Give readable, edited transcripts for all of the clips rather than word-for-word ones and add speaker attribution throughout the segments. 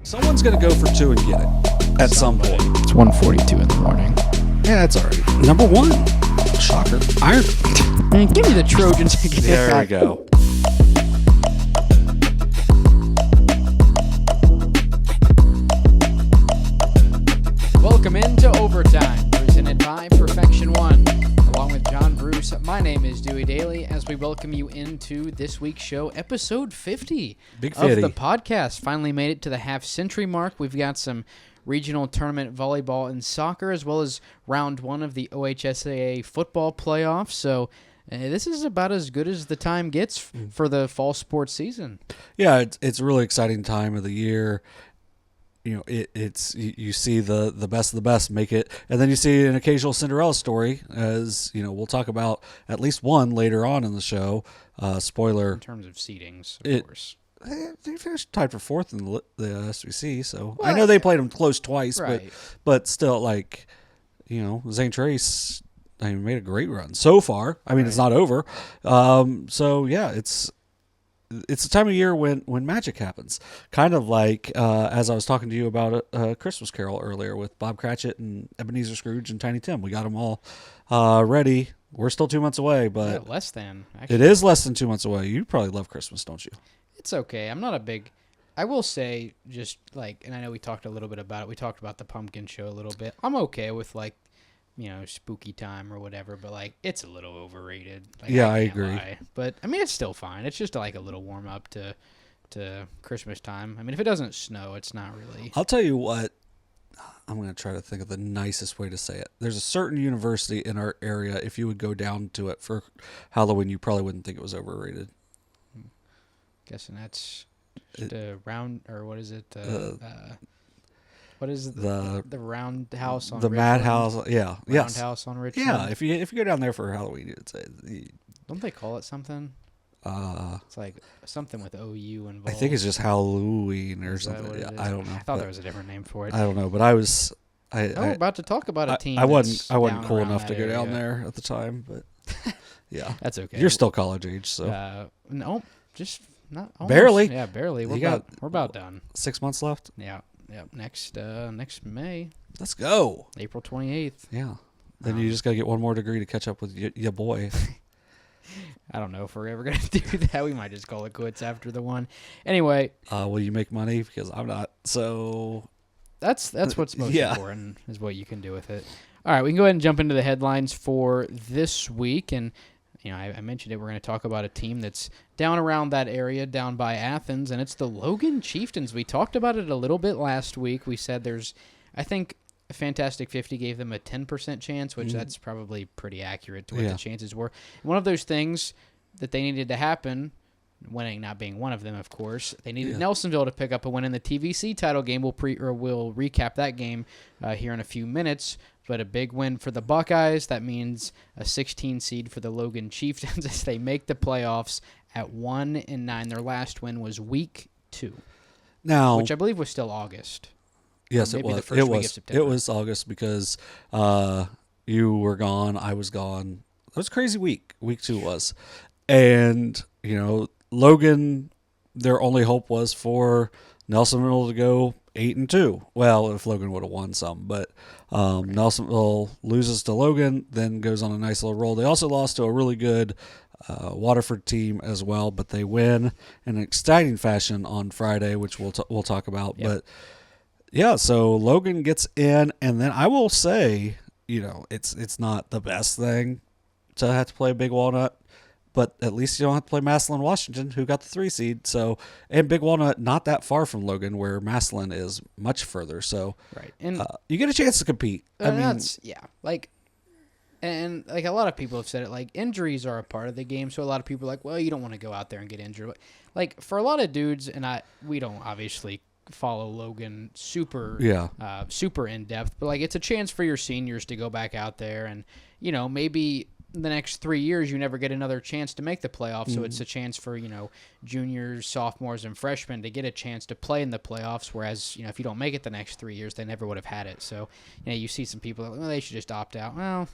Speaker 1: Someone's going to go for 2 and get it at some point.
Speaker 2: It's 1:42 in the morning.
Speaker 1: Yeah, that's all right. Number 1. Shocker. Iron.
Speaker 2: Man, give me the Trojans.
Speaker 1: There we go.
Speaker 2: Welcome into Overtime, presented by Perfection One. Along with John Bruce, my name is Dewey Dailey, as we welcome you into this week's show, episode 50 of the podcast. Finally made it to the half-century mark. We've got some regional tournament volleyball and soccer, as well as round 1 of the OHSAA football playoffs. So this is about as good as the time gets for the fall sports season.
Speaker 1: Yeah, it's a really exciting time of the year. You know, you see the best of the best make it, and then you see an occasional Cinderella story, as you know, we'll talk about at least one later on in the show. Spoiler
Speaker 2: in terms of seedings, of course.
Speaker 1: They finished tied for 4th in the SOC, so I know they played them close twice, right. but still, like, you know, Zane Trace, made a great run so far. I mean, It's not over. So yeah, it's a time of year when magic happens. Kind of like as I was talking to you about a Christmas Carol earlier with Bob Cratchit and Ebenezer Scrooge and Tiny Tim. We got them all ready. We're still 2 months away, but
Speaker 2: less than. Actually.
Speaker 1: It is less than 2 months away. You probably love Christmas, don't you?
Speaker 2: It's okay. I'm not a big. I will say, just like, and I know we talked a little bit about it. We talked about the pumpkin show a little bit. I'm okay with, like, you know, spooky time or whatever, but, like, it's a little overrated. Like,
Speaker 1: yeah, I agree.
Speaker 2: Lie. But I mean, it's still fine. It's just like a little warm up to Christmas time. I mean, if it doesn't snow, it's not really.
Speaker 1: I'll tell you what. I'm going to try to think of the nicest way to say it. There's a certain university in our area. If you would go down to it for Halloween, you probably wouldn't think it was overrated.
Speaker 2: Guessing that's just a round, or what is it? What is it? The round house on
Speaker 1: the
Speaker 2: Richmond?
Speaker 1: Madhouse? Yeah,
Speaker 2: round house on Richmond.
Speaker 1: Yeah, if you go down there for Halloween, you'd say.
Speaker 2: Don't they call it something? It's like something with OU involved.
Speaker 1: I think it's just Halloween or something. Yeah, I don't know.
Speaker 2: I thought there was a different name for it.
Speaker 1: I don't know, but I was.
Speaker 2: We're about to talk about a team.
Speaker 1: I wasn't cool enough to go down there at the time, but yeah,
Speaker 2: that's okay.
Speaker 1: You're still college age, so
Speaker 2: no, just not almost.
Speaker 1: Barely.
Speaker 2: Yeah, barely. We're about done.
Speaker 1: 6 months left.
Speaker 2: Yeah. Next May.
Speaker 1: Let's go.
Speaker 2: April 28th.
Speaker 1: Yeah. Then you just gotta get one more degree to catch up with your boy.
Speaker 2: I don't know if we're ever going to do that. We might just call it quits after the one. Anyway.
Speaker 1: Will you make money? Because I'm not. So.
Speaker 2: That's what's most important, is what you can do with it. All right, we can go ahead and jump into the headlines for this week. And, you know, I mentioned it. We're going to talk about a team that's down around that area, down by Athens, and it's the Logan Chieftains. We talked about it a little bit last week. We said I think a Fantastic 50 gave them a 10% chance, which that's probably pretty accurate to what the chances were. One of those things that they needed to happen, winning not being one of them, of course, they needed Nelsonville to pick up a win in the TVC title game. We'll recap that game here in a few minutes, but a big win for the Buckeyes. That means a 16 seed for the Logan Chieftains as they make the playoffs at 1-9. Their last win was week 2, which I believe was still August.
Speaker 1: Yes, it was. It was August because you were gone. I was gone. It was a crazy week. Week 2 was. And, you know, Logan, their only hope was for Nelsonville to go 8-2. Well, if Logan would have won some. But Nelsonville loses to Logan, then goes on a nice little roll. They also lost to a really good Waterford team as well, but they win in an exciting fashion on Friday, which we'll talk about. Yep. But yeah, so Logan gets in, and then I will say, you know, it's not the best thing to have to play Big Walnut, but at least you don't have to play Massillon, Washington, who got the 3 seed. So, and Big Walnut not that far from Logan, where Massillon is much further. So,
Speaker 2: right, and
Speaker 1: you get a chance to compete. I mean,
Speaker 2: and a lot of people have said it, like, injuries are a part of the game. So a lot of people are like, well, you don't want to go out there and get injured. Like, for a lot of dudes, and we don't obviously follow Logan super in depth, but like, it's a chance for your seniors to go back out there and, you know, maybe the next 3 years, you never get another chance to make the playoffs. So it's a chance for, juniors, sophomores, and freshmen to get a chance to play in the playoffs. Whereas, if you don't make it the next 3 years, they never would have had it. So, you see some people that, they should just opt out. Well,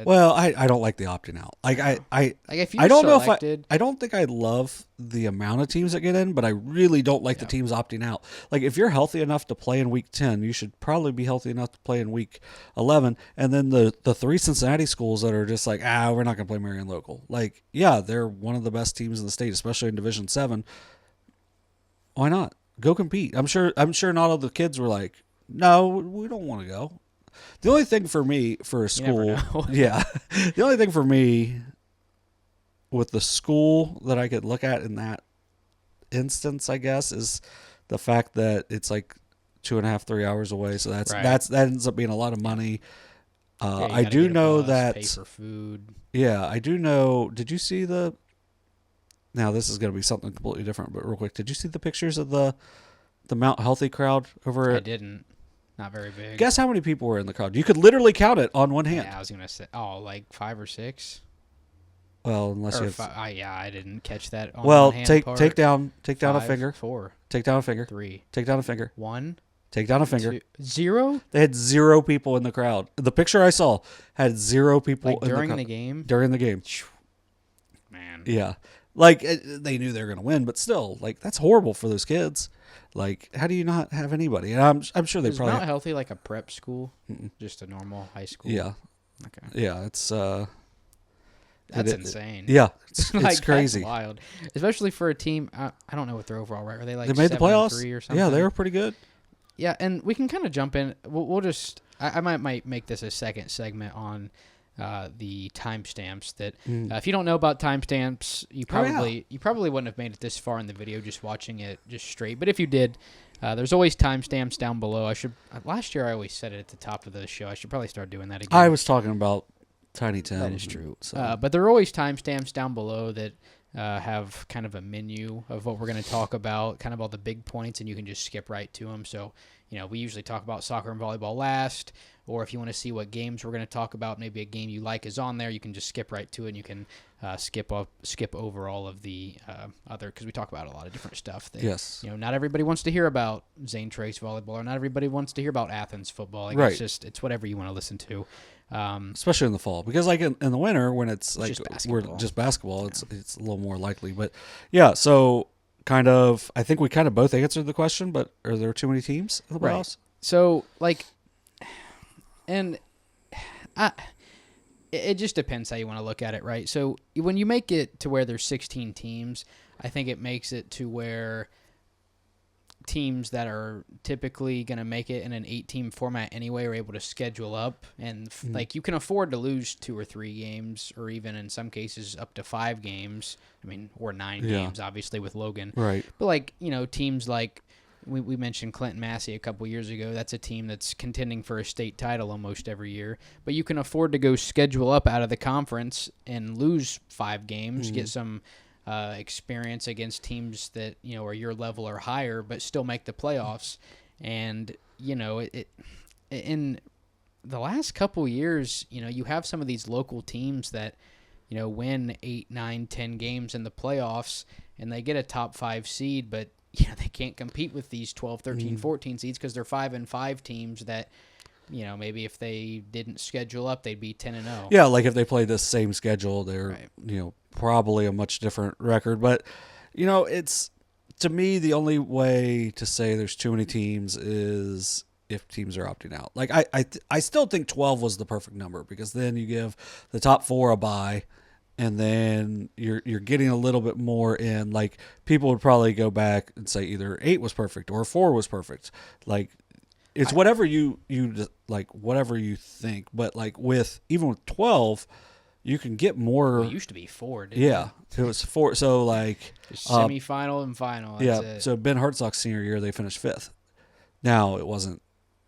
Speaker 1: Well, I don't like the opting out.
Speaker 2: If
Speaker 1: I don't
Speaker 2: selected,
Speaker 1: know if I don't think I love the amount of teams that get in, but I really don't like the teams opting out. Like, if you're healthy enough to play in week 10, you should probably be healthy enough to play in week 11. And then the 3 Cincinnati schools that are just like, we're not going to play Marion local. Like, yeah, they're one of the best teams in the state, especially in Division 7. Why not? Go compete. I'm sure not all the kids were like, no, we don't want to go. The only thing for me for a school, the only thing for me with the school that I could look at in that instance, I guess, is the fact that it's like 2.5, 3 hours away. So that ends up being a lot of money. I do know that
Speaker 2: pay for food.
Speaker 1: Yeah, I do know. Did you see the? Now this is going to be something completely different, but real quick, did you see the pictures of the Mount Healthy crowd over?
Speaker 2: I didn't. Not very big.
Speaker 1: Guess how many people were in the crowd? You could literally count it on one hand.
Speaker 2: Yeah, I was going to say, like 5 or 6.
Speaker 1: Well, unless you have.
Speaker 2: I didn't catch that. On
Speaker 1: well,
Speaker 2: one hand part.
Speaker 1: take down
Speaker 2: 5,
Speaker 1: a finger.
Speaker 2: 4.
Speaker 1: Take down a finger.
Speaker 2: 3.
Speaker 1: Take down a finger.
Speaker 2: 1.
Speaker 1: Take down a finger.
Speaker 2: 2, 0.
Speaker 1: They had 0 people in the crowd. The picture I saw had 0 people
Speaker 2: during the game.
Speaker 1: During the game.
Speaker 2: Man.
Speaker 1: Yeah, like they knew they were going to win, but still, like that's horrible for those kids. Like, how do you not have anybody? And I'm sure they probably
Speaker 2: not healthy like a prep school, just a normal high school.
Speaker 1: Yeah.
Speaker 2: Okay.
Speaker 1: Yeah, it's
Speaker 2: that's insane.
Speaker 1: Yeah, it's crazy.
Speaker 2: That's wild, especially for a team. I don't know what their overall record. Are they like
Speaker 1: they made the playoffs
Speaker 2: 7-3 or something?
Speaker 1: Yeah, they were pretty good.
Speaker 2: Yeah, and we can kind of jump in. We'll just. I might make this a second segment on the timestamps. That if you don't know about timestamps, you probably wouldn't have made it this far in the video just watching it just straight. But if you did, there's always timestamps down below. Last year I always said it at the top of the show. I should probably start doing that again.
Speaker 1: I was talking about Tiny Tim.
Speaker 2: That is true. But there are always timestamps down below that have kind of a menu of what we're going to talk about, kind of all the big points, and you can just skip right to them. So, we usually talk about soccer and volleyball last, or if you want to see what games we're going to talk about, maybe a game you like is on there, you can just skip right to it, and you can skip over all of the other, because we talk about a lot of different stuff. That,
Speaker 1: yes.
Speaker 2: Not everybody wants to hear about Zane Trace volleyball, or not everybody wants to hear about Athens football.
Speaker 1: Right.
Speaker 2: It's whatever you want to listen to.
Speaker 1: Especially in the fall, because like in the winter when it's like
Speaker 2: we're
Speaker 1: just basketball, it's a little more likely. But yeah, so kind of, I think we kind of both answered the question. But are there too many teams in the playoffs?
Speaker 2: So it just depends how you want to look at it, right? So when you make it to where there's 16 teams, I think it makes it to where teams that are typically going to make it in an 8-team format anyway are able to schedule up, and you can afford to lose 2 or 3 games, or even in some cases up to 5 games. Or 9 games, obviously with Logan.
Speaker 1: Right.
Speaker 2: But teams like we mentioned Clinton Massey a couple years ago. That's a team that's contending for a state title almost every year. But you can afford to go schedule up out of the conference and lose 5 games, get some experience against teams that are your level or higher, but still make the playoffs. And in the last couple years, you have some of these local teams that win 8, 9, 10 games in the playoffs, and they get a top 5 seed, but they can't compete with these 12, 13, 14 seeds because they're 5-5 teams that maybe if they didn't schedule up, they'd be 10-0.
Speaker 1: Yeah, like if they played the same schedule, they're probably a much different record. But it's, to me, the only way to say there's too many teams is if teams are opting out. Like I still think 12 was the perfect number, because then you give the top 4 a bye, and then you're getting a little bit more in. Like, people would probably go back and say either 8 was perfect or 4 was perfect. Like, it's whatever you like, whatever you think. But like even with 12, you can get more.
Speaker 2: It used to be 4. Didn't it?
Speaker 1: It was 4. So like
Speaker 2: just semifinal and final. That's it.
Speaker 1: So Ben Hartsock's senior year, they finished 5th. Now it wasn't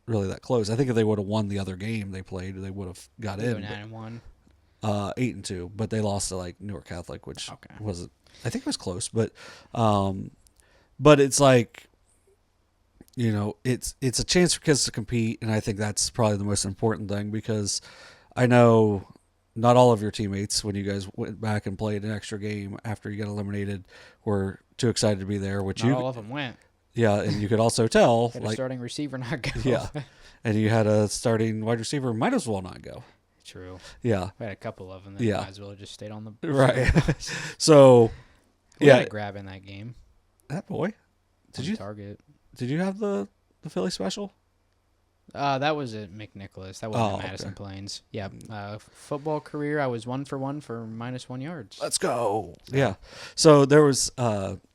Speaker 1: really that close. I think if they would have won the other game they played, they would have got in.
Speaker 2: 9-1.
Speaker 1: 8-2, but they lost to like Newark Catholic, which wasn't. I think it was close, but it's like, it's a chance for kids to compete, and I think that's probably the most important thing, because I know not all of your teammates, when you guys went back and played an extra game after you got eliminated, were too excited to be there. Which
Speaker 2: not all of them went.
Speaker 1: Yeah, and you could also tell
Speaker 2: had a starting receiver not go.
Speaker 1: Yeah, and you had a starting wide receiver might as well not go.
Speaker 2: True.
Speaker 1: Yeah,
Speaker 2: we had a couple of them that might as well have just stayed on the
Speaker 1: right. So
Speaker 2: we had a grab in that game.
Speaker 1: That boy, did you
Speaker 2: target?
Speaker 1: Did you have the Philly special?
Speaker 2: That was at McNicholas. That wasn't at Madison Plains. Yeah. Football career, I was 1 for 1 for -1 yards.
Speaker 1: Let's go. Yeah. So there was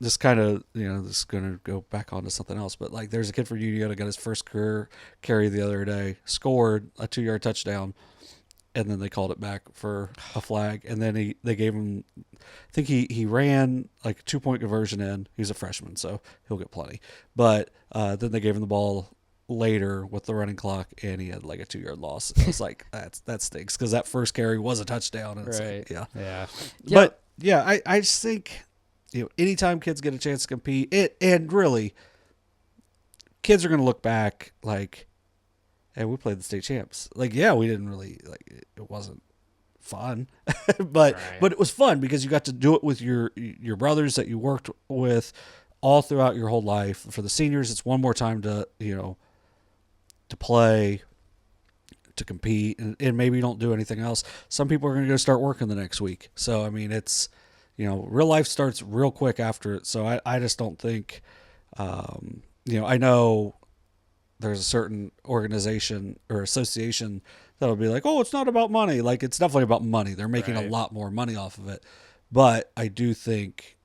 Speaker 1: this kind of, this is going to go back onto something else, but like there's a kid for Uniota got his first career carry the other day, scored a 2-yard touchdown, and then they called it back for a flag. And then they gave him, I think he ran like a 2-point conversion in. He's a freshman, so he'll get plenty. But then they gave him the ball later with the running clock, and he had like a 2-yard loss. I was like, that stinks, because that first carry was a touchdown. And
Speaker 2: right.
Speaker 1: Like,
Speaker 2: yeah.
Speaker 1: But yeah, I just think anytime kids get a chance to compete, and really, kids are going to look back like, hey, we played the state champs. Like, yeah, we didn't really it wasn't fun, but it was fun because you got to do it with your brothers that you worked with all throughout your whole life. For the seniors, it's one more time to to play, to compete, and maybe you don't do anything else. Some people are going to go start working the next week. So, I mean, it's, real life starts real quick after it. So I just don't think, I know there's a certain organization or association that'll be like, oh, it's not about money. Like, it's definitely about money. They're making a lot more money off of it. But I do think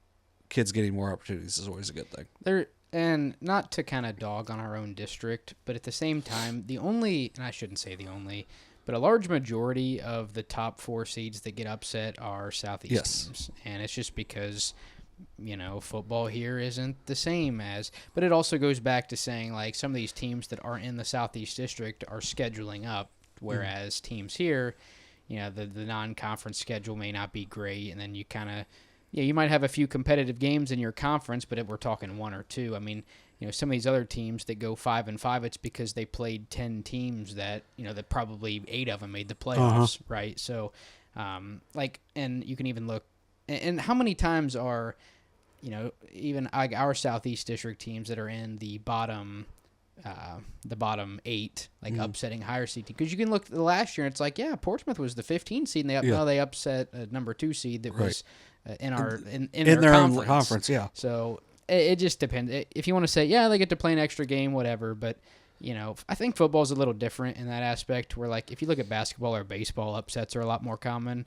Speaker 1: kids getting more opportunities is always a good thing.
Speaker 2: And not to kind of dog on our own district, but at the same time, and I shouldn't say the only, but a large majority of the top 4 seeds that get upset are Southeast teams. And it's just because, football here isn't the same as, but it also goes back to saying, like, some of these teams that are in the Southeast district are scheduling up, whereas teams here, the non-conference schedule may not be great, and then you kind of, you might have a few competitive games in your conference, but if we're talking 1 or 2, I mean, some of these other teams that go 5-5, it's because they played 10 teams that, that probably 8 of them made the playoffs, right? So, and you can even look, and how many times are, even our Southeast District teams that are in the bottom 8, like upsetting higher seed team. Because you can look the last year, and it's like, yeah, Portsmouth was the 15 seed, and they upset a number 2 seed that was in their conference. Yeah. So it just depends. If you want to say, yeah, they get to play an extra game, whatever. But I think football is a little different in that aspect. Where, like, if you look at basketball or baseball, upsets are a lot more common.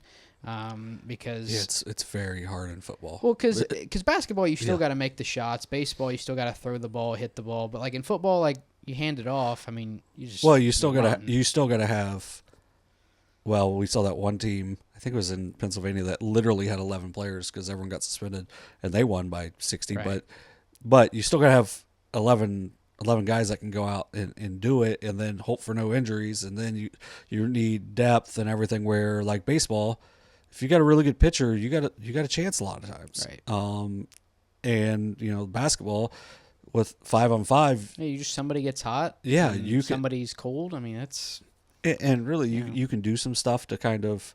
Speaker 2: Because
Speaker 1: it's very hard in football.
Speaker 2: Well, because basketball you still got to make the shots. Baseball you still got to throw the ball, hit the ball. But like in football, like you hand it off. I mean, you still gotta have. Well, we saw that one team, I think it was in Pennsylvania, that literally had 11 players because everyone got suspended, and they won by 60. Right. But you still got to have 11 guys that can go out and do it, and then hope for no injuries, and then you need depth and everything. Where like baseball, if you got a really good pitcher, you got a chance a lot of times. Right.
Speaker 1: And basketball with 5-on-5,
Speaker 2: somebody gets hot.
Speaker 1: Yeah,
Speaker 2: somebody's cold. I mean, it's.
Speaker 1: And really, you can do some stuff to kind of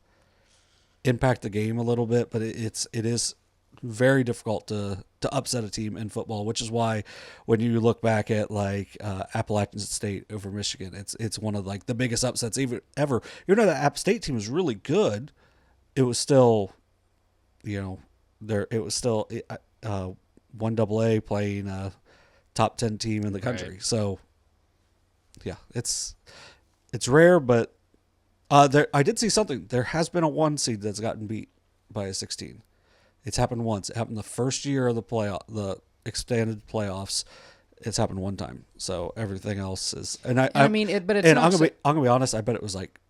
Speaker 1: impact the game a little bit, but it is very difficult to upset a team in football, which is why when you look back at like Appalachian State over Michigan, it's one of like the biggest upsets ever. The App State team was really good. It was still, it was still 1AA playing a top 10 team in the country. Right. So, yeah, it's rare, but I did see something. There has been a 1 seed that's gotten beat by a 16. It's happened once. It happened the first year of the expanded playoffs. It's happened one time. So everything else is. And but it's. And I'm gonna be honest. I bet it was like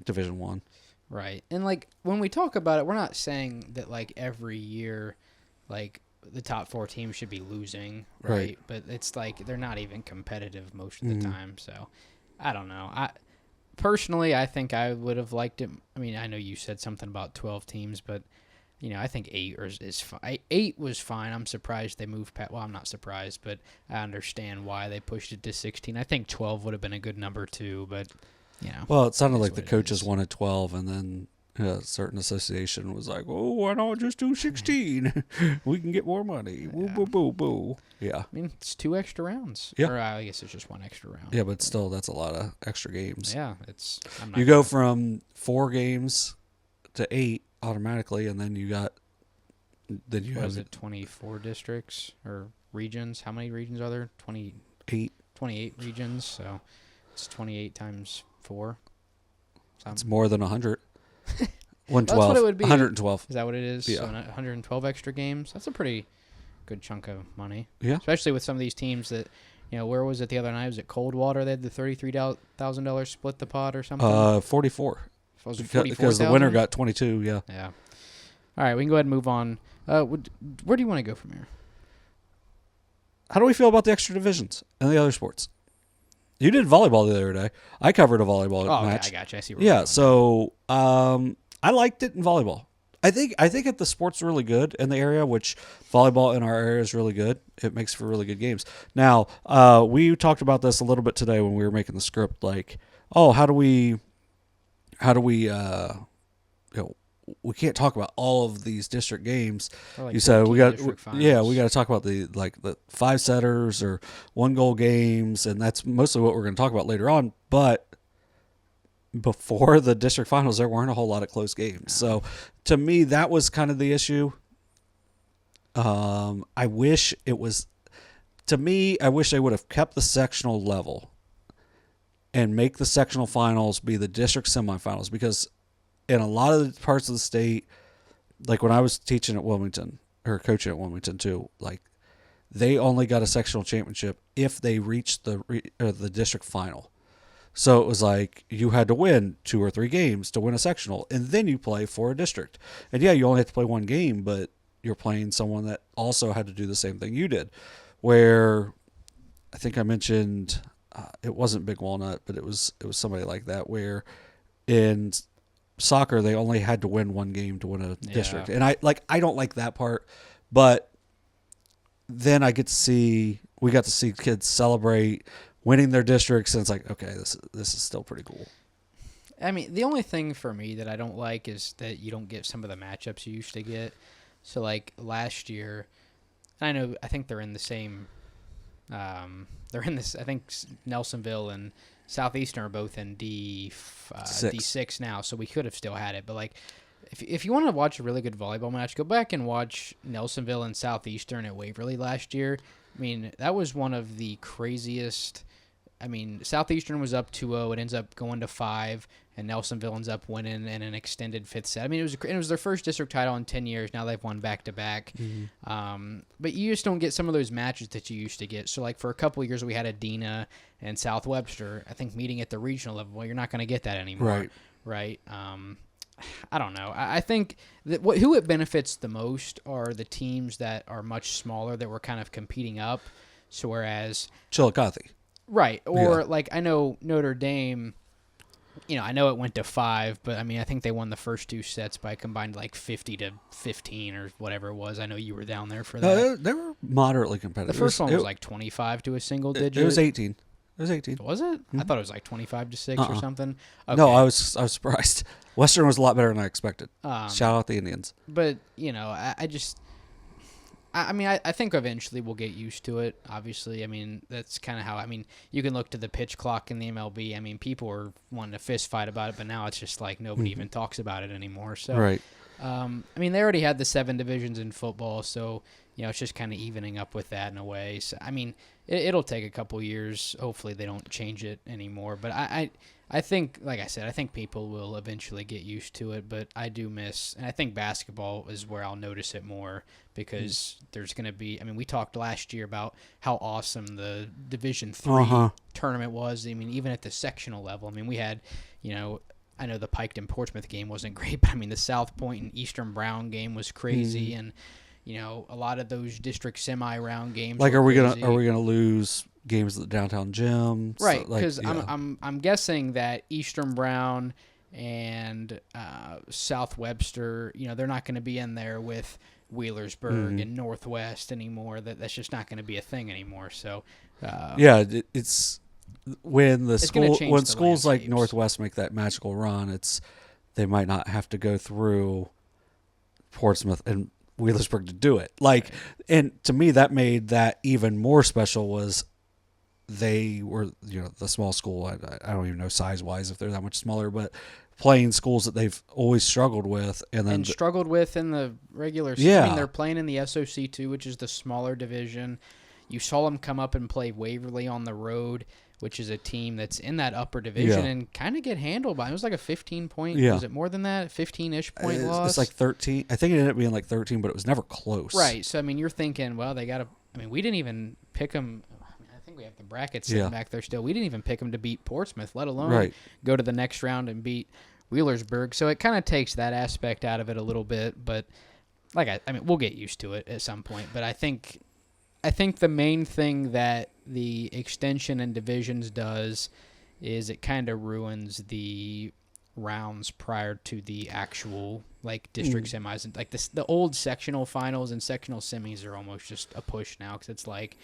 Speaker 1: Division 1.
Speaker 2: Right, and like when we talk about it, we're not saying that like every year, like the top 4 teams should be losing, right? But it's like they're not even competitive most of the time. So. I don't know. Personally, I think I would have liked it. I mean, I know you said something about 12 teams, but I think 8 is fine. 8 was fine. I'm surprised they moved past. Well, I'm not surprised, but I understand why they pushed it to 16. I think 12 would have been a good number too, but
Speaker 1: Well, it sounded like the coaches wanted 12, and then a certain association was like, "Oh, why not just do 16? We can get more money." Woo, boo, boo, boo. Yeah.
Speaker 2: I mean, it's 2 extra rounds.
Speaker 1: Yeah.
Speaker 2: Or I guess it's just 1 extra round.
Speaker 1: Yeah, but still, that's a lot of extra games.
Speaker 2: Yeah,
Speaker 1: You go from 4 games to 8 automatically, and then you have
Speaker 2: 24 districts or regions? How many regions are there? 28 regions. So it's 28 times 4.
Speaker 1: It's more than 100. 112.
Speaker 2: That's what it would be.
Speaker 1: 112.
Speaker 2: Is that what it is?
Speaker 1: Yeah.
Speaker 2: So 112 extra games. That's a pretty good chunk of money.
Speaker 1: Yeah.
Speaker 2: Especially with some of these teams that, where was it the other night? Was it Coldwater? They had the $33,000 split the pot or something?
Speaker 1: 44.
Speaker 2: Was it 44,000?
Speaker 1: Because the winner got 22, yeah.
Speaker 2: Yeah. All right, we can go ahead and move on. Where do you want to go from here?
Speaker 1: How do we feel about the extra divisions and the other sports? You did volleyball the other day. I covered a volleyball match.
Speaker 2: Okay, I got you. I see where you're going.
Speaker 1: So I liked it in volleyball. I think if the sport's really good in the area, which volleyball in our area is really good, it makes for really good games. Now, we talked about this a little bit today when we were making the script. Like, how do we we can't talk about all of these district games.
Speaker 2: Like
Speaker 1: you said we got to talk about the 5-setters or 1-goal games, and that's mostly what we're going to talk about later on. But before the district finals, there weren't a whole lot of close games. So to me, that was kind of the issue. I wish they would have kept the sectional level and make the sectional finals be the district semifinals, because in a lot of the parts of the state, like when I was teaching at Wilmington or coaching at Wilmington too, like they only got a sectional championship if they reached the district final. So it was like you had to win 2 or 3 games to win a sectional, and then you play for a district. And yeah, you only have to play 1 game, but you're playing someone that also had to do the same thing you did. Where I think I mentioned it wasn't Big Walnut, but it was somebody like that, where in soccer they only had to win 1 game to win a district. And I don't like that part, but then we got to see kids celebrate winning their districts, and it's like, okay, this is still pretty cool.
Speaker 2: I mean, the only thing for me that I don't like is that you don't get some of the matchups you used to get. So like last year, I think they're in the same I think Nelsonville and Southeastern are both in D6 now, so we could have still had it. But like, if you want to watch a really good volleyball match, go back and watch Nelsonville and Southeastern at Waverly last year. I mean, that was one of the craziest. I mean, Southeastern was up 2-0. It ends up going to 5, and Nelsonville ends up winning in an extended 5th set. I mean, it was their first district title in 10 years. Now they've won back-to-back.
Speaker 1: Mm-hmm.
Speaker 2: But you just don't get some of those matches that you used to get. So, like, for a couple of years, we had Adena and South Webster, I think, meeting at the regional level. Well, you're not going to get that anymore. Right? I don't know. I think that who it benefits the most are the teams that are much smaller that were kind of competing up. So, whereas
Speaker 1: Chillicothe.
Speaker 2: Right. Or, like, I know Notre Dame, I know it went to 5, but, I mean, I think they won the first 2 sets by combined, like, 50-15 or whatever it was. I know you were down there for that.
Speaker 1: They were moderately competitive.
Speaker 2: The first one was, like, 25 to a single digit.
Speaker 1: It was 18. Was it?
Speaker 2: Mm-hmm. I thought it was, like, 25-6 or something. Okay.
Speaker 1: No, I was surprised. Western was a lot better than I expected. Shout out the Indians.
Speaker 2: But, I think eventually we'll get used to it, obviously. I mean, that's kind of how, you can look to the pitch clock in the MLB. I mean, people are wanting to fist fight about it, but now it's just like nobody even talks about it anymore. So,
Speaker 1: right.
Speaker 2: They already had the 7 divisions in football, so, it's just kind of evening up with that in a way. So, it'll take a couple years. Hopefully they don't change it anymore. But I think, like I said, I think people will eventually get used to it, but I do miss, and I think basketball is where I'll notice it more because there's going to be, we talked last year about how awesome the Division III tournament was. Even at the sectional level, we had, I know the Piketon Portsmouth game wasn't great, but the South Point and Eastern Brown game was crazy, and a lot of those district semi-round games.
Speaker 1: Like, are we gonna lose games at the downtown gym?
Speaker 2: Right, because I'm guessing that Eastern Brown and South Webster, they're not going to be in there with Wheelersburg and Northwest anymore. That's just not going to be a thing anymore. So
Speaker 1: it's when schools like Northwest make that magical run. It's they might not have to go through Portsmouth and Wheelersburg to do it. Like, and to me, that made that even more special. Was they were, the small school. I don't even know size wise if they're that much smaller, but playing schools that they've always struggled with, and
Speaker 2: struggled with in the regular season.
Speaker 1: Yeah.
Speaker 2: I mean, they're playing in the SOC 2, which is the smaller division. You saw them come up and play Waverly on the road, which is a team that's in that upper division, and kind of get handled by. It was like a 15-point.
Speaker 1: Yeah.
Speaker 2: Was it more than that? 15-ish point loss.
Speaker 1: It's like 13. I think it ended up being like 13, but it was never close.
Speaker 2: Right. So I mean, you're thinking, well, they got to. I mean, we didn't even pick them. I think we have the brackets sitting back there still. We didn't even pick them to beat Portsmouth, let alone go to the next round and beat Wheelersburg. So it kind of takes that aspect out of it a little bit. But I mean, we'll get used to it at some point. But I think the main thing that the extension and divisions does is it kind of ruins the rounds prior to the actual district semis. And the old sectional finals and sectional semis are almost just a push now, because it's like,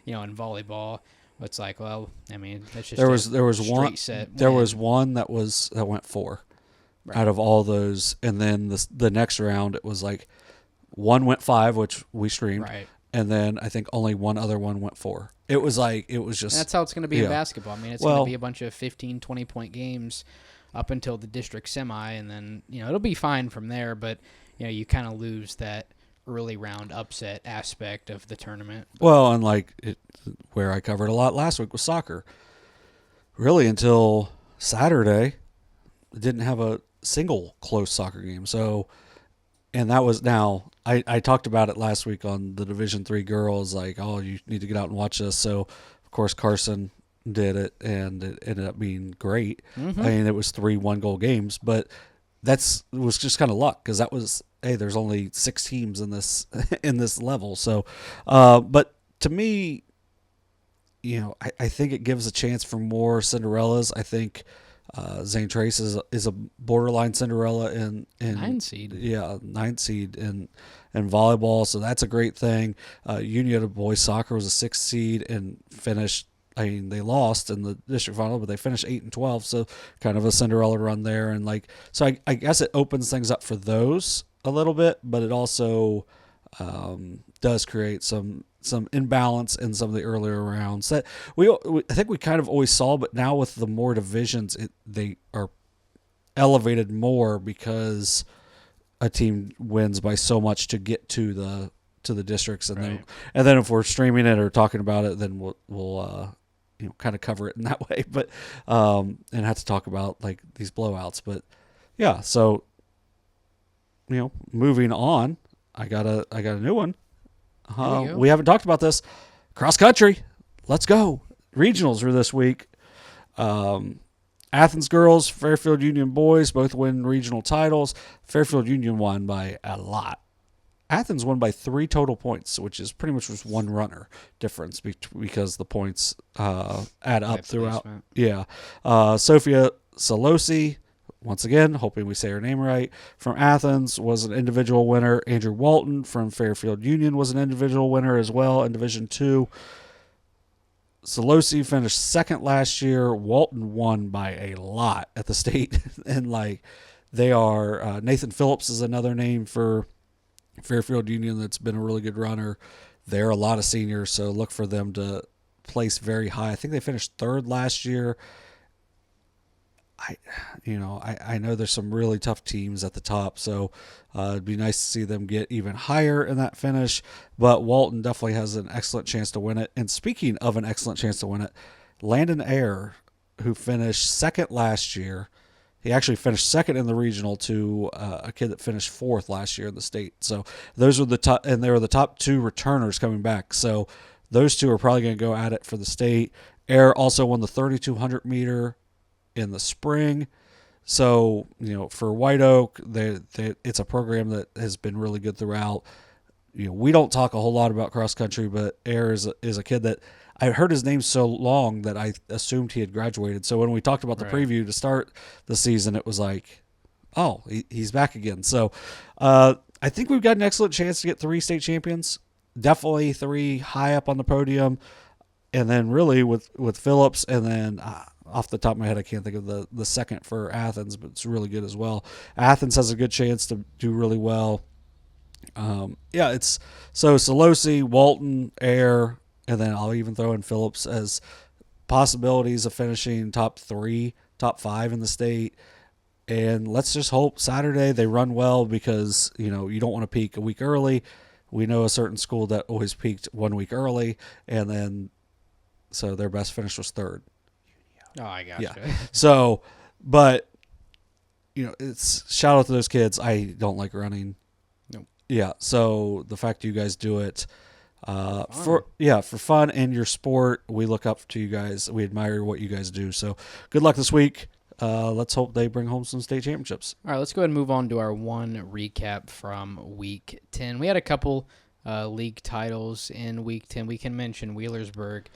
Speaker 2: in volleyball, it's like, well, I mean, that's just
Speaker 1: there was one
Speaker 2: set
Speaker 1: there was one that went 4 out of all those, and then the next round it was like one went 5, which we streamed.
Speaker 2: Right.
Speaker 1: And then I think only one other one went 4. It was just...
Speaker 2: And that's how it's going to be in basketball. I mean, it's going to be a bunch of 15, 20-point games up until the district semi, and then, it'll be fine from there, but, you kind of lose that early round upset aspect of the tournament.
Speaker 1: Well, and where I covered a lot last week was soccer. Really, until Saturday, didn't have a single close soccer game. So, and that was now... I talked about it last week on the Division III girls, you need to get out and watch this. So, of course, Carson did it, and it ended up being great. Mm-hmm. I mean, it was 3 one-goal games, but it was just kind of luck, because that was, hey, there's only 6 teams in this level. So, but to me, I think it gives a chance for more Cinderellas. I think Zane Trace is a borderline Cinderella in
Speaker 2: 9 seed.
Speaker 1: Yeah, 9 seed in volleyball, so that's a great thing. Union of boys soccer was a 6th seed and finished. I mean, they lost in the district final, but they finished 8-12, so kind of a Cinderella run there. And so I guess it opens things up for those a little bit, but it also does create some imbalance in some of the earlier rounds that I think we kind of always saw, but now with the more divisions, they are elevated more because a team wins by so much to get to the districts, and then if we're streaming it or talking about it, then we'll kind of cover it in that way, but and have to talk about these blowouts. But yeah, so moving on, I got a new one. We haven't talked about this. Cross country. Let's go. Regionals were this week. Athens girls, Fairfield Union boys both win regional titles. Fairfield Union won by a lot. Athens won by 3 total points, which is pretty much just one runner difference because the points add up throughout. Yeah. Sophia Salosi, once again, hoping we say her name right, from Athens was an individual winner. Andrew Walton from Fairfield Union was an individual winner as well in Division II. Salosi finished 2nd last year. Walton won by a lot at the state. And they are, Nathan Phillips is another name for Fairfield Union that's been a really good runner. They're a lot of seniors, so look for them to place very high. I think they finished 3rd last year. I know there's some really tough teams at the top, so it'd be nice to see them get even higher in that finish. But Walton definitely has an excellent chance to win it. And speaking of an excellent chance to win it, Landon Ayer, who finished 2nd last year, he actually finished 2nd in the regional to a kid that finished 4th last year in the state. So those were the top, and they were the top 2 returners coming back. So those 2 are probably going to go at it for the state. Ayer also won the 3,200 meter in the spring. So, for White Oak, it's a program that has been really good throughout. We don't talk a whole lot about cross country, but Ayer is a kid that I heard his name so long that I assumed he had graduated. So when we talked about the preview to start the season, it was like, oh, he's back again. So I think we've got an excellent chance to get 3 state champions. Definitely 3 high up on the podium. And then really with Phillips, and then off the top of my head, I can't think of the second for Athens, but it's really good as well. Athens has a good chance to do really well. It's so Solosi, Walton, Air, and then I'll even throw in Phillips as possibilities of finishing top 3, top 5 in the state. And let's just hope Saturday they run well, because you don't want to peak a week early. We know a certain school that always peaked 1 week early, and then so their best finish was 3rd.
Speaker 2: Oh, I got you.
Speaker 1: So, but it's shout out to those kids. I don't like running.
Speaker 2: Nope.
Speaker 1: Yeah. So the fact you guys do it for fun and your sport, we look up to you guys. We admire what you guys do. So good luck this week. Let's hope they bring home some state championships.
Speaker 2: All right, let's go ahead and move on to our one recap from Week 10. We had a couple league titles in Week 10. We can mention Wheelersburg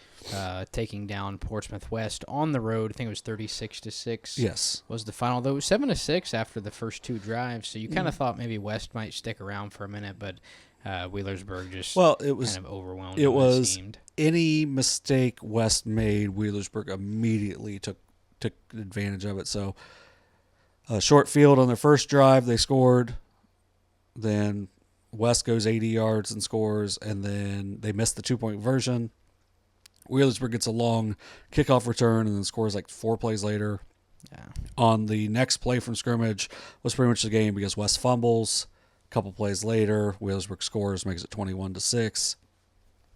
Speaker 2: taking down Portsmouth West on the road. I think it was 36-6.
Speaker 1: Yes,
Speaker 2: was the final. Though it was 7-6 after the first 2 drives. So you kind of thought maybe West might stick around for a minute, but Wheelersburg just
Speaker 1: it was
Speaker 2: kind of overwhelmed.
Speaker 1: It was any mistake West made, Wheelersburg immediately took advantage of it. So short field on their first drive, they scored. Then West goes 80 yards and scores, and then they missed the 2-point version. Wheelersburg gets a long kickoff return and then scores like 4 plays later.
Speaker 2: Yeah. On
Speaker 1: the next play from scrimmage was pretty much the game, because West fumbles. A couple plays later, Wheelersburg scores, makes it 21-6.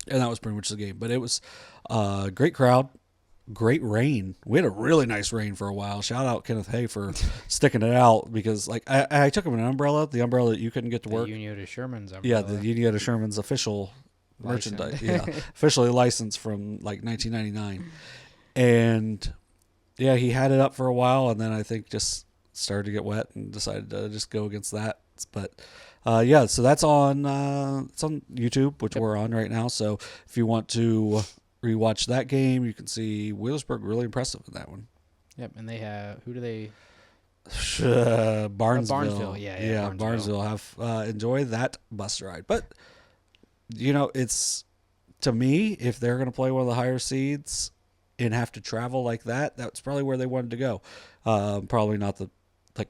Speaker 1: And that was pretty much the game. But it was a great crowd. Great rain. We had a really nice rain for a while. Shout out Kenneth Hay for sticking it out, because like I took him an umbrella, the umbrella that you couldn't get to work.
Speaker 2: The Uniota Sherman's umbrella.
Speaker 1: Yeah, the Uniota Sherman's official merchandise. Yeah, officially licensed from like 1999. And yeah, he had it up for a while, and then I think just started to get wet and decided to just go against that. But so that's on it's on YouTube, which we're on right now. So if you want to rewatch that game, you can see Wheelersburg really impressive in that one.
Speaker 2: Yep, and they have who do they?
Speaker 1: Barnesville.
Speaker 2: Yeah,
Speaker 1: Barnesville. Have enjoy that bus ride. But it's, to me, if they're going to play one of the higher seeds and have to travel like that, that's probably where they wanted to go. Probably not the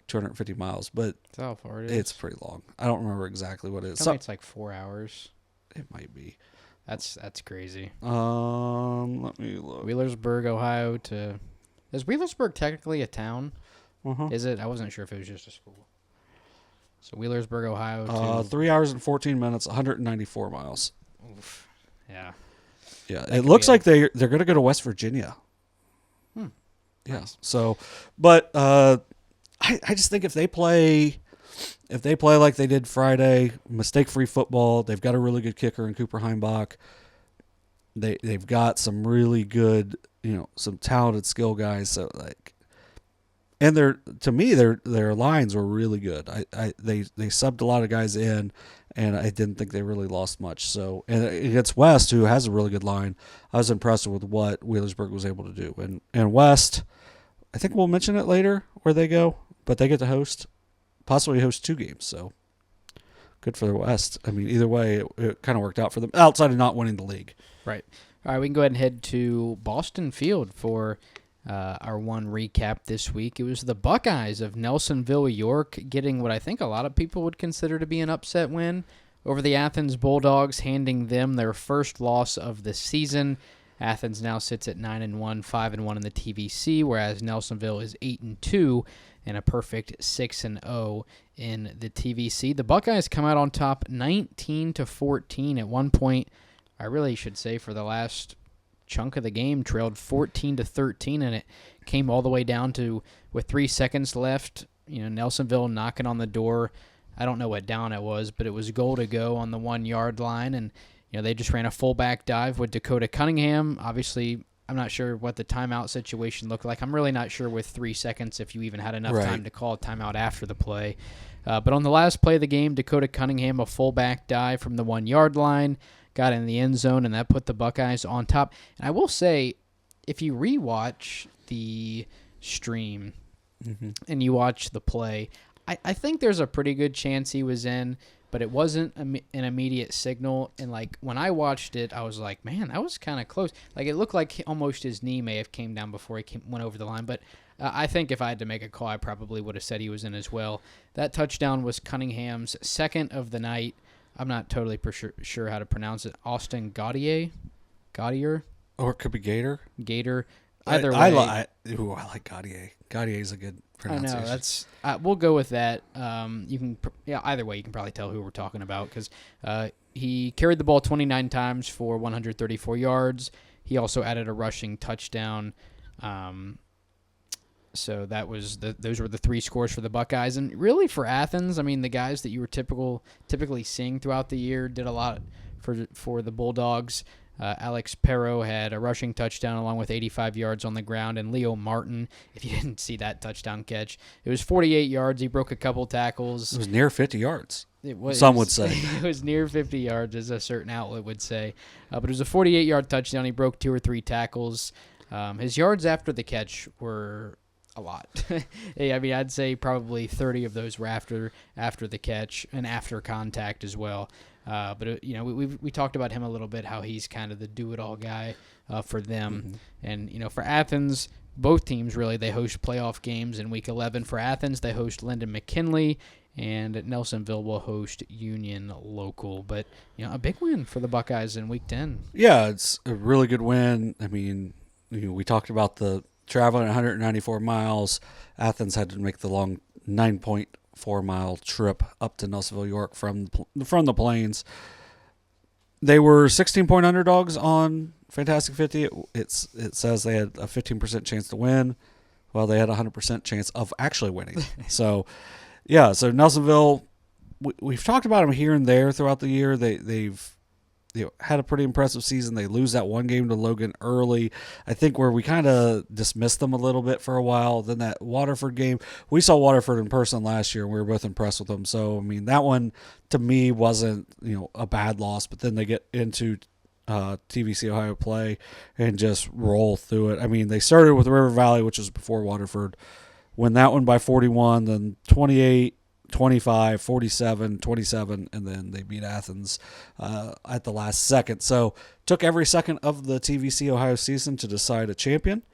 Speaker 1: 250 miles, but
Speaker 2: that's how far it is.
Speaker 1: It's pretty long. I don't remember exactly what it is.
Speaker 2: It's like 4 hours.
Speaker 1: It might be.
Speaker 2: That's crazy.
Speaker 1: Let me look.
Speaker 2: Wheelersburg, Ohio is Wheelersburg technically a town?
Speaker 1: Uh-huh.
Speaker 2: Is it? I wasn't sure if it was just a school. So Wheelersburg, Ohio
Speaker 1: 3 hours and 14 minutes, 194 miles.
Speaker 2: Oof. Yeah.
Speaker 1: Yeah. It looks like they're going to go to West Virginia. Yeah.
Speaker 2: Nice.
Speaker 1: So, but I just think if they play like they did Friday, mistake-free football, they've got a really good kicker in Cooper Heimbach. They've got some really good, some talented skill guys. So and to me their lines were really good. They subbed a lot of guys in, and I didn't think they really lost much. So, and against West, who has a really good line, I was impressed with what Wheelersburg was able to do. And West, I think we'll mention it later where they go, but they get to possibly host 2 games. So good for the West. I mean, either way, it kind of worked out for them outside of not winning the league.
Speaker 2: Right. All right, we can go ahead and head to Boston Field for our one recap this week. It was the Buckeyes of Nelsonville-York getting what I think a lot of people would consider to be an upset win over the Athens Bulldogs, handing them their first loss of the season. Athens now sits at 9-1, 5-1 in the TVC, whereas Nelsonville is 8-2 and a perfect 6-0 in the TVC. The Buckeyes come out on top 19-14. At one point, I really should say for the last chunk of the game, trailed 14-13, and it came all the way down to, with 3 seconds left, Nelsonville knocking on the door. I don't know what down it was, but it was goal to go on the 1-yard line, and they just ran a fullback dive with Dakota Cunningham. Obviously, I'm not sure what the timeout situation looked like. I'm really not sure with 3 seconds if you even had enough time to call a timeout after the play. But on the last play of the game, Dakota Cunningham, a fullback dive from the 1-yard line, got in the end zone, and that put the Buckeyes on top. And I will say, if you rewatch the stream and you watch the play, I think there's a pretty good chance he was in. but it wasn't an immediate signal. And like when I watched it, I was like, man, that was kind of close. Like it looked like almost his knee may have came down before he went over the line. But I think if I had to make a call, I probably would have said he was in as well. That touchdown was Cunningham's second of the night. I'm not totally sure how to pronounce it. Austin Gaudier?
Speaker 1: Or it could be Gator.
Speaker 2: Either way.
Speaker 1: I like Gaudier. Gaudier is a good pronunciation.
Speaker 2: I know. That's we'll go with that. Either way, you can probably tell who we're talking about because he carried the ball 29 times for 134 yards. He also added a rushing touchdown. So that was those were the three scores for the Buckeyes. And really for Athens, I mean, the guys that you were typically seeing throughout the year did a lot for the Bulldogs. Alex Perro had a rushing touchdown along with 85 yards on the ground. And Leo Martin, if you didn't see that touchdown catch, it was 48 yards. He broke a couple tackles.
Speaker 1: It was near 50 yards.
Speaker 2: Some
Speaker 1: would say.
Speaker 2: It was near 50 yards, as a certain outlet would say. But it was a 48-yard touchdown. He broke 2 or 3 tackles. His yards after the catch were a lot. I mean, I'd say probably 30 of those were after the catch and after contact as well. But we talked about him a little bit, how he's kind of the do-it-all guy for them. Mm-hmm. And for Athens, both teams really, they host playoff games in Week 11. For Athens, they host Lyndon McKinley, and Nelsonville will host Union Local. But a big win for the Buckeyes in Week 10.
Speaker 1: Yeah, it's a really good win. I mean, we talked about the traveling 194 miles. Athens had to make the long 9.4-mile trip up to Nelsonville-York from the plains. They were 16-point underdogs on Fantastic 50. It says they had a 15% chance to win. Well, they had a 100% chance of actually winning. So Nelsonville, we've talked about them here and there throughout the year. They've had a pretty impressive season. They lose that one game to Logan early. I think where we kind of dismissed them a little bit for a while. Then that Waterford game, we saw Waterford in person last year, and we were both impressed with them. So, I mean, that one to me wasn't, a bad loss. But then they get into TVC Ohio play and just roll through it. I mean, they started with River Valley, which was before Waterford, win that one by 41, then 28, 25, 47, 27, and then they beat Athens at the last second. So took every second of the TVC Ohio season to decide a champion.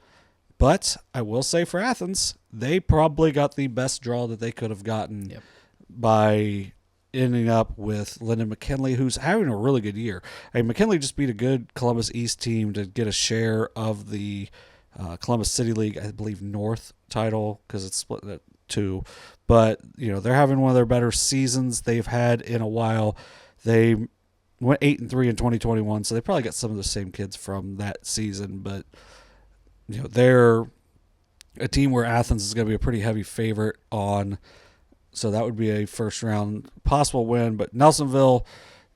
Speaker 1: But I will say for Athens, they probably got the best draw that they could have gotten by ending up with Lyndon McKinley, who's having a really good year. I mean, McKinley just beat a good Columbus East team to get a share of the Columbus City League, I believe, North title, because it's split at 2. But, they're having one of their better seasons they've had in a while. They went 8-3 in 2021, so they probably got some of the same kids from that season. But, they're a team where Athens is going to be a pretty heavy favorite on. So that would be a first-round possible win. But Nelsonville,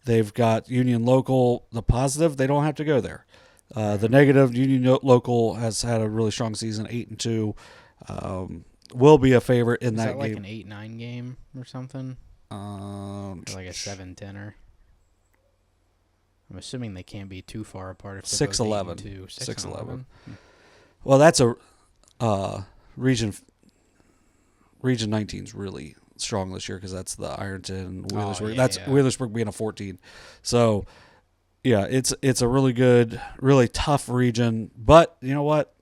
Speaker 1: they've got Union Local. The positive, they don't have to go there. The negative, Union Local has had a really strong season, 8-2. Will be a favorite in that game.
Speaker 2: Is that like an 8-9 game or something? Or like a 7-10er? I'm assuming they can't be too far apart. If
Speaker 1: 6-11. 6-11. Well, that's a Region 19 is really strong this year because that's the Ironton, Wheelersburg. Wheelersburg being a 14. So, yeah, it's a really good, really tough region. But you know what?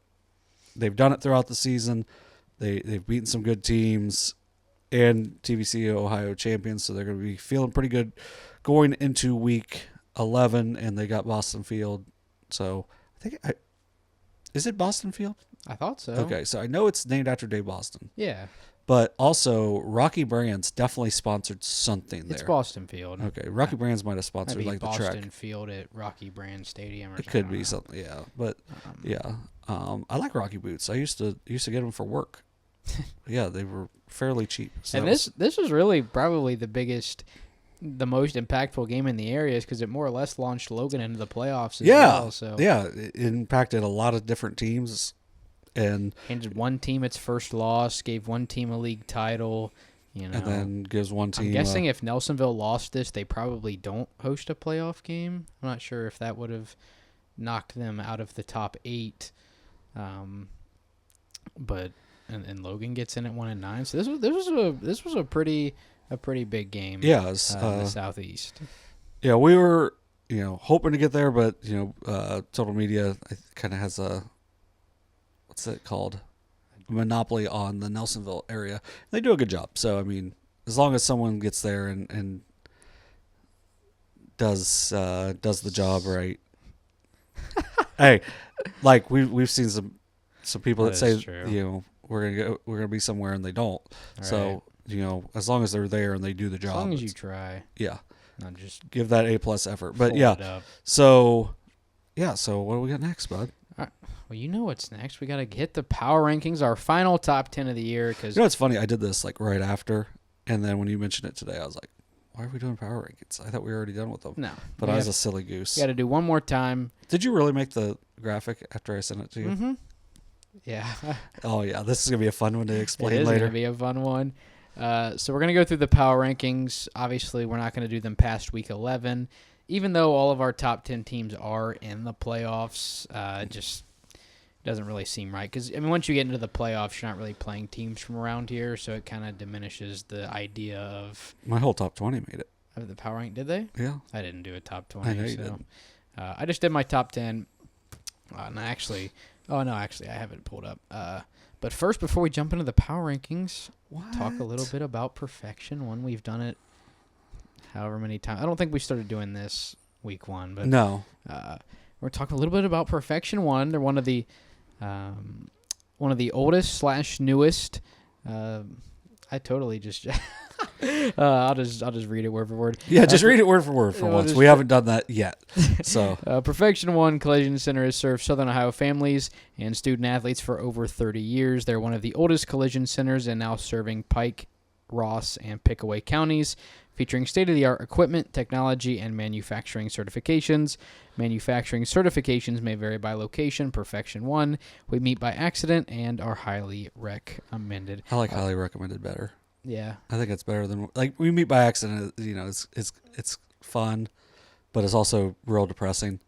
Speaker 1: They've done it throughout the season. They've beaten some good teams and TVC Ohio champions, so they're going to be feeling pretty good going into Week 11, and they got Boston Field. So I think is it Boston Field?
Speaker 2: I thought so.
Speaker 1: Okay, so I know it's named after Dave Boston.
Speaker 2: Yeah.
Speaker 1: But also, Rocky Brands definitely sponsored something there.
Speaker 2: It's Boston Field.
Speaker 1: Okay, Rocky Brands might have sponsored the track.
Speaker 2: Boston Field at Rocky Brand Stadium or something.
Speaker 1: It could be something, yeah. But, I like Rocky boots. I used to get them for work. Yeah, they were fairly cheap. So
Speaker 2: and this was really probably the most impactful game in the area because it more or less launched Logan into the playoffs as well. So.
Speaker 1: Yeah, it impacted a lot of different teams. And
Speaker 2: handed one team its first loss, gave one team a league title,
Speaker 1: and then gives one team.
Speaker 2: I'm guessing if Nelsonville lost this, they probably don't host a playoff game. I'm not sure if that would have knocked them out of the top 8. But Logan gets in at 1-9. So this was a pretty a pretty big game.
Speaker 1: Yeah,
Speaker 2: in the Southeast.
Speaker 1: Yeah, we were hoping to get there, but Total Media kind of has a what's it called, monopoly on the Nelsonville area. They do a good job. So I mean, as long as someone gets there and does the job right. Hey, like we've seen some people that say we're gonna be somewhere and they don't. All so right. As long as they're there and they do the job.
Speaker 2: As long as you try.
Speaker 1: Yeah.
Speaker 2: Not just
Speaker 1: give that A+ effort. But yeah. So what do we got next, bud?
Speaker 2: Well, you know what's next. We got to hit the power rankings, our final top 10 of the year. Cause
Speaker 1: it's funny. I did this like right after, and then when you mentioned it today, I was like, why are we doing power rankings? I thought we were already done with them.
Speaker 2: No.
Speaker 1: But I was a silly goose.
Speaker 2: Got to do one more time.
Speaker 1: Did you really make the graphic after I sent it to you?
Speaker 2: Mm-hmm. Yeah.
Speaker 1: Oh, yeah. This is going to be a fun one to explain later.
Speaker 2: It is going to be a fun one. So we're going to go through the power rankings. Obviously, we're not going to do them past week 11. Even though all of our top 10 teams are in the playoffs, just doesn't really seem right. Because, I mean, once you get into the playoffs, you're not really playing teams from around here, so it kind of diminishes the idea of...
Speaker 1: My whole top 20 made it.
Speaker 2: Of the power rank, did they?
Speaker 1: Yeah.
Speaker 2: I didn't do a top 20.
Speaker 1: I know you didn't.
Speaker 2: I just did my top 10. Actually, I have it pulled up. But first, before we jump into the power rankings, talk a little bit about Perfection 1. We've done it however many times. I don't think we started doing this week 1, but
Speaker 1: no.
Speaker 2: We're talking a little bit about Perfection 1. They're one of the oldest / newest. I totally just I'll just read it word for word.
Speaker 1: Yeah, just read it word for word for once. We haven't done that yet. So
Speaker 2: Perfection 1 Collision Center has served Southern Ohio families and student athletes for over 30 years. They're one of the oldest collision centers and now serving Pike, Ross, and Pickaway counties, featuring state-of-the-art equipment, technology, and manufacturing certifications. Manufacturing certifications may vary by location. Perfection 1, we meet by accident and are highly recommended.
Speaker 1: I like highly recommended better.
Speaker 2: Yeah,
Speaker 1: I think it's better than we meet by accident. It's fun, but it's also real depressing.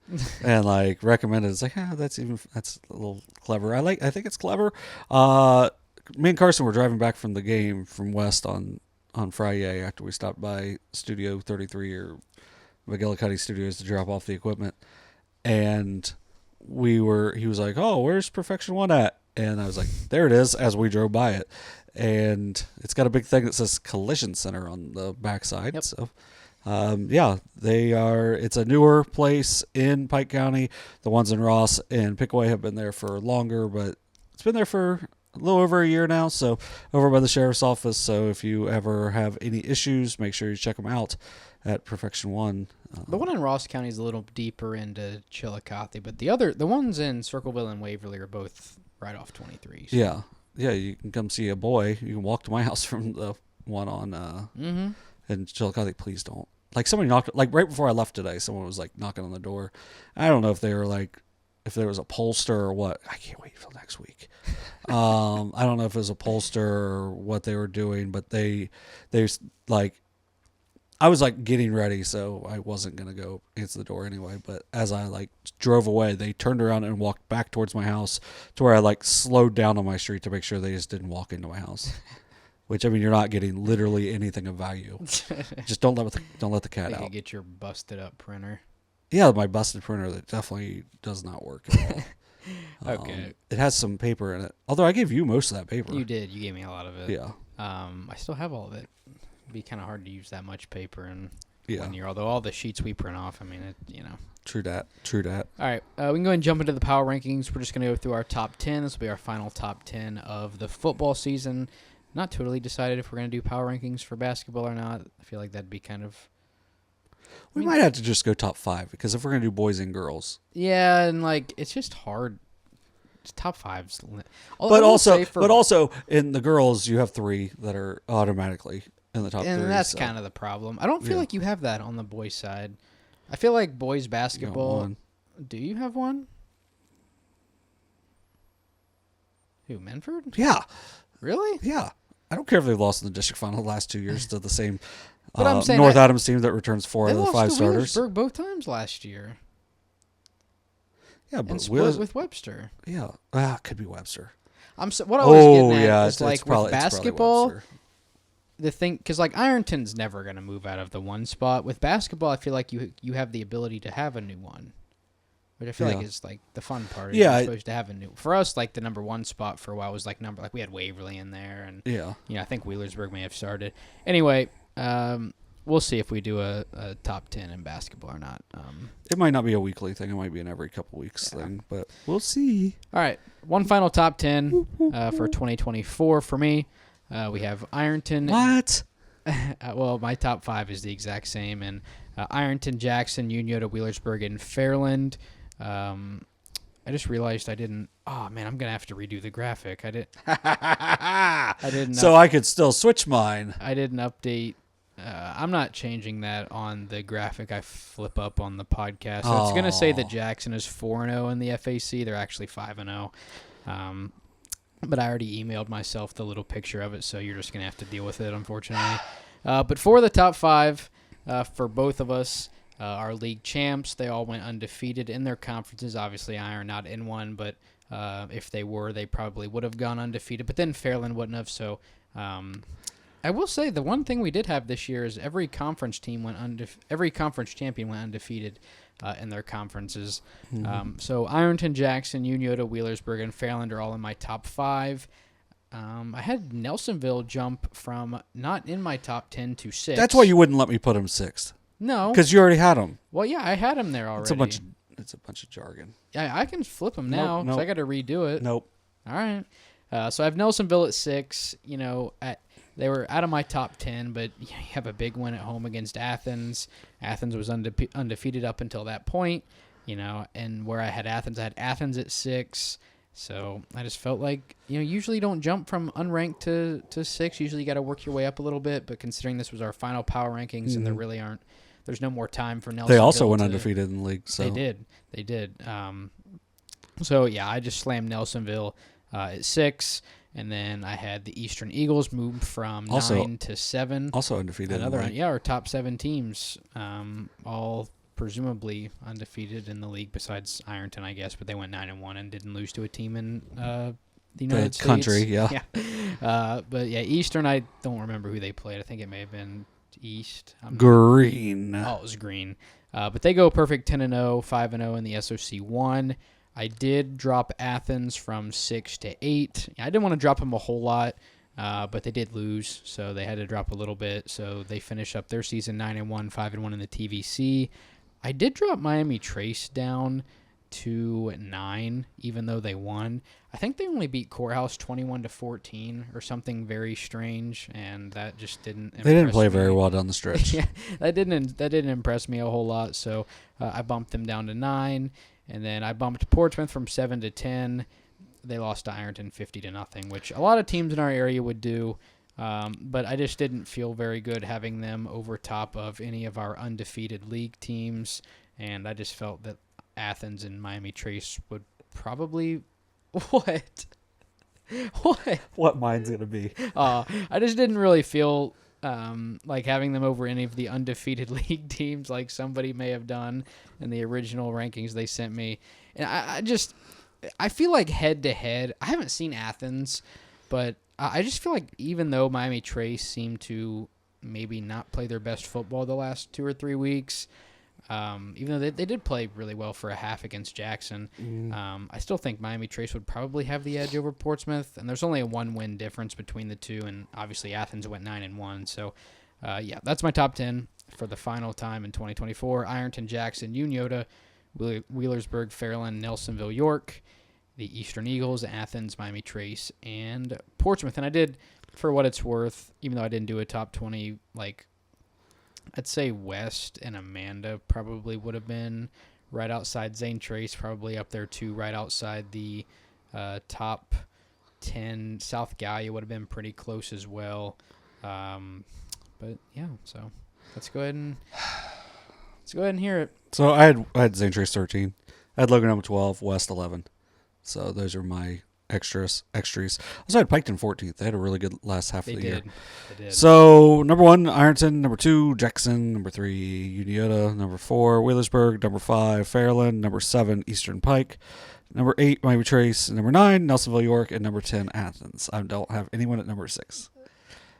Speaker 1: And like recommended, it's like that's a little clever. I think it's clever. Me and Carson were driving back from the game from West on Friday after we stopped by Studio 33 or McGillicuddy Studios to drop off the equipment, and he was like, "Oh, where's Perfection 1 at?" And I was like, "There it is," as we drove by it. And it's got a big thing that says Collision Center on the backside. Yep. So, it's a newer place in Pike County. The ones in Ross and Pickaway have been there for longer, but it's been there for a little over a year now. So over by the sheriff's office. So if you ever have any issues, make sure you check them out at Perfection 1.
Speaker 2: The one in Ross County is a little deeper into Chillicothe, but the ones in Circleville and Waverly are both right off 23. So.
Speaker 1: Yeah. Yeah, you can come see a boy. You can walk to my house from the one on in Chillicothe. Please don't. Like somebody knocked, like right before I left today, someone was like knocking on the door. I don't know if they were like, if there was a pollster or what. I can't wait till next week. I don't know if it was a pollster or what they were doing, but they like, I was like getting ready, so I wasn't going to go answer the door anyway. But as I like drove away, they turned around and walked back towards my house to where I like slowed down on my street to make sure they just didn't walk into my house. Which, I mean, you're not getting literally anything of value. Just don't let the cat out.
Speaker 2: You get your busted up printer.
Speaker 1: Yeah, my busted printer that definitely does not work at all.
Speaker 2: Okay.
Speaker 1: It has some paper in it. Although I gave you most of that paper.
Speaker 2: You did. You gave me a lot of it.
Speaker 1: Yeah.
Speaker 2: I still have all of it. It'd be kind of hard to use that much paper in 1 year. Although all the sheets we print off, I mean,
Speaker 1: True that.
Speaker 2: All right. We can go ahead and jump into the power rankings. We're just going to go through our top 10. This will be our final top 10 of the football season. Not totally decided if we're going to do power rankings for basketball or not. I feel like that'd be kind of...
Speaker 1: We might have to just go top 5, because if we're going to do boys and girls...
Speaker 2: Yeah, and like, it's just hard. It's top 5's...
Speaker 1: But also, in the girls, you have 3 that are automatically... in the top 3.
Speaker 2: And that's kind of the problem. I don't feel like you have that on the boys' side. I feel like boys basketball... Do you have one? Who, Minford?
Speaker 1: Yeah.
Speaker 2: Really?
Speaker 1: Yeah. I don't care if they've lost in the district final the last 2 years to the same
Speaker 2: but I'm saying
Speaker 1: North Adams team that returns 4 out of the 5 starters.
Speaker 2: They lost to Wheelersburg both times last year.
Speaker 1: Yeah, but
Speaker 2: and split with Webster.
Speaker 1: Yeah. Could be Webster.
Speaker 2: What I was getting at is
Speaker 1: like with
Speaker 2: basketball... the thing, because like Ironton's never going to move out of the 1 spot. With basketball, I feel like you have the ability to have a new one, which I feel like is like the fun part. You're supposed to have a new. For us, like the number 1 spot for a while was like we had Waverly in there, and I think Wheelersburg may have started. Anyway, we'll see if we do a top 10 in basketball or not.
Speaker 1: It might not be a weekly thing. It might be an every couple weeks thing, but we'll see.
Speaker 2: All right, one final top 10 for 2024 for me. We have Ironton.
Speaker 1: What?
Speaker 2: Well, my top 5 is the exact same, and Ironton, Jackson, Untitled, Wheelersburg, and Fairland. I just realized I didn't. Oh man, I'm gonna have to redo the graphic. I didn't.
Speaker 1: So I could still switch mine.
Speaker 2: I didn't update. I'm not changing that on the graphic I flip up on the podcast. So it's gonna say that Jackson is 4-0 in the FAC. They're actually 5-0. But I already emailed myself the little picture of it, so you're just going to have to deal with it, unfortunately. But for the top 5, for both of us, our league champs, they all went undefeated in their conferences. Obviously, Iron not in one, but if they were, they probably would have gone undefeated. But then Fairland wouldn't have, so I will say the one thing we did have this year is every conference champion went undefeated in their conferences. So Ironton, Jackson, Untitled, Wheelersburg, and Fairland are all in my top 5. I had Nelsonville jump from not in my top 10 to 6.
Speaker 1: That's why you wouldn't let me put him 6th.
Speaker 2: No,
Speaker 1: because you already had him.
Speaker 2: Well, yeah, I had him there already.
Speaker 1: It's a bunch of jargon.
Speaker 2: Yeah, I can flip him now because I got to redo it.
Speaker 1: Nope.
Speaker 2: All right. So I have Nelsonville at 6. They were out of my top 10, but you have a big win at home against Athens. Athens was undefeated up until that point, and where I had Athens at 6. So I just felt like, usually you don't jump from unranked to 6. Usually you got to work your way up a little bit, but considering this was our final power rankings and there really aren't, there's no more time for Nelsonville.
Speaker 1: They also went undefeated in the league. So.
Speaker 2: They did. So, yeah, I just slammed Nelsonville at 6. And then I had the Eastern Eagles move from 9 to 7.
Speaker 1: Also undefeated.
Speaker 2: Our top 7 teams, all presumably undefeated in the league besides Ironton, I guess, but they went 9-1 and didn't lose to a team in the United States.
Speaker 1: Country, yeah.
Speaker 2: But yeah, Eastern, I don't remember who they played. I think it may have been East.
Speaker 1: Green.
Speaker 2: Oh, it was Green. But they go perfect 10-0, 5-0 in the SOC 1. I did drop Athens from 6 to 8. I didn't want to drop them a whole lot, but they did lose, so they had to drop a little bit. So they finish up their season 9-1, 5-1 in the TVC. I did drop Miami Trace down to 9, even though they won. I think they only beat Courthouse 21-14 or something very strange, and that just didn't.
Speaker 1: They didn't play very well down the stretch.
Speaker 2: Yeah, that didn't impress me a whole lot. So I bumped them down to 9. And then I bumped Portsmouth from 7 to 10. They lost to Ironton 50-0, which a lot of teams in our area would do. But I just didn't feel very good having them over top of any of our undefeated league teams. And I just felt that Athens and Miami Trace would probably... What?
Speaker 1: What mine's going to be?
Speaker 2: I just didn't really feel... like having them over any of the undefeated league teams like somebody may have done in the original rankings they sent me. And I feel like head-to-head, I haven't seen Athens, but I just feel like even though Miami Trace seemed to maybe not play their best football the last 2 or 3 weeks, even though they did play really well for a half against Jackson, I still think Miami Trace would probably have the edge over Portsmouth, and there's only a 1-win difference between the two, and obviously Athens went 9-1. So, yeah, that's my top 10 for the final time in 2024. Ironton, Jackson, Untitled, Wheelersburg, Fairland, Nelsonville-York, the Eastern Eagles, Athens, Miami Trace, and Portsmouth. And I did, for what it's worth, even though I didn't do a top 20, I'd say West and Amanda probably would have been right outside. Zane Trace probably up there too, right outside the top 10. South Gallia would have been pretty close as well. But yeah, so let's go ahead and hear it.
Speaker 1: So I had Zane Trace 13. I had Logan number 12, West 11. So those are my extras. I also had Piketon 14th. They had a really good last half of the year.
Speaker 2: They did.
Speaker 1: So number 1, Ironton. Number 2, Jackson. Number 3, Untitled. Number 4, Wheelersburg. Number 5, Fairland. Number 7, Eastern Pike. Number 8, Miami Trace. Number 9, Nelsonville-York. And number 10, Athens. I don't have anyone at number 6.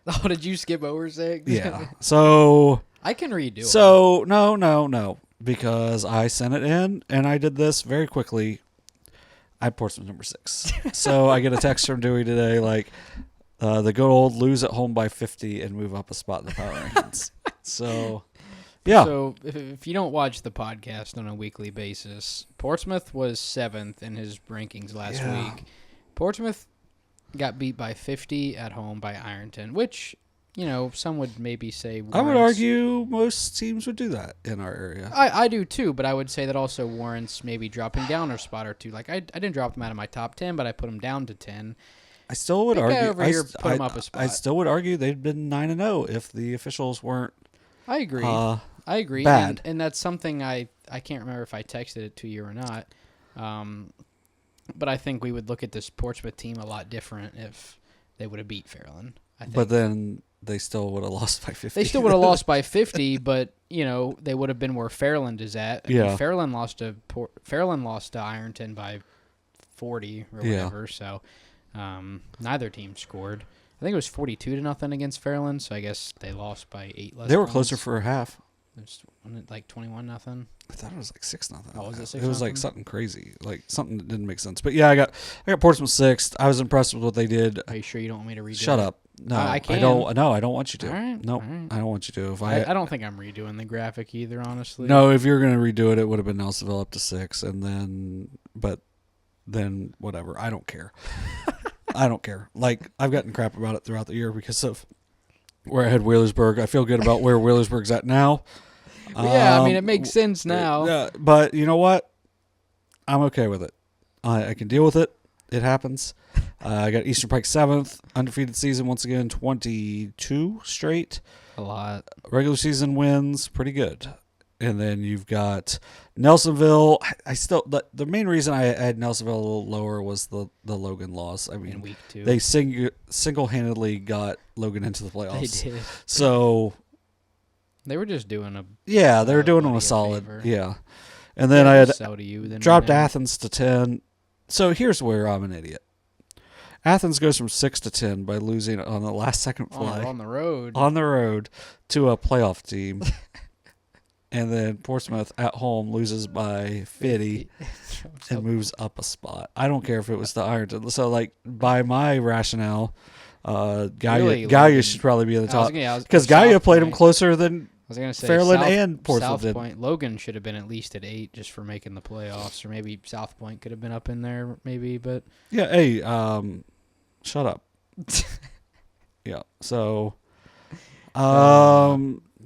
Speaker 2: Oh, did you skip over 6?
Speaker 1: Yeah. So
Speaker 2: I can redo it.
Speaker 1: So no, because I sent it in and I did this very quickly. I had Portsmouth number 6. So I get a text from Dewey today like the good old lose at home by 50 and move up a spot in the power rankings. So yeah.
Speaker 2: So if you don't watch the podcast on a weekly basis, Portsmouth was 7th in his rankings last week. Portsmouth got beat by 50 at home by Ironton, which, some would maybe say warrants.
Speaker 1: I would argue most teams would do that in our area.
Speaker 2: I do too, but I would say that also warrants maybe dropping down a spot or two. Like I didn't drop them out of my top 10, but I put them down to 10.
Speaker 1: I still would argue.
Speaker 2: Over here, put them up a spot.
Speaker 1: I still would argue they'd been 9-0 if the officials weren't.
Speaker 2: I agree. I agree.
Speaker 1: Bad.
Speaker 2: And that's something I can't remember if I texted it to you or not. But I think we would look at this Portsmouth team a lot different if they would have beat Fairland. I think.
Speaker 1: But then they still would have lost by 50.
Speaker 2: They still would have lost by 50, but they would have been where Fairland is at. I mean, Fairland lost to Ironton by 40 or whatever. So neither team scored. I think it was 42-0 against Fairland, so I guess they lost by 8 less.
Speaker 1: They were
Speaker 2: points.
Speaker 1: Closer for a half.
Speaker 2: Wasn't it like 21-0?
Speaker 1: I thought it was like 6-0.
Speaker 2: Oh, was it 6-0?
Speaker 1: It was like something crazy, like something that didn't make sense. But yeah, I got Portsmouth 6th. I was impressed with what they did.
Speaker 2: Are you sure you don't want me to redo
Speaker 1: Shut
Speaker 2: it?
Speaker 1: up. No,
Speaker 2: I can't.
Speaker 1: I don't. No, I don't want you to.
Speaker 2: All right.
Speaker 1: No,
Speaker 2: all right.
Speaker 1: I don't want you to. If
Speaker 2: I don't think I'm redoing the graphic either, honestly.
Speaker 1: No, if you're gonna redo it, it would have been Nelsonville up to 6, and then whatever. I don't care. I don't care. Like, I've gotten crap about it throughout the year because of where I had Wheelersburg. I feel good about where Wheelersburg's at now.
Speaker 2: Yeah, I mean, it makes sense now.
Speaker 1: But you know what? I'm okay with it. I can deal with it. It happens. I got Eastern Pike 7th. Undefeated season, once again, 22 straight.
Speaker 2: A lot.
Speaker 1: Regular season wins, pretty good. And then you've got Nelsonville. I still the main reason I had Nelsonville a little lower was the Logan loss. I mean,
Speaker 2: in week 2.
Speaker 1: They single-handedly got Logan into the playoffs.
Speaker 2: They did.
Speaker 1: So
Speaker 2: they were just doing
Speaker 1: they were doing them a solid. Favor. Yeah. And then I had dropped Athens to 10. So here's where I'm an idiot. Athens goes from 6 to 10 by losing on the last second play.
Speaker 2: On the road.
Speaker 1: On the road to a playoff team. And then Portsmouth at home loses by 50 and moves up a spot. I don't care if it was the Ironton. So, like, by my rationale, Gaia should probably be in the top. Because Gaia played him closer than Fairland and Portsmouth did.
Speaker 2: Point, Logan should have been at least at 8 just for making the playoffs. Or maybe South Point could have been up in there, maybe. But
Speaker 1: yeah, hey, shut up. Yeah, so...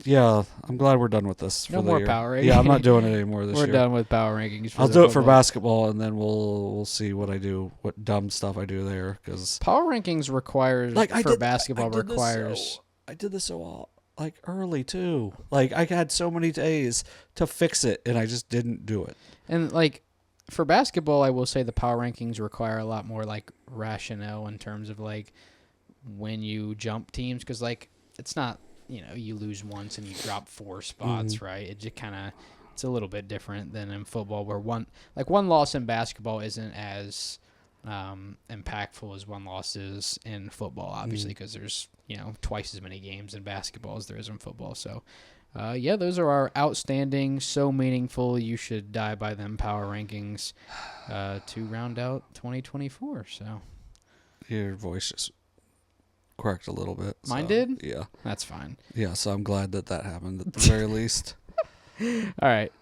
Speaker 1: yeah, I'm glad we're done with this.
Speaker 2: No more power rankings.
Speaker 1: Yeah, I'm not doing it anymore this year.
Speaker 2: We're done with power rankings.
Speaker 1: I'll do it for basketball, and then we'll see what I do, what dumb stuff I do there. Because
Speaker 2: power rankings requires basketball requires.
Speaker 1: I did this so early too. Like I had so many days to fix it, and I just didn't do it.
Speaker 2: And like for basketball, I will say the power rankings require a lot more like rationale in terms of like when you jump teams, because like it's not. You lose once and you drop 4 spots, right? It just kind of it's a little bit different than in football, where one loss in basketball isn't as impactful as one loss is in football, obviously, because there's twice as many games in basketball as there is in football. So, those are our outstanding, so meaningful. You should die by them power rankings to round out 2024. So,
Speaker 1: your voice just cracked a little bit.
Speaker 2: Mine did?
Speaker 1: Yeah.
Speaker 2: That's fine.
Speaker 1: Yeah, so I'm glad that happened at the very least.
Speaker 2: All right.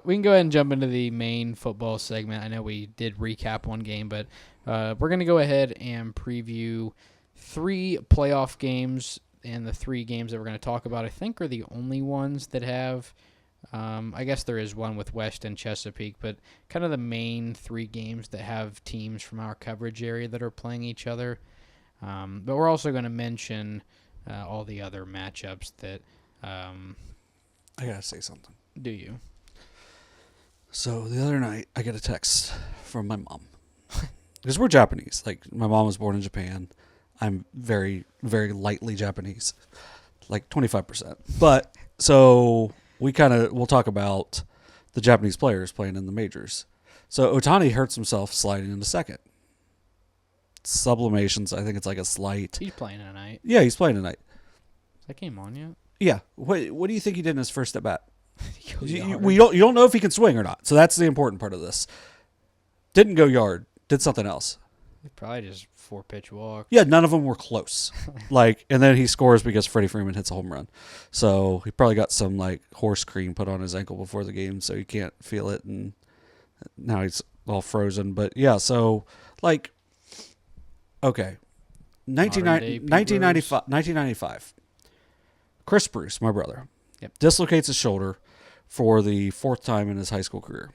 Speaker 2: We can go ahead and jump into the main football segment. I know we did recap one game, but we're going to go ahead and preview 3 playoff games, and the 3 games that we're going to talk about, I think, are the only ones that have I guess there is one with West and Chesapeake, but kind of the main 3 games that have teams from our coverage area that are playing each other. But we're also going to mention all the other matchups that...
Speaker 1: I got to say something.
Speaker 2: Do you?
Speaker 1: So the other night, I get a text from my mom. Because we're Japanese. Like, my mom was born in Japan. I'm very, very lightly Japanese. Like 25%. But, so we'll talk about the Japanese players playing in the majors. So Otani hurts himself sliding into second. sublimations. I think it's like a slight.
Speaker 2: He's playing tonight.
Speaker 1: Yeah, he's playing tonight.
Speaker 2: Is that game on yet?
Speaker 1: Yeah. What do you think he did in his first at bat? You don't know if he can swing or not. So that's the important part of this. Didn't go yard. Did something else.
Speaker 2: Probably just 4-pitch walk.
Speaker 1: Yeah, none of them were close. And then he scores because Freddie Freeman hits a home run. So he probably got some horse cream put on his ankle before the game, so he can't feel it, and now he's all frozen. But yeah, so okay, 1995. Chris Bruce, my brother, dislocates his shoulder for the 4th time in his high school career.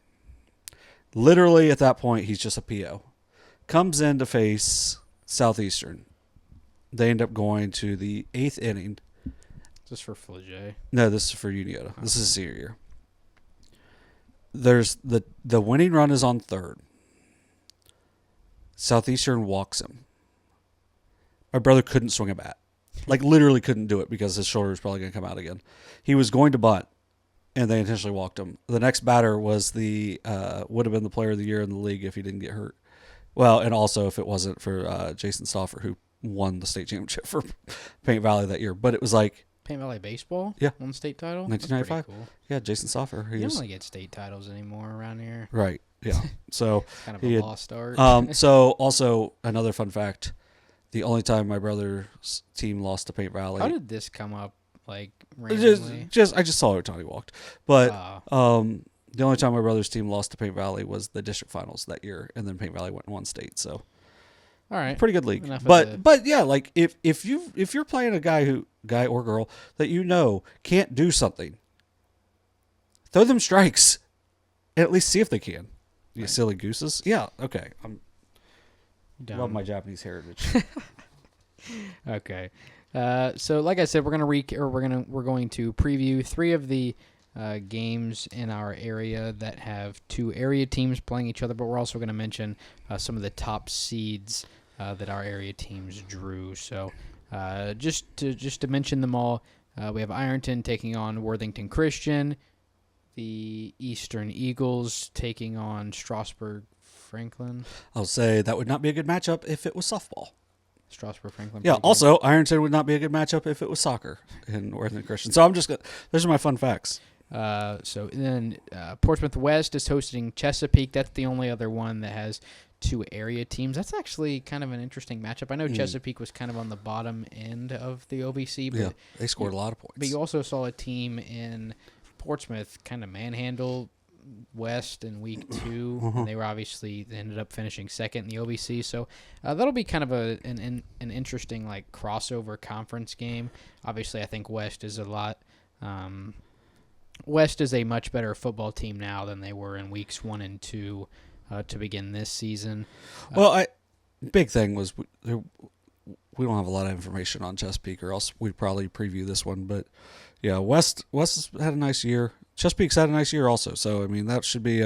Speaker 1: Literally at that point, he's just a PO. Comes in to face Southeastern. They end up going to the 8th inning.
Speaker 2: Is this for Flagey?
Speaker 1: No, this is for Uniota. Okay. This is a senior year. There's the winning run is on 3rd. Southeastern walks him. My brother couldn't swing a bat. Literally couldn't do it because his shoulder was probably going to come out again. He was going to bunt, and they intentionally walked him. The next batter was would have been the player of the year in the league if he didn't get hurt. Well, and also if it wasn't for Jason Stauffer, who won the state championship for Paint Valley that year. But it was
Speaker 2: Paint Valley baseball?
Speaker 1: Yeah.
Speaker 2: Won the state title?
Speaker 1: 1995.
Speaker 2: Cool.
Speaker 1: Yeah, Jason Stauffer.
Speaker 2: You don't really get state titles anymore around here.
Speaker 1: Right, yeah. So
Speaker 2: kind of a lost art.
Speaker 1: So also another fun fact, the only time my brother's team lost to Paint Valley.
Speaker 2: How did this come up, randomly?
Speaker 1: I just saw it when Tony walked. But the only time my brother's team lost to Paint Valley was the district finals that year, and then Paint Valley went and won state. So,
Speaker 2: all right,
Speaker 1: pretty good league. But yeah, if you're playing a guy or girl that can't do something, throw them strikes, and at least see if they can. You right. Silly gooses. Yeah. Okay. Love my Japanese heritage.
Speaker 2: Okay. So like I said, we're going to preview 3 of the games in our area that have 2 area teams playing each other, but we're also going to mention some of the top seeds that our area teams drew. So just to mention them all, we have Ironton taking on Worthington Christian, the Eastern Eagles taking on Strasburg Franklin.
Speaker 1: I'll say that would not be a good matchup if it was softball.
Speaker 2: Strasburg Franklin.
Speaker 1: Yeah. Also, Ironton would not be a good matchup if it was soccer in Worthington Christian. So those are my fun facts.
Speaker 2: So then Portsmouth West is hosting Chesapeake. That's the only other one that has 2 area teams. That's actually kind of an interesting matchup. I know Chesapeake was kind of on the bottom end of the OVC, but
Speaker 1: they scored a lot of points.
Speaker 2: But you also saw a team in Portsmouth kind of manhandle West in week 2, and they ended up finishing 2nd in the OVC. So that'll be kind of an interesting crossover conference game. Obviously, I think West is a much better football team now than they were in weeks 1 and 2 to begin this season.
Speaker 1: Big thing was we don't have a lot of information on Chesapeake, or else we'd probably preview this one. But yeah, West has had a nice year. Chesapeake's had a nice year also. So I mean, that should be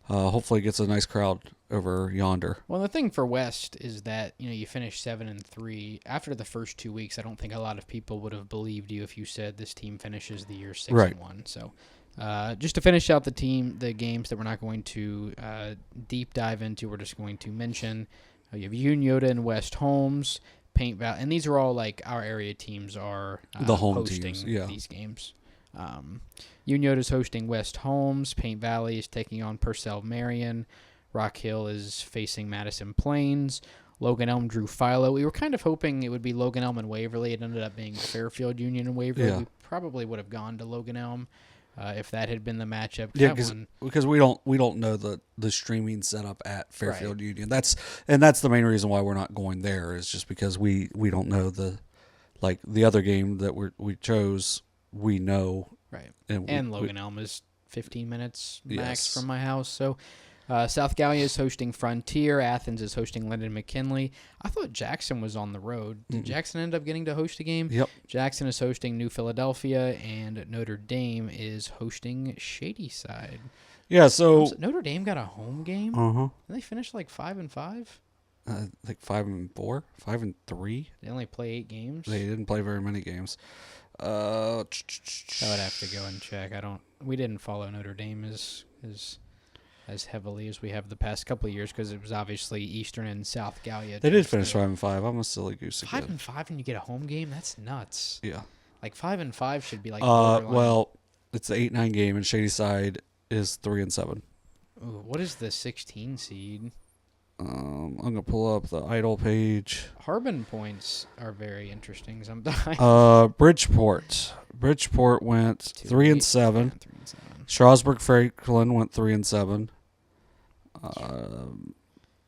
Speaker 1: hopefully gets a nice crowd over yonder.
Speaker 2: Well, the thing for West is that you finished 7-3 after the first 2 weeks. I don't think a lot of people would have believed you if you said this team finishes the year 6-1. So just to finish out the games that we're not going to deep dive into, we're just going to mention you have Uniota and West Holmes, Paint Valley, and these are all our area teams are
Speaker 1: the home
Speaker 2: hosting
Speaker 1: teams, yeah.
Speaker 2: These games. Uniota is hosting West Holmes. Paint Valley is taking on Purcell Marion. Rock Hill is facing Madison Plains. Logan Elm drew Philo. We were kind of hoping it would be Logan Elm and Waverly. It ended up being Fairfield Union and Waverly. Yeah. We probably would have gone to Logan Elm if that had been the matchup.
Speaker 1: Yeah, because we don't know the streaming setup at Fairfield Union. That's the main reason why we're not going there, is just because we don't know the other game that we chose. We know.
Speaker 2: Right. And Logan Elm is 15 minutes max from my house. So South Gallia is hosting Frontier. Athens is hosting Linden McKinley. I thought Jackson was on the road. Did Jackson end up getting to host a game?
Speaker 1: Yep.
Speaker 2: Jackson is hosting New Philadelphia, and Notre Dame is hosting Shadyside.
Speaker 1: Yeah, so
Speaker 2: Notre Dame got a home game?
Speaker 1: Uh-huh.
Speaker 2: They finished 5-5?
Speaker 1: 5-4, 5-3.
Speaker 2: They only play 8 games?
Speaker 1: They didn't play very many games.
Speaker 2: I would have to go and check. We didn't follow Notre Dame as as heavily as we have the past couple of years because it was obviously Eastern and South Gallia.
Speaker 1: They did finish 5-5. I'm a silly goose again.
Speaker 2: 5-5 and you get a home game? That's nuts.
Speaker 1: Yeah.
Speaker 2: Like 5-5 should be like.
Speaker 1: Well, it's the 8-9 game, and Shadyside is 3-7.
Speaker 2: Ooh, what is the 16 seed?
Speaker 1: I'm gonna pull up the idle page.
Speaker 2: Harbin points are very interesting sometimes.
Speaker 1: Bridgeport went 3-7. Strasburg Franklin went 3-7.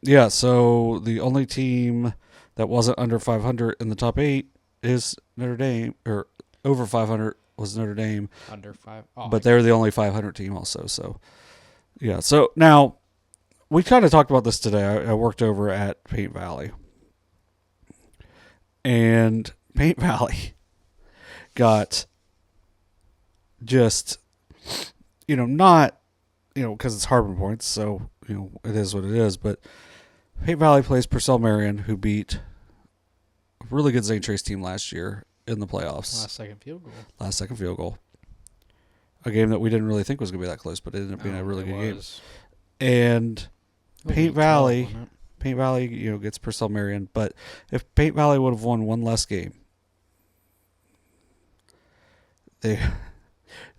Speaker 1: Yeah, so the only team that wasn't under 500 in the top 8 is Notre Dame, or over 500 was Notre Dame.
Speaker 2: Under 5,
Speaker 1: but they're the only 500 team also. So yeah, so now. We kind of talked about this today. I worked over at Paint Valley. And Paint Valley got just, not, because it's Harbin points, so, it is what it is. But Paint Valley plays Purcell Marion, who beat a really good Zane Trace team last year in the playoffs.
Speaker 2: Last second field goal.
Speaker 1: A game that we didn't really think was going to be that close, but it ended up being a really good game. And Paint Valley, gets Purcell Marion, but if Paint Valley would have won one less game, they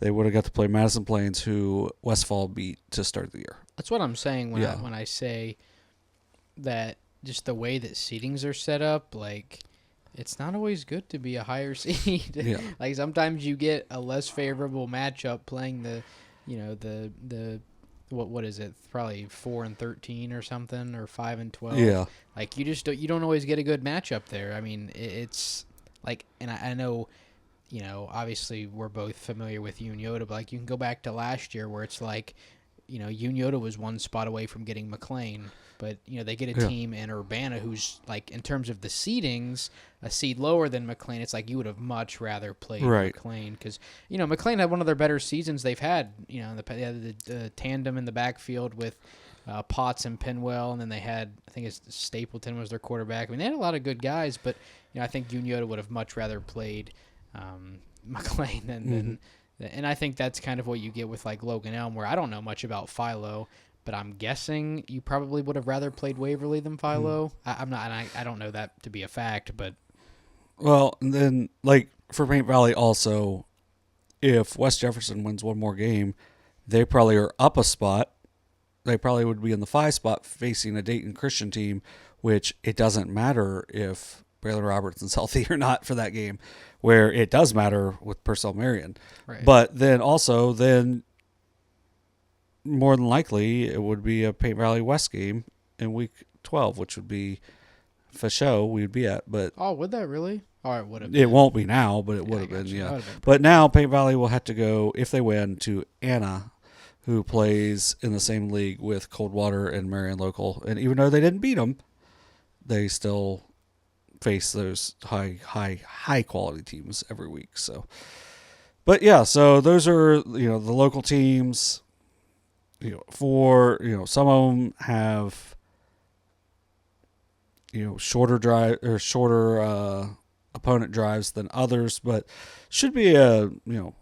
Speaker 1: would have got to play Madison Plains, who Westfall beat to start the year.
Speaker 2: That's what I'm saying when I say that just the way that seedings are set up, like it's not always good to be a higher seed.
Speaker 1: Yeah.
Speaker 2: Like sometimes you get a less favorable matchup playing the what is it? Probably 4-13 or something, or 5-12.
Speaker 1: Yeah.
Speaker 2: Like you don't always get a good matchup there. I mean, it's like, and I know, obviously we're both familiar with Untitled, but like you can go back to last year where it's like, Untitled was one spot away from getting McLean, but they get a team in Urbana who's like, in terms of the seedings, a seed lower than McLean. It's like you would have much rather played McLean because McLean had one of their better seasons they've had. The tandem in the backfield with Potts and Penwell, and then they had, I think it's Stapleton was their quarterback. I mean, they had a lot of good guys, but I think Untitled would have much rather played McLean than. And I think that's kind of what you get with like Logan Elm, where I don't know much about Philo, but I'm guessing you probably would have rather played Waverly than Philo. I'm not, and I don't know that to be a fact, but.
Speaker 1: Well, and then like for Paint Valley also, if West Jefferson wins one more game, they probably are up a spot. They probably would be in the 5 spot facing a Dayton Christian team, which it doesn't matter if Braylon Robertson's healthy or not for that game, where it does matter with Purcell Marion.
Speaker 2: Right.
Speaker 1: But then also, more than likely, it would be a Paint Valley West game in week 12, which would be for show we would be at. But
Speaker 2: would that really? Oh, it would have.
Speaker 1: It won't be now, but it would have been. Yeah. But now Paint Valley will have to go, if they win, to Anna, who plays in the same league with Coldwater and Marion Local. And even though they didn't beat them, they still face those high quality teams every week. So, but yeah, so those are the local teams. Some of them have shorter drive or shorter opponent drives than others, but should be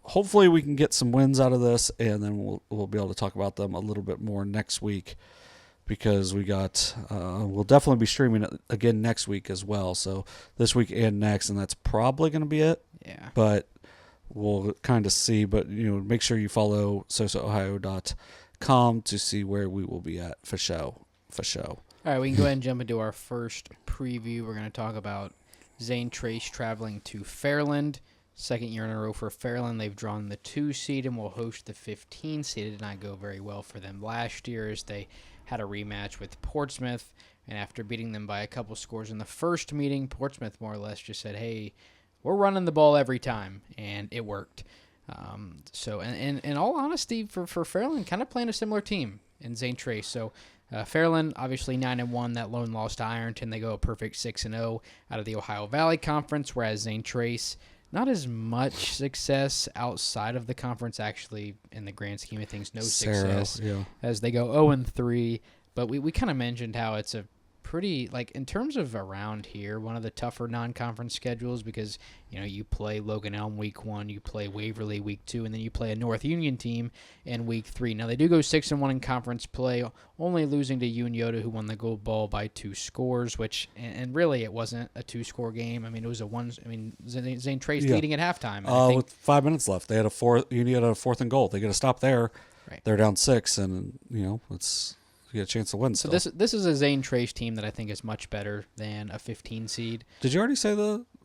Speaker 1: hopefully we can get some wins out of this, and then we'll be able to talk about them a little bit more next week, because we got we'll definitely be streaming it again next week as well. So this week and next, and that's probably going to be it.
Speaker 2: Yeah.
Speaker 1: But we'll kind of see. But make sure you follow sosaohio.com to see where we will be at for show. All
Speaker 2: right, we can go ahead and jump into our first preview. We're going to talk about Zane Trace traveling to Fairland. Second year in a row for Fairland. They've drawn the 2 seed and will host the 15 seed. It did not go very well for them last year as they had a rematch with Portsmouth. And after beating them by a couple scores in the first meeting, Portsmouth more or less just said, hey, we're running the ball every time. And it worked. So, in all honesty, for Fairland, kind of playing a similar team in Zane Trace. So, Fairland, obviously 9-1, that lone loss to Ironton. They go a perfect 6-0 out of the Ohio Valley Conference, whereas Zane Trace, not as much success outside of the conference, actually, in the grand scheme of things, no success, as they go 0-3. But we kind of mentioned how it's a pretty, like, in terms of around here, one of the tougher non-conference schedules because, you play Logan Elm week 1, you play Waverly week 2, and then you play a North Union team in week 3. Now, they do go 6-1 in conference play, only losing to Yoda, who won the gold ball by 2 scores, which, and really it wasn't a 2-score game. I mean, it was Zane Trace leading at halftime.
Speaker 1: With 5 minutes left, they had a 4th and goal. They get a stop there. Right. They're down 6, and, it's... You get a chance to win.
Speaker 2: So this is a Zane Trace team that I think is much better than a 15 seed.
Speaker 1: Did you already say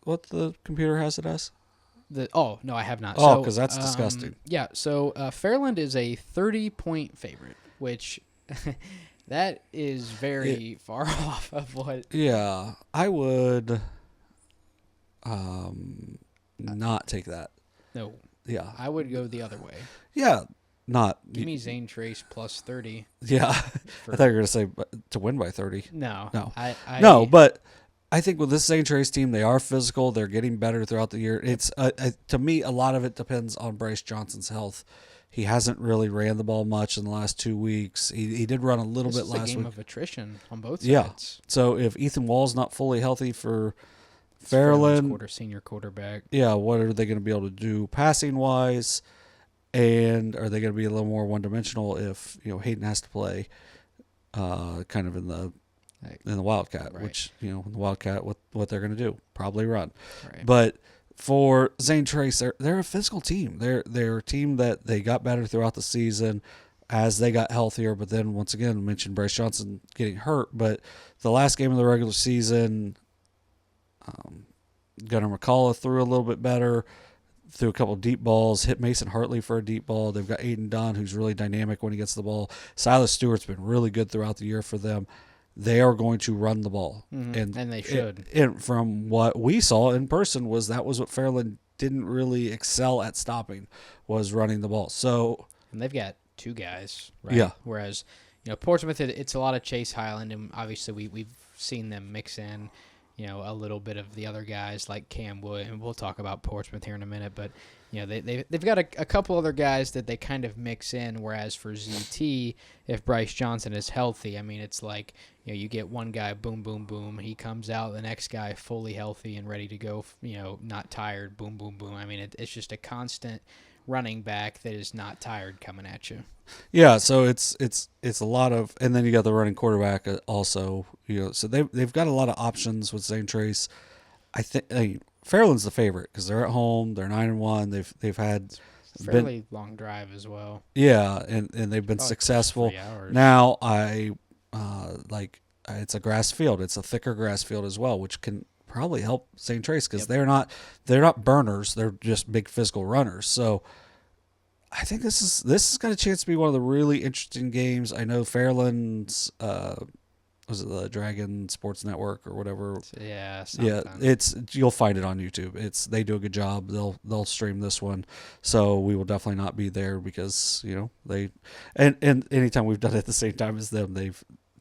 Speaker 1: what the computer has it as?
Speaker 2: No, I have not.
Speaker 1: Oh, because that's disgusting.
Speaker 2: Yeah, so Fairland is a 30-point favorite, which that is very far off of what.
Speaker 1: Yeah, I would not take that.
Speaker 2: No.
Speaker 1: Yeah, I
Speaker 2: would go the other way.
Speaker 1: Yeah.
Speaker 2: Give me Zane Trace plus 30.
Speaker 1: Yeah, I thought you were going to say to win by 30.
Speaker 2: No.
Speaker 1: No, but I think with this Zane Trace team, they are physical. They're getting better throughout the year. It's to me, a lot of it depends on Bryce Johnson's health. He hasn't really ran the ball much in the last 2 weeks. He did run a little bit last week. This is a game
Speaker 2: of attrition on both sides.
Speaker 1: Yeah. So if Ethan Wall's not fully healthy for Fairland,
Speaker 2: senior quarterback.
Speaker 1: Yeah, what are they going to be able to do passing wise? And are they going to be a little more one-dimensional if Hayden has to play, kind of in the Wildcat, right. Which in the Wildcat, what they're going to do, probably run. Right. But for Zane Trace, they're a physical team. They're a team that they got better throughout the season as they got healthier. But then once again, I mentioned Bryce Johnson getting hurt. But the last game of the regular season, Gunnar McCullough threw a little bit better. Threw a couple of deep balls, hit Mason Hartley for a deep ball. They've got Aiden Dunn, who's really dynamic when he gets the ball. Silas Stewart's been really good throughout the year for them. They are going to run the ball.
Speaker 2: Mm-hmm. And they should.
Speaker 1: And from what we saw in person that was what Fairland didn't really excel at stopping, was running the ball. So,
Speaker 2: and they've got 2 guys, right?
Speaker 1: Yeah.
Speaker 2: Whereas, Portsmouth, it's a lot of Chase Highland, and obviously we've seen them mix in a little bit of the other guys like Cam Wood, and we'll talk about Portsmouth here in a minute, but they've got a couple other guys that they kind of mix in, whereas for ZT, if Bryce Johnson is healthy, I mean, it's like, you get one guy, boom, boom, boom, he comes out, the next guy fully healthy and ready to go, not tired, boom, boom, boom. I mean, it's just a constant running back that is not tired coming at you.
Speaker 1: Yeah, so it's a lot of, and then you got the running quarterback also. So they've got a lot of options with Zane Trace. I think Fairland's the favorite because they're at home. They're 9-1. They've had
Speaker 2: fairly long drive as well.
Speaker 1: Yeah, and they've been successful.
Speaker 2: 3 hours.
Speaker 1: Now it's a grass field. It's a thicker grass field as well, which can probably help St. Trace because they're not burners. They're just big physical runners. So I think this has got a chance to be one of the really interesting games. I know Fairland's was it the Dragon Sports Network or whatever?
Speaker 2: Yeah,
Speaker 1: you'll find it on YouTube. They do a good job. They'll stream this one, so we will definitely not be there because they and anytime we've done it at the same time as them, they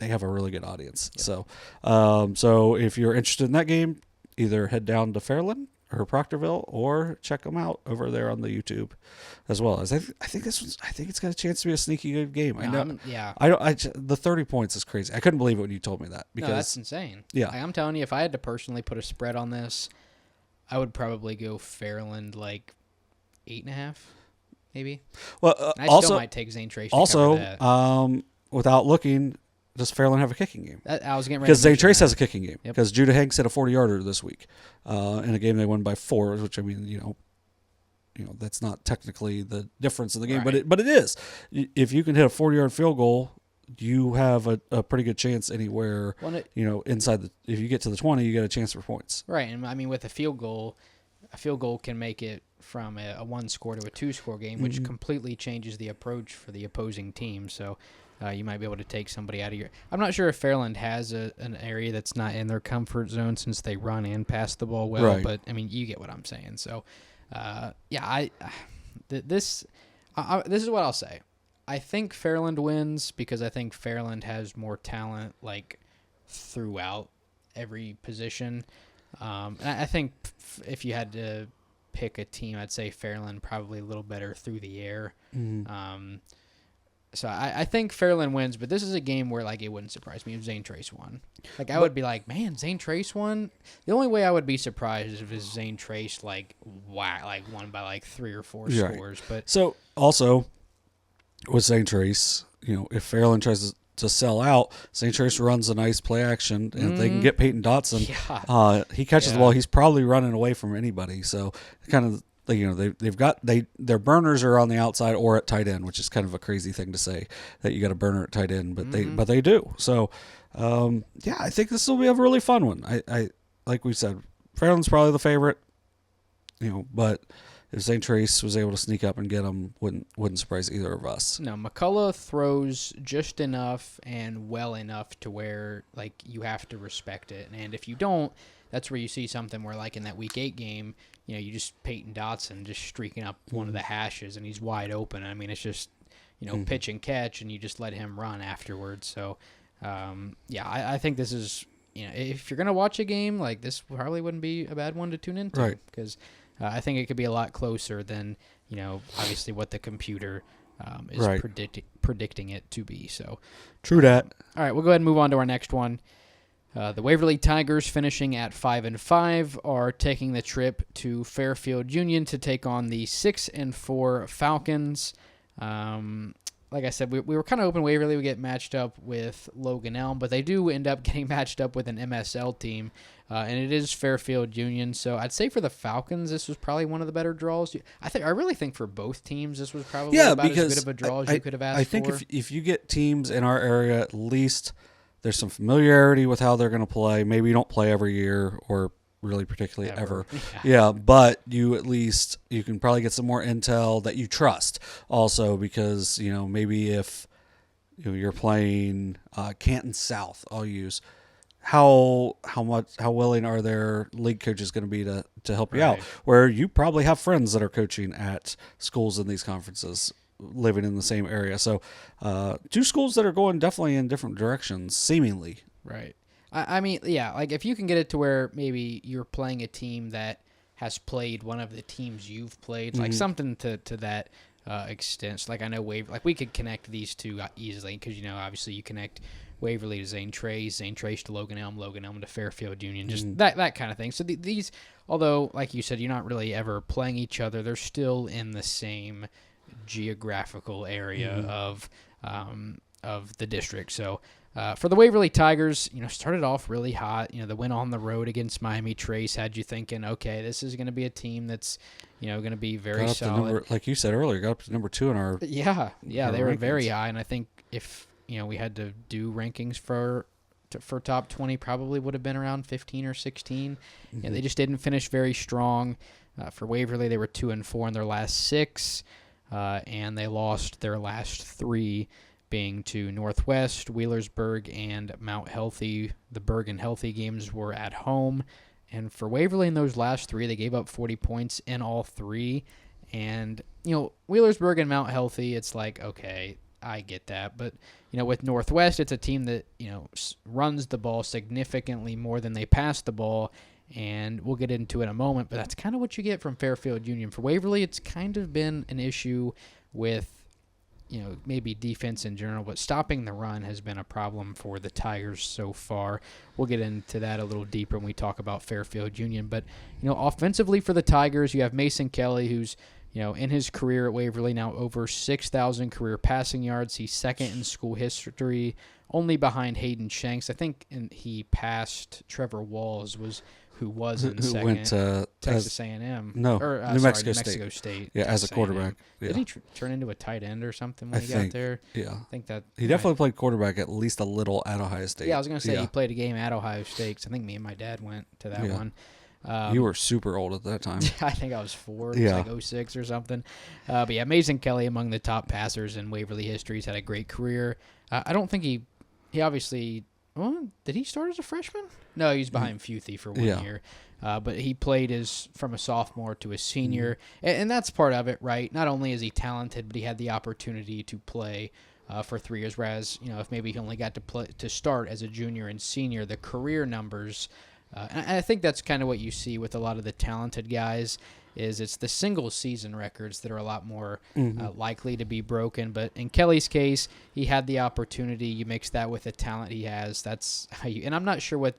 Speaker 1: have a really good audience. Yep. So if you're interested in that game, either head down to Fairland or Proctorville, or check them out over there on the YouTube, as well. As I think it's got a chance to be a sneaky good game. The 30 points is crazy. I couldn't believe it when you told me that because
Speaker 2: that's insane.
Speaker 1: Yeah,
Speaker 2: I'm telling you, if I had to personally put a spread on this, I would probably go Fairland like 8.5, maybe.
Speaker 1: Well,
Speaker 2: I still might take Zane Trace.
Speaker 1: Without looking. Does Fairland have a kicking game?
Speaker 2: I was getting ready
Speaker 1: because Zane Trace has a kicking game.
Speaker 2: Yep.
Speaker 1: Because Judah Hanks hit a 40-yarder this week in a game they won by 4, which I mean, that's not technically the difference in the game, right. but it is. If you can hit a 40-yard field goal, you have a pretty good chance anywhere. Inside if you get to the 20, you get a chance for points.
Speaker 2: Right, and I mean with a field goal can make it from a 1-score to a 2-score game, which completely changes the approach for the opposing team. So. You might be able to take somebody out of your... I'm not sure if Fairland has an area that's not in their comfort zone since they run and pass the ball well,
Speaker 1: right.
Speaker 2: But, I mean, you get what I'm saying. So, this is what I'll say. I think Fairland wins because I think Fairland has more talent, like, throughout every position. And I think if you had to pick a team, I'd say Fairland probably a little better through the air. So I think Fairland wins, but this is a game where like it wouldn't surprise me if Zane Trace won. Like I would be like, man, Zane Trace won. The only way I would be surprised is if it's Zane Trace like won by like 3 or 4 scores. But
Speaker 1: so also with Zane Trace, if Fairland tries to sell out, Zane Trace runs a nice play action, and if they can get Peyton Dotson, he catches the ball. He's probably running away from anybody. So kind of. They've got their burners are on the outside or at tight end, which is kind of a crazy thing to say that you got a burner at tight end, but they do. So I think this will be a really fun one. I like we said, Fairland's probably the favorite, but if St. Trace was able to sneak up and get them, wouldn't surprise either of us.
Speaker 2: No, McCullough throws just enough and well enough to where like you have to respect it, and if you don't, that's where you see something where like in that Week 8 game. You just Peyton Dotson just streaking up one of the hashes, and he's wide open. I mean, it's just, pitch and catch, and you just let him run afterwards. So, I think this is, if you're going to watch a game, like this probably wouldn't be a bad one to tune into.
Speaker 1: Right.
Speaker 2: Because I think it could be a lot closer than, obviously what the computer is predicting it to be. So,
Speaker 1: true that.
Speaker 2: All right, we'll go ahead and move on to our next one. The Waverly Tigers, finishing at 5-5, are taking the trip to Fairfield Union to take on the 6-4 Falcons. Like I said, we were kind of hoping Waverly would get matched up with Logan Elm, but they do end up getting matched up with an MSL team, and it is Fairfield Union. So I'd say for the Falcons, this was probably one of the better draws. I really think for both teams, this was probably about as good of a draw as you could have asked for.
Speaker 1: I think if you get teams in our area, at least there's some familiarity with how they're going to play. Maybe you don't play every year or really particularly ever. But you can probably get some more intel that you trust also, because, maybe if you're playing Canton South, I'll use, how willing are their league coaches going to be to help you out, where you probably have friends that are coaching at schools in these conferences, living in the same area. So 2 schools that are going definitely in different directions, seemingly.
Speaker 2: Right. I mean, like if you can get it to where maybe you're playing a team that has played one of the teams you've played, like something to that extent. So like I know we could connect these two easily because, obviously you connect Waverly to Zane Trace to Logan Elm to Fairfield Union, just that kind of thing. So these, although like you said, you're not really ever playing each other, they're still in the same geographical area of the district. So for the Waverly Tigers, started off really hot. The win on the road against Miami Trace had you thinking, okay, this is going to be a team that's going to be very solid.
Speaker 1: Like you said earlier, got up to number 2 in our
Speaker 2: they were very high. And I think if we had to do rankings for top 20, probably would have been around 15 or 16. They just didn't finish very strong. For Waverly, they were 2-4 in their last 6. And they lost their last 3, being to Northwest, Wheelersburg, and Mount Healthy. The Bergen Healthy games were at home. And for Waverly in those last 3, they gave up 40 points in all 3. And, Wheelersburg and Mount Healthy, it's like, okay, I get that. But, with Northwest, it's a team that, runs the ball significantly more than they pass the ball. And we'll get into it in a moment, but that's kind of what you get from Fairfield Union. For Waverly, it's kind of been an issue with, maybe defense in general, but stopping the run has been a problem for the Tigers so far. We'll get into that a little deeper when we talk about Fairfield Union. But, offensively for the Tigers, you have Mason Kelly, who's, in his career at Waverly now over 6,000 career passing yards. He's second in school history, only behind Hayden Shanks. I think he passed Trevor Walls, who was in second.
Speaker 1: Went to
Speaker 2: Texas A&M.
Speaker 1: No, New Mexico
Speaker 2: State.
Speaker 1: Yeah, as a quarterback. Yeah.
Speaker 2: Did he turn into a tight end or something when he got there?
Speaker 1: Yeah.
Speaker 2: I think that
Speaker 1: he definitely played quarterback at least a little at Ohio State.
Speaker 2: Yeah, I was going to say he played a game at Ohio State, 'cause I think me and my dad went to that one.
Speaker 1: You were super old at that time.
Speaker 2: I think I was 4. It was like 06 or something. But yeah, Mason Kelly, among the top passers in Waverly history. He's had a great career. I don't think he obviously... Well, did he start as a freshman? No, he was behind Futhy for 1 year. But he played from a sophomore to a senior. And that's part of it, right? Not only is he talented, but he had the opportunity to play for 3 years. Whereas, if maybe he only got to start as a junior and senior, the career numbers And I think that's kind of what you see with a lot of the talented guys. Is it's the single season records that are a lot more likely to be broken. But in Kelly's case, he had the opportunity. You mix that with the talent he has. That's how you. And I'm not sure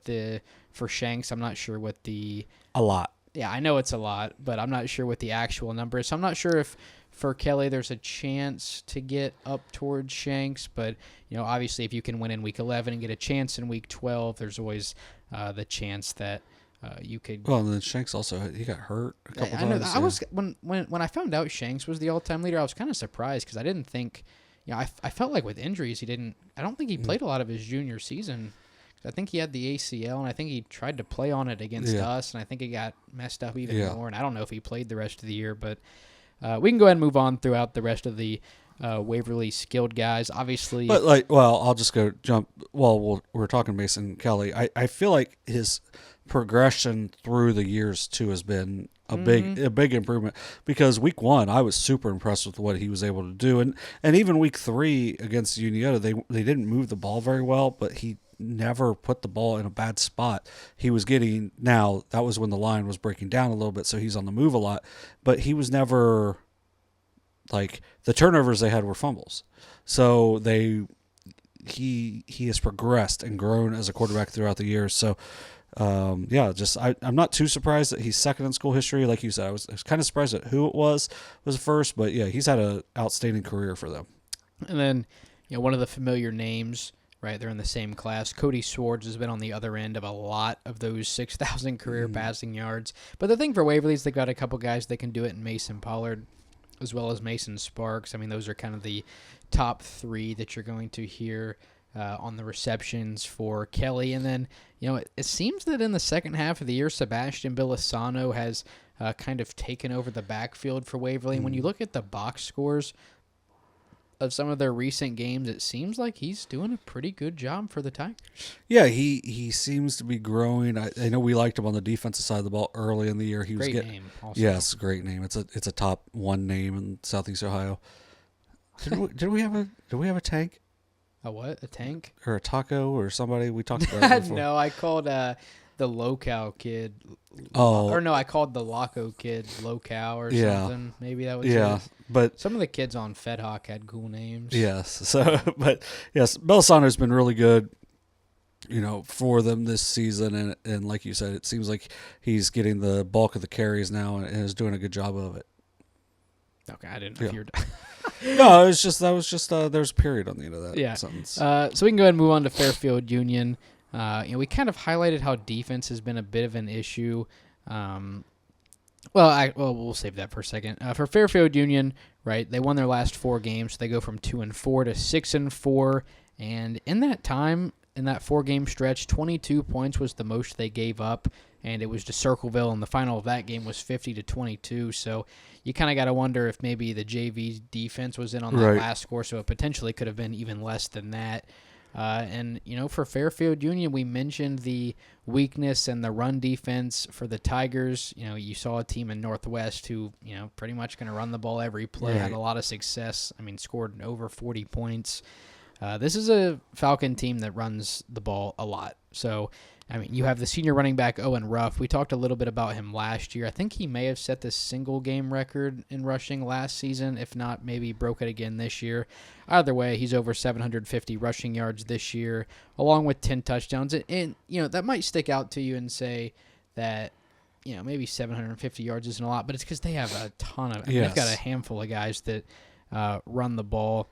Speaker 2: for Shanks. I'm not sure what a
Speaker 1: lot.
Speaker 2: Yeah, I know it's a lot, but I'm not sure what the actual number is. So I'm not sure if for Kelly there's a chance to get up towards Shanks. But obviously, if you can win in week 11 and get a chance in week 12, there's always the chance that. You could.
Speaker 1: Well, and then Shanks also he got hurt a couple times.
Speaker 2: I was when I found out Shanks was the all-time leader, I was kind of surprised because I didn't think. I felt like with injuries he didn't. I don't think he played a lot of his junior season. I think he had the ACL, and I think he tried to play on it against us, and I think it got messed up even more. And I don't know if he played the rest of the year, but we can go ahead and move on throughout the rest of the Waverly skilled guys. Obviously,
Speaker 1: but I'll just jump. Well, we're talking Mason Kelly. I feel like his progression through the years too has been a big improvement, because week 1 I was super impressed with what he was able to do, and even week 3 against Uniota they didn't move the ball very well, but he never put the ball in a bad spot. He was getting, now that was when the line was breaking down a little bit, so he's on the move a lot, but he was never like, the turnovers they had were fumbles, so he has progressed and grown as a quarterback throughout the years. So I'm not too surprised that he's second in school history. Like you said, I was kind of surprised at who it was first, but yeah, he's had an outstanding career for them.
Speaker 2: And then, one of the familiar names, right? They're in the same class. Cody Swords has been on the other end of a lot of those 6,000 career passing yards. But the thing for Waverly is they got a couple guys that can do it in Mason Pollard as well as Mason Sparks. I mean, those are kind of the top 3 that you're going to hear on the receptions for Kelly. And then, it seems that in the second half of the year, Sebastian Bilisano has kind of taken over the backfield for Waverly. And when you look at the box scores of some of their recent games, it seems like he's doing a pretty good job for the Tigers.
Speaker 1: Yeah, he seems to be growing. I know we liked him on the defensive side of the ball early in the year. He was
Speaker 2: great name also.
Speaker 1: Yes, great name. It's a top 1 name in Southeast Ohio. Did we have a tank?
Speaker 2: A what? A tank?
Speaker 1: Or a taco or somebody? We talked about it before.
Speaker 2: No, I called the Locow kid.
Speaker 1: Oh.
Speaker 2: Or no, I called the Loco kid Locow or something. Maybe that was it.
Speaker 1: But
Speaker 2: some of the kids on FedHawk had cool names.
Speaker 1: Yes. So, but yes, Belisano's been really good, for them this season. And like you said, it seems like he's getting the bulk of the carries now and is doing a good job of it.
Speaker 2: Okay, I didn't know if you were...
Speaker 1: No, that was just there's a period on the end of that sentence.
Speaker 2: So we can go ahead and move on to Fairfield Union. We kind of highlighted how defense has been a bit of an issue. We'll save that for a second. For Fairfield Union, right, they won their last 4 games. So they go from 2-4 to 6-4, and in that time, in that 4-game stretch, 22 points was the most they gave up, and it was to Circleville, and the final of that game was 50-22. So you kind of got to wonder if maybe the JV defense was in on that last score, so it potentially could have been even less than that. And for Fairfield Union, we mentioned the weakness and the run defense for the Tigers. You saw a team in Northwest who, pretty much going to run the ball every play, had a lot of success. I mean, scored over 40 points. This is a Falcon team that runs the ball a lot. So, I mean, you have the senior running back, Owen Ruff. We talked a little bit about him last year. I think he may have set the single-game record in rushing last season. If not, maybe broke it again this year. Either way, he's over 750 rushing yards this year, along with 10 touchdowns. And that might stick out to you and say that, maybe 750 yards isn't a lot, but it's because they have a ton of... they've got a handful of guys that run the ball.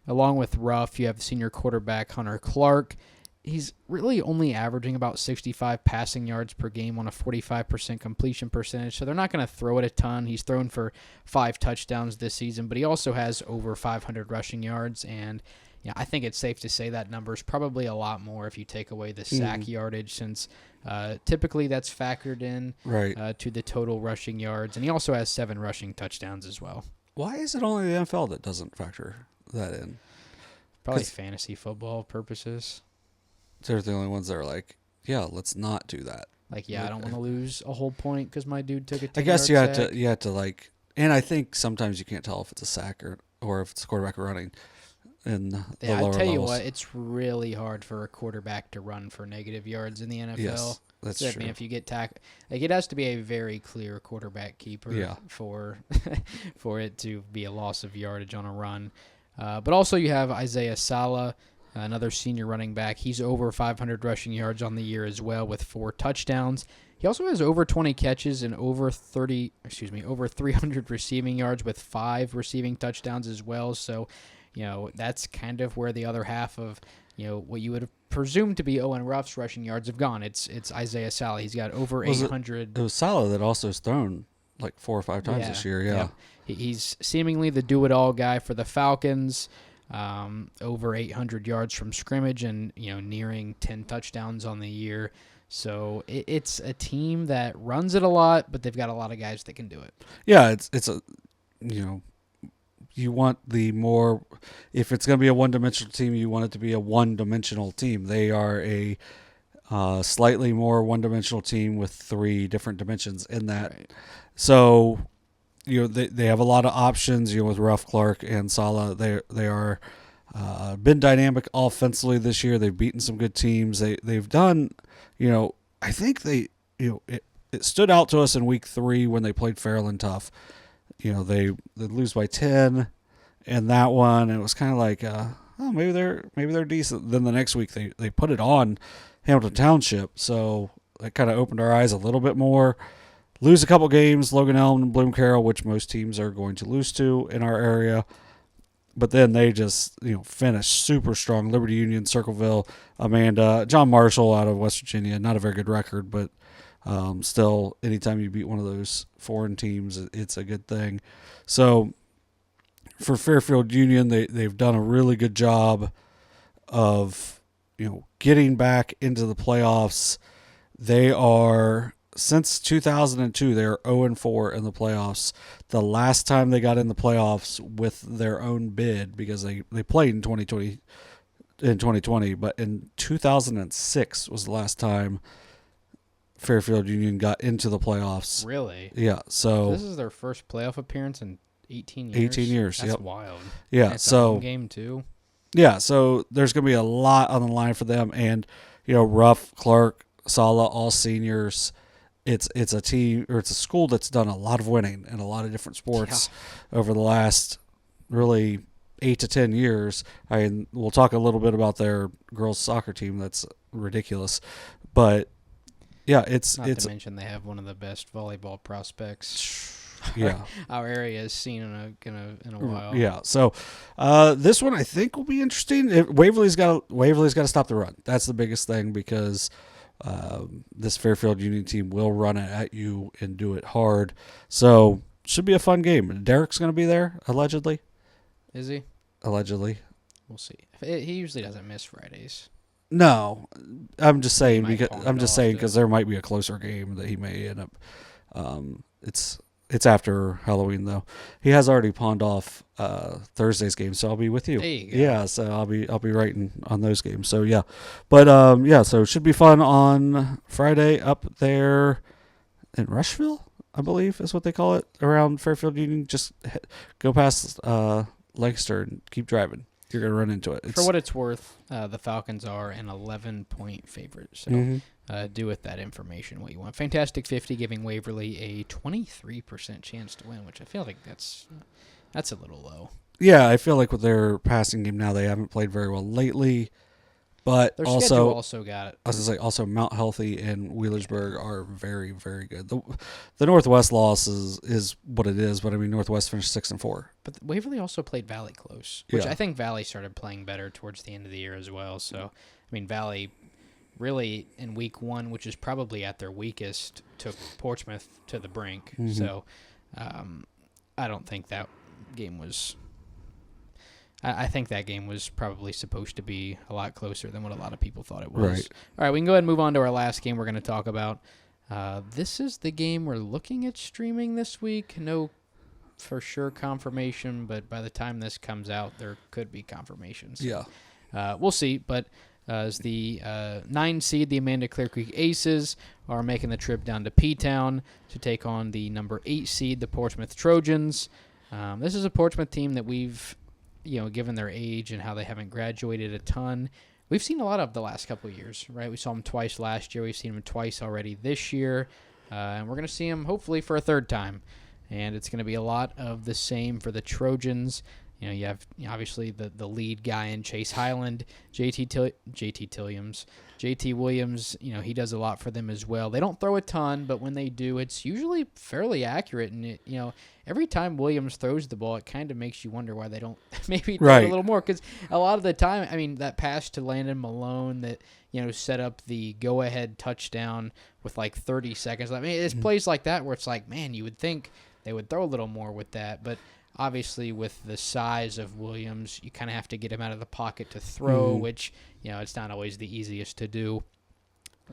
Speaker 2: Along with Ruff, you have the senior quarterback, Hunter Clark. He's really only averaging about 65 passing yards per game on a 45% completion percentage, so they're not going to throw it a ton. He's thrown for 5 touchdowns this season, but he also has over 500 rushing yards, and I think it's safe to say that number is probably a lot more if you take away the sack yardage, since typically that's factored in to the total rushing yards, and he also has 7 rushing touchdowns as well.
Speaker 1: Why is it only the NFL that doesn't factor that in?
Speaker 2: Probably fantasy football purposes.
Speaker 1: They're the only ones that are like, let's not do that.
Speaker 2: Like, I don't want to lose a whole point because my dude took a 10-yard
Speaker 1: I guess
Speaker 2: sack.
Speaker 1: you have to like, and I think sometimes you can't tell if it's a sack or if it's a quarterback running in the lower levels.
Speaker 2: I tell you what, it's really hard for a quarterback to run for negative yards in the NFL.
Speaker 1: Yes. That's
Speaker 2: true.
Speaker 1: true.
Speaker 2: I mean, if you get it has to be a very clear quarterback keeper for for it to be a loss of yardage on a run. But also you have Isaiah Sala, another senior running back. He's over 500 rushing yards on the year as well with 4 touchdowns. He also has over 20 catches and over 300 receiving yards with 5 receiving touchdowns as well. So, that's kind of where the other half of, what you would have presumed to be Owen Ruff's rushing yards have gone. It's Isaiah Sala. He's got over 800.
Speaker 1: It was Sala that also has thrown like 4 or 5 times this year. Yeah.
Speaker 2: He's seemingly the do-it-all guy for the Falcons. Over 800 yards from scrimmage and, nearing 10 touchdowns on the year. So it's a team that runs it a lot, but they've got a lot of guys that can do it.
Speaker 1: Yeah, it's a, you want if it's going to be a one-dimensional team, you want it to be a one-dimensional team. They are a slightly more one-dimensional team with 3 different dimensions in that. Right. So, they have a lot of options, with Ruff, Clark, and Sala. They are been dynamic offensively this year. They've beaten some good teams. They've done, I think it stood out to us in week 3 when they played Fairland tough. They lose by 10 in that one. And it was kind of like, maybe they're decent. Then the next week they put it on Hamilton Township. So it kind of opened our eyes a little bit more. Lose a couple games, Logan Elm and Bloom Carroll, which most teams are going to lose to in our area. But then they just, finish super strong. Liberty Union, Circleville, Amanda, John Marshall out of West Virginia. Not a very good record, but still, anytime you beat one of those foreign teams, it's a good thing. So for Fairfield Union, they've done a really good job of, getting back into the playoffs. They are... Since 2002, they're 0-4 in the playoffs. The last time they got in the playoffs with their own bid, because they played in 2020, but in 2006 was the last time Fairfield Union got into the playoffs.
Speaker 2: Really?
Speaker 1: Yeah. So
Speaker 2: this is their first playoff appearance in 18 years.
Speaker 1: 18 years.
Speaker 2: That's
Speaker 1: yep.
Speaker 2: wild.
Speaker 1: Yeah.
Speaker 2: It's
Speaker 1: so
Speaker 2: a home game too.
Speaker 1: Yeah. So there's going to be a lot on the line for them, and Ruff, Clark, Sala, all seniors. It's a team, or it's a school that's done a lot of winning in a lot of different sports over the last really 8 to 10 years. We'll talk a little bit about their girls soccer team. That's ridiculous, but yeah, it's
Speaker 2: not to mention they have one of the best volleyball prospects.
Speaker 1: Yeah,
Speaker 2: our area has seen in a while.
Speaker 1: Yeah, so this one I think will be interesting. Waverly's got to stop the run. That's the biggest thing, because this Fairfield Union team will run it at you and do it hard. So should be a fun game. Derek's going to be there, allegedly.
Speaker 2: Is he?
Speaker 1: Allegedly.
Speaker 2: We'll see. He usually doesn't miss Fridays.
Speaker 1: No, I'm just saying because there might be a closer game that he may end up. It's after Halloween though. He has already pawned off Thursday's game, so I'll be with you.
Speaker 2: There you go.
Speaker 1: Yeah, so I'll be writing on those games. So yeah, but so it should be fun on Friday up there in Rushville, I believe is what they call it, around Fairfield Union. Just go past Lancaster and keep driving. You're gonna run into it.
Speaker 2: For what it's worth, the Falcons are an 11-point favorite. So do with that information what you want. Fantastic 50 giving Waverly a 23% chance to win, which I feel like that's a little low.
Speaker 1: Yeah, I feel like with their passing game now, they haven't played very well lately. But
Speaker 2: their
Speaker 1: also,
Speaker 2: schedule also got it.
Speaker 1: I was going to say, also Mount Healthy and Wheelersburg are very, very good. The Northwest loss is what it is, but I mean Northwest finished 6-4.
Speaker 2: But Waverly also played Valley close, which I think Valley started playing better towards the end of the year as well. So, I mean, Valley really in week 1, which is probably at their weakest, took Portsmouth to the brink. Mm-hmm. So, I don't think that game was. I think that game was probably supposed to be a lot closer than what a lot of people thought it was.
Speaker 1: Right.
Speaker 2: All right, we can go ahead and move on to our last game we're going to talk about. This is the game we're looking at streaming this week. No for sure confirmation, but by the time this comes out, there could be confirmations.
Speaker 1: Yeah.
Speaker 2: We'll see, but as the 9 seed, the Amanda-Clearcreek Aces are making the trip down to P-Town to take on the number 8 seed, the Portsmouth Trojans. This is a Portsmouth team that we've, given their age and how they haven't graduated a ton, we've seen a lot of the last couple of years, right? We saw them twice last year. We've seen them twice already this year. And we're going to see them hopefully for a third time. And it's going to be a lot of the same for the Trojans. You have obviously the lead guy in Chase Highland, JT Williams. He does a lot for them as well. They don't throw a ton, but when they do, it's usually fairly accurate. And every time Williams throws the ball, it kind of makes you wonder why they don't maybe throw a little more. Because a lot of the time, that pass to Landon Malone that set up the go-ahead touchdown with like 30 seconds. It's plays like that where it's like, man, you would think they would throw a little more with that, but obviously with the size of Williams, you kind of have to get him out of the pocket to throw, which, it's not always the easiest to do.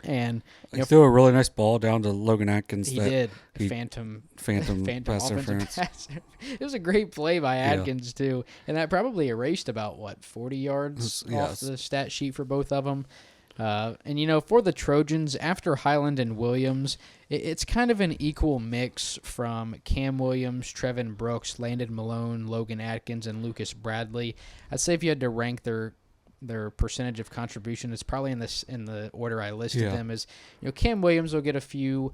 Speaker 2: And
Speaker 1: he threw a really nice ball down to Logan Atkins.
Speaker 2: He did. Phantom pass interference. It was a great play by Atkins, too. And that probably erased about, 40 yards off the stat sheet for both of them. And, for the Trojans, after Highland and Williams, it's kind of an equal mix from Cam Williams, Trevin Brooks, Landon Malone, Logan Atkins, and Lucas Bradley. I'd say if you had to rank their percentage of contribution, it's probably in the order I listed them as. Cam Williams will get a few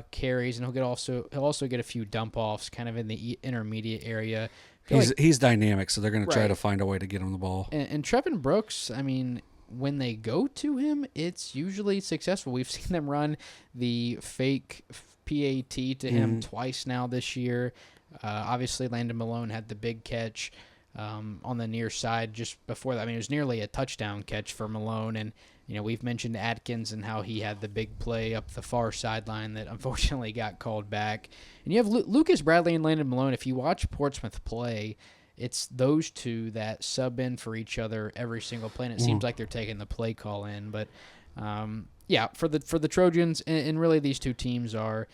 Speaker 2: carries, and he'll also get a few dump offs, kind of in the intermediate area.
Speaker 1: He's dynamic, so they're going to try to find a way to get him the ball.
Speaker 2: And Trevin Brooks, when they go to him, it's usually successful. We've seen them run the fake PAT to him twice now this year. Obviously, Landon Malone had the big catch on the near side just before that. It was nearly a touchdown catch for Malone. And, we've mentioned Atkins and how he had the big play up the far sideline that unfortunately got called back. And you have Lucas Bradley and Landon Malone. If you watch Portsmouth play, it's those two that sub in for each other every single play, and it seems like they're taking the play call in. But for the Trojans, and really these two teams are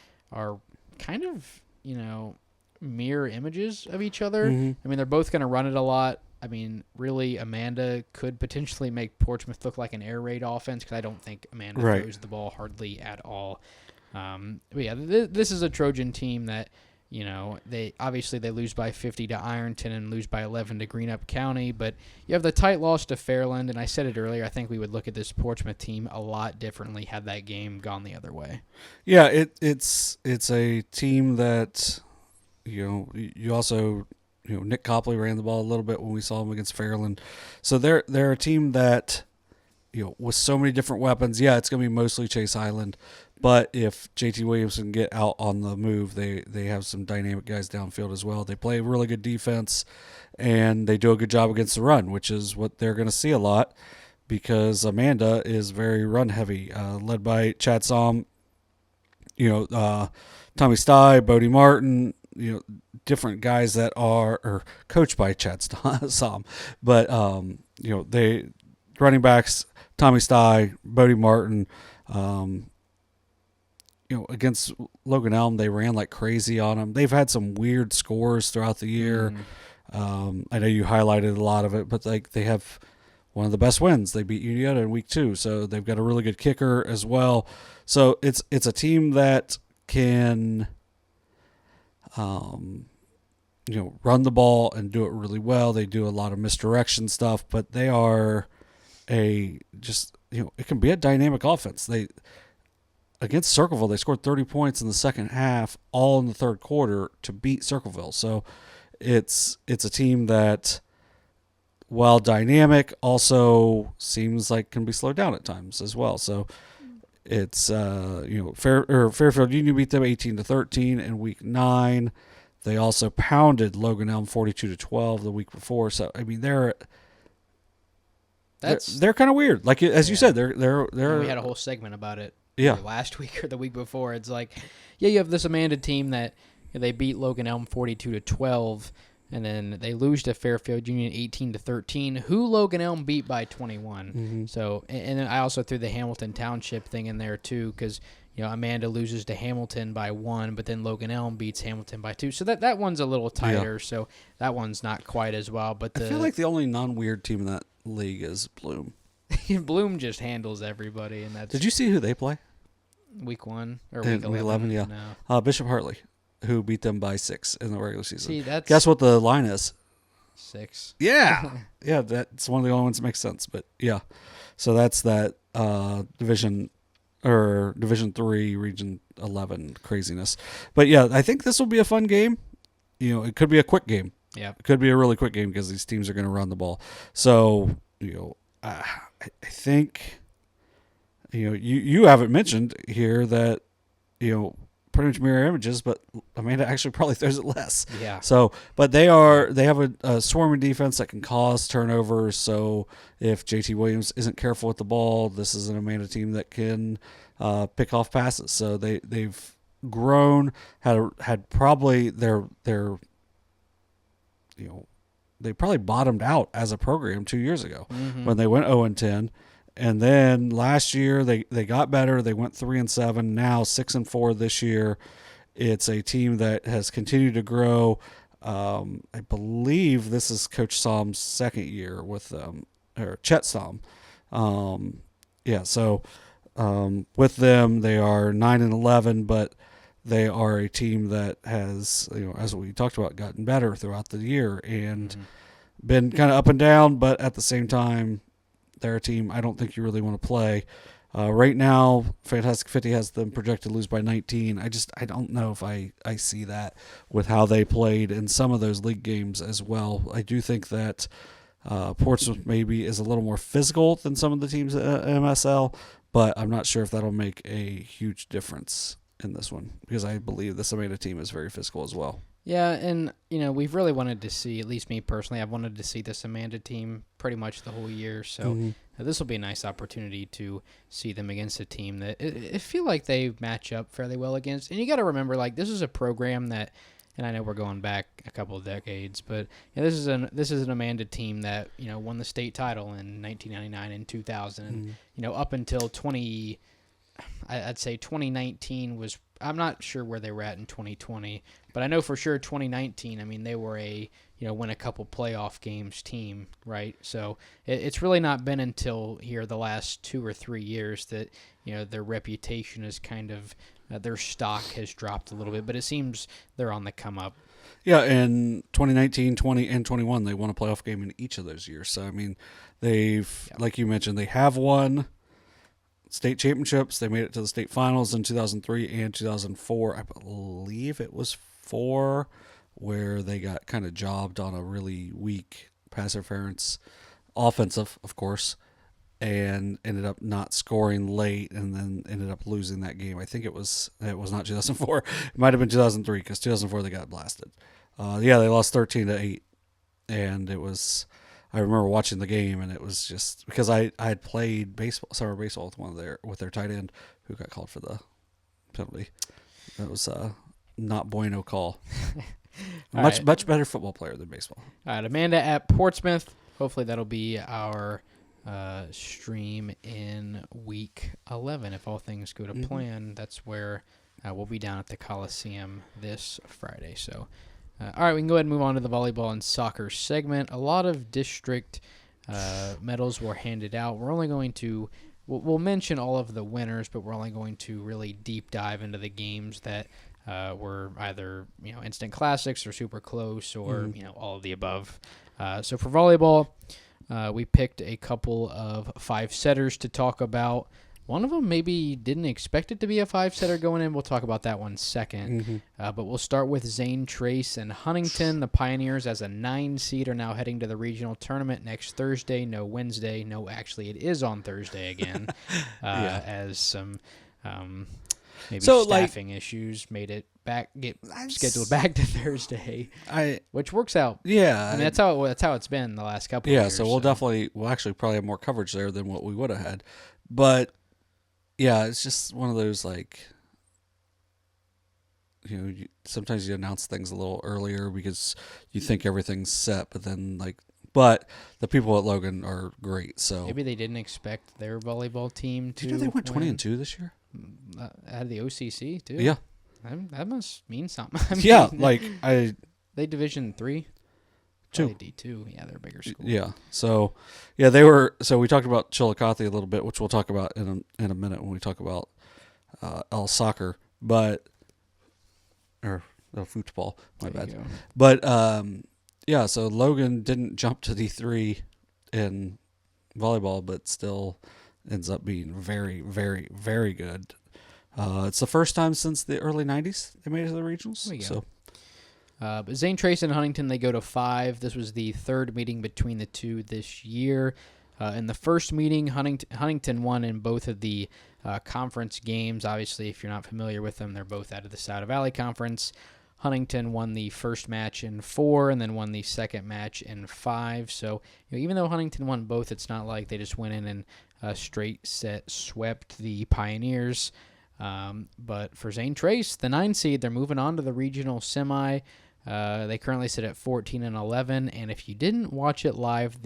Speaker 2: kind of mirror images of each other. They're both going to run it a lot. Really, Amanda could potentially make Portsmouth look like an air raid offense because I don't think Amanda throws the ball hardly at all. This is a Trojan team that. They lose by 50 to Ironton and lose by 11 to Greenup County, but you have the tight loss to Fairland, and I said it earlier, I think we would look at this Portsmouth team a lot differently had that game gone the other way.
Speaker 1: Yeah, it's a team that, you also, Nick Copley ran the ball a little bit when we saw him against Fairland. So they're a team that, with so many different weapons, it's going to be mostly Chase Highland. But if JT Williams can get out on the move, they have some dynamic guys downfield as well. They play really good defense, and they do a good job against the run, which is what they're going to see a lot because Amanda is very run-heavy, led by Chad Somm, Tommy Stye, Bodie Martin, different guys that are coached by Chad Somm. But, they running backs, Tommy Stye, Bodie Martin, against Logan Elm, they ran like crazy on them. They've had some weird scores throughout the year. I know you highlighted a lot of it, but they have one of the best wins. They beat Uniota in week 2, so they've got a really good kicker as well. So it's a team that can, run the ball and do it really well. They do a lot of misdirection stuff, but they are it can be a dynamic offense. Against Circleville, they scored 30 points in the second half, all in the third quarter to beat Circleville. So it's a team that, while dynamic, also seems like can be slowed down at times as well. So it's Fairfield Union beat them 18-13 in week 9. They also pounded Logan Elm 42-12 the week before. So they're kind of weird. Like as you said, they're.
Speaker 2: We had a whole segment about it. Last week or the week before, it's like, you have this Amanda team that they beat Logan Elm 42-12, and then they lose to Fairfield Union 18-13, who Logan Elm beat by 21. So, and then I also threw the Hamilton Township thing in there too, because Amanda loses to Hamilton by 1, but then Logan Elm beats Hamilton by 2. So that one's a little tighter. So that one's not quite as well. But
Speaker 1: I feel like the only non-weird team in that league is Bloom.
Speaker 2: Bloom just handles everybody, and that's.
Speaker 1: Did you see who they play?
Speaker 2: Week 1 or week 11?
Speaker 1: Yeah.
Speaker 2: No.
Speaker 1: Bishop Hartley, who beat them by 6 in the regular season.
Speaker 2: See,
Speaker 1: guess what the line is?
Speaker 2: 6.
Speaker 1: Yeah. Yeah, that's one of the only ones that makes sense. But, yeah. So that's that Division 3, Region 11 craziness. But, yeah, I think this will be a fun game. It could be a quick game.
Speaker 2: Yeah.
Speaker 1: It could be a really quick game because these teams are going to run the ball. So, I think, you haven't mentioned here that, pretty much mirror images, but Amanda actually probably throws it less.
Speaker 2: Yeah.
Speaker 1: So, but they have a swarming defense that can cause turnovers. So if JT Williams isn't careful with the ball, this is an Amanda team that can pick off passes. So they've grown, had probably their they probably bottomed out as a program 2 years ago when they went 0-10. And then last year they got better. They went 3-7. Now 6-4 this year. It's a team that has continued to grow. I believe this is Coach Som's second year with them, or Chet Som. So with them they are 9-11, but they are a team that has, as we talked about, gotten better throughout the year and been kind of up and down, but at the same time, they're a team I don't think you really want to play. Right now, Fantastic 50 has them projected to lose by 19. I don't know if I see that with how they played in some of those league games as well. I do think that Portsmouth maybe is a little more physical than some of the teams at MSL, but I'm not sure if that'll make a huge difference in this one because I believe this Amanda team is very physical as well.
Speaker 2: Yeah, and, we've really wanted to see, at least me personally, I've wanted to see this Amanda team pretty much the whole year. So this will be a nice opportunity to see them against a team that I feel like they match up fairly well against. And you got to remember, this is a program that, and I know we're going back a couple of decades, but this is an Amanda team that, won the state title in 1999 and 2000. And, up until I'd say 2019 was, I'm not sure where they were at in 2020, but I know for sure 2019, they were a, win a couple playoff games team, right? So it's really not been until here the last 2 or 3 years that, their reputation is kind of, their stock has dropped a little bit, but it seems they're on the come up.
Speaker 1: Yeah, in 2019, 20, and 21, they won a playoff game in each of those years. So, they've, like you mentioned, they have won state championships. They made it to the state finals in 2003 and 2004. I believe it was 4 where they got kind of jobbed on a really weak pass interference offensive, of course, and ended up not scoring late and then ended up losing that game. I think it was not 2004. It might have been 2003 because 2004 they got blasted. They lost 13-8, and it was. I remember watching the game, and it was just because I had played summer baseball with their tight end who got called for the penalty. That was not bueno call. Much better football player than baseball.
Speaker 2: All right, Amanda at Portsmouth. Hopefully that'll be our stream in week 11 if all things go to plan. That's where we'll be down at the Coliseum this Friday. So. All right, we can go ahead and move on to the volleyball and soccer segment. A lot of district medals were handed out. We're only going to we'll mention all of the winners, but we're only going to really deep dive into the games that were either instant classics or super close or all of the above. So for volleyball, we picked a couple of 5-setters to talk about. One of them maybe didn't expect it to be a 5-setter going in. We'll talk about that one second. But we'll start with Zane, Trace, and Huntington. The Pioneers as a 9 seed are now heading to the regional tournament next Thursday. No Wednesday. No, actually, it is on Thursday again. As some staffing issues made it get scheduled back to Thursday, which works out.
Speaker 1: Yeah,
Speaker 2: that's how it's been the last couple of years.
Speaker 1: So we'll actually probably have more coverage there than what we would have had, but. Yeah, it's just one of those, sometimes you announce things a little earlier because you think everything's set, but then, but the people at Logan are great, so.
Speaker 2: Maybe they didn't expect their volleyball team to.
Speaker 1: Did you know they went 20-2 this year?
Speaker 2: At the OCC, too?
Speaker 1: Yeah.
Speaker 2: That must mean something.
Speaker 1: They
Speaker 2: Division 3?
Speaker 1: 2.
Speaker 2: D2. Yeah, they're a bigger school.
Speaker 1: Yeah. So, they were. So we talked about Chillicothe a little bit, which we'll talk about in a minute when we talk about soccer, or football. My bad. But Yeah, so Logan didn't jump to D3 in volleyball, but still ends up being very, very, very good. It's the first time since the early 90s they made it to the regionals.
Speaker 2: There we go.
Speaker 1: So.
Speaker 2: But Zane, Trace, and Huntington, they go to 5. This was the third meeting between the two this year. In the first meeting, Huntington won in both of the conference games. Obviously, if you're not familiar with them, they're both out of the Souda Valley Conference. Huntington won the first match in 4 and then won the second match in 5. So even though Huntington won both, it's not like they just went in and straight set swept the Pioneers. But for Zane Trace, the 9 seed, they're moving on to the regional semi. They currently sit at 14 and 11. And if you didn't watch it live,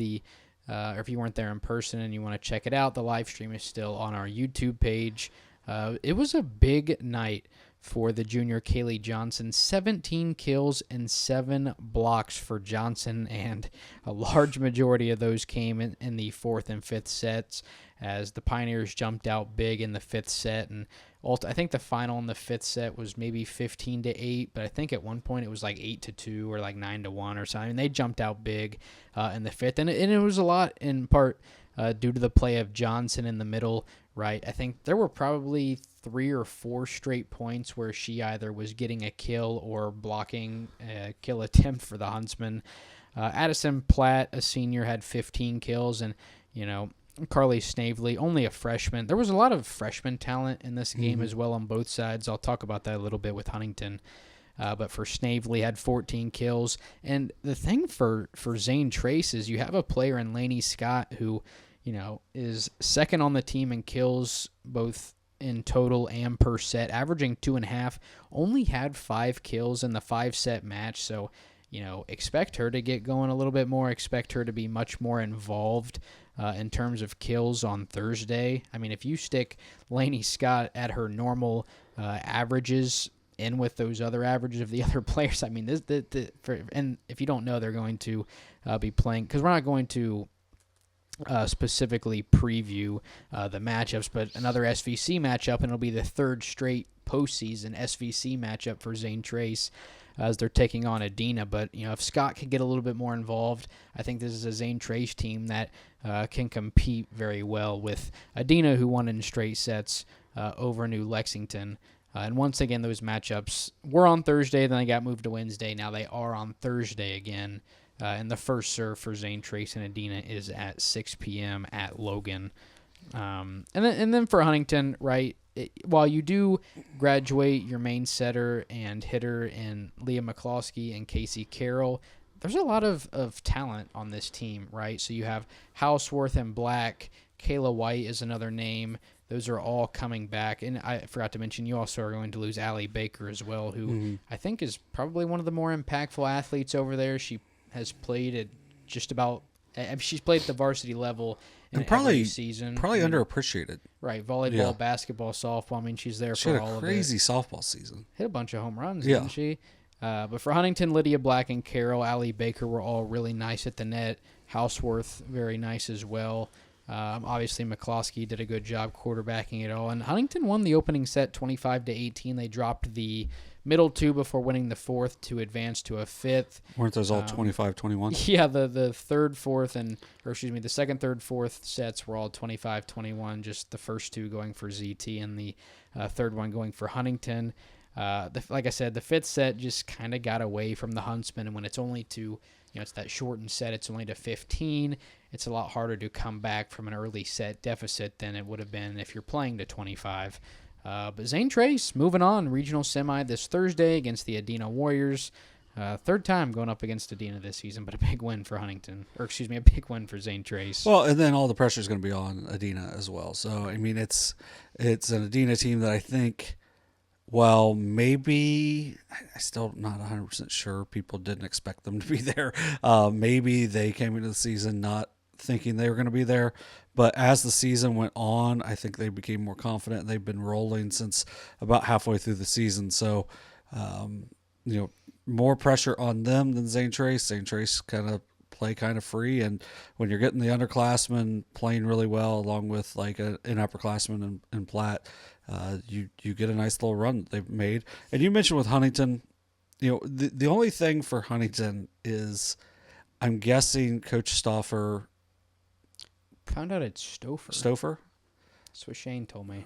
Speaker 2: or if you weren't there in person and you want to check it out, the live stream is still on our YouTube page. It was a big night for the junior Kaylee Johnson. 17 kills and 7 blocks for Johnson, and a large majority of those came in the 4th and 5th sets as the Pioneers jumped out big in the 5th set. And I think the final in the 5th set was maybe 15-8, but I think at one point it was like 8-2 or like 9-1 or something. They jumped out big in the 5th, and it was a lot in part due to the play of Johnson in the middle, right? I think there were probably 3 or 4 straight points where she either was getting a kill or blocking a kill attempt for the Huntsman. Addison Platt, a senior, had 15 kills, and Carly Snavely, only a freshman. There was a lot of freshman talent in this game as well on both sides. I'll talk about that a little bit with Huntington. But for Snavely, had 14 kills. And the thing for Zane Trace is you have a player in Lainey Scott who, is second on the team in kills, both in total and per set, averaging 2.5. Only had 5 kills in the 5-set match. So, expect her to get going a little bit more. Expect her to be much more involved in terms of kills on Thursday. I mean, if you stick Lainey Scott at her normal averages in with those other averages of the other players, I mean, and if you don't know, they're going to be playing, because we're not going to specifically preview the matchups, but another SVC matchup, and it'll be the 3rd straight postseason SVC matchup for Zane Trace as they're taking on Adina. But if Scott could get a little bit more involved, I think this is a Zane Trace team that can compete very well with Adina, who won in straight sets over New Lexington. And once again, those matchups were on Thursday, then they got moved to Wednesday. Now they are on Thursday again. And the first serve for Zane Trace and Adina is at 6 p.m. at Logan. And then for Huntington, right, while you do graduate your main setter and hitter in Leah McCloskey and Casey Carroll, there's a lot of talent on this team, right? So you have Houseworth and Black. Kayla White is another name. Those are all coming back. And I forgot to mention, you also are going to lose Allie Baker as well, who I think is probably one of the more impactful athletes over there. She has played at just about – she's played at the varsity level in every season.
Speaker 1: Probably underappreciated.
Speaker 2: Right, volleyball, basketball, softball. I mean, she's there for all of it. She had a
Speaker 1: crazy softball season.
Speaker 2: Hit a bunch of home runs, didn't she? But for Huntington, Lydia Black and Carroll, Allie Baker were all really nice at the net. Houseworth, very nice as well. Obviously, McCloskey did a good job quarterbacking it all. And Huntington won the opening set 25-18. They dropped the middle 2 before winning the 4th to advance to a 5th.
Speaker 1: Weren't those all 25-21?
Speaker 2: Yeah, the 3rd, 4th, the 2nd, 3rd, 4th sets were all 25-21, just the first 2 going for ZT and the 3rd one going for Huntington. Like I said, the 5th set just kind of got away from the Huntsman, and when it's only to, it's that shortened set, it's only to 15, it's a lot harder to come back from an early set deficit than it would have been if you're playing to 25. But Zane Trace moving on, regional semi this Thursday against the Adina Warriors. 3rd time going up against Adina this season, but a big win for a big win for Zane Trace.
Speaker 1: Well, and then all the pressure is going to be on Adina as well. So, I mean, it's an Adina team that I think, well, maybe I'm still not 100% sure. People didn't expect them to be there. Maybe they came into the season not thinking they were going to be there. But as the season went on, I think they became more confident. They've been rolling since about halfway through the season. So, more pressure on them than Zane Trace. Zane Trace kind of play kind of free. And when you're getting the underclassmen playing really well, along with like an upperclassman in Platt, you get a nice little run that they've made. And you mentioned with Huntington, the only thing for Huntington is I'm guessing Coach Stauffer.
Speaker 2: Found out it's Stouffer.
Speaker 1: Stouffer?
Speaker 2: That's what Shane told me.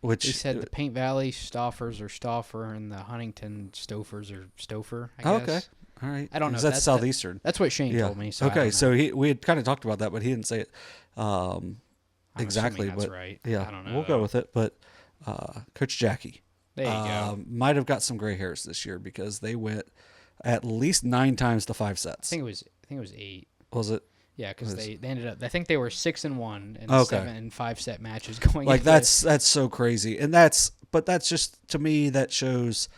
Speaker 1: Which
Speaker 2: he said the Paint Valley Stauffers are Stauffer and the Huntington Stouffers are Stouffer, I guess.
Speaker 1: Okay. All right.
Speaker 2: I don't know.
Speaker 1: That's Southeastern.
Speaker 2: That's what Shane told me. So
Speaker 1: okay, so we had kind of talked about that, but he didn't say it exactly.
Speaker 2: That's
Speaker 1: but
Speaker 2: right.
Speaker 1: Yeah,
Speaker 2: I don't know.
Speaker 1: We'll go with it. But Coach Jackie.
Speaker 2: There you go.
Speaker 1: Might have got some gray hairs this year because they went at least 9 times to 5 sets.
Speaker 2: I think it was 8.
Speaker 1: Was it?
Speaker 2: Yeah, because they ended up. I think they were 6-1 in
Speaker 1: Okay.
Speaker 2: 7 and 5 set matches going.
Speaker 1: Like that's so crazy, but that's just, to me, that shows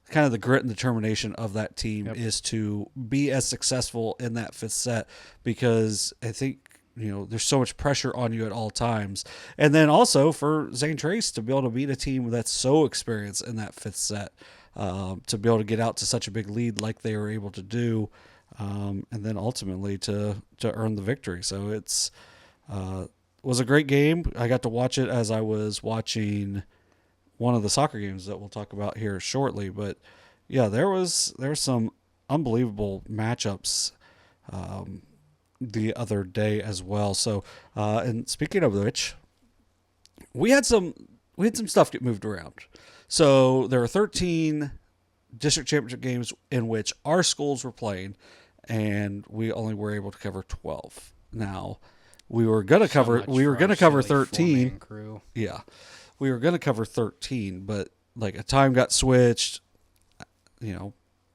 Speaker 1: kind of the grit and determination of that team is to be as successful in that 5th set, because I think there's so much pressure on you at all times, and then also for Zane Trace to be able to beat a team that's so experienced in that 5th set, to be able to get out to such a big lead like they were able to do. And then ultimately to earn the victory. So it's was a great game. I got to watch it as I was watching one of the soccer games that we'll talk about here shortly. But yeah, there were some unbelievable matchups the other day as well. So and speaking of which, we had some stuff get moved around. So there were 13 district championship games in which our schools were playing, and we only were able to cover 12. Now, we were going to cover 13. Yeah. We were going to cover 13, but like a time got switched.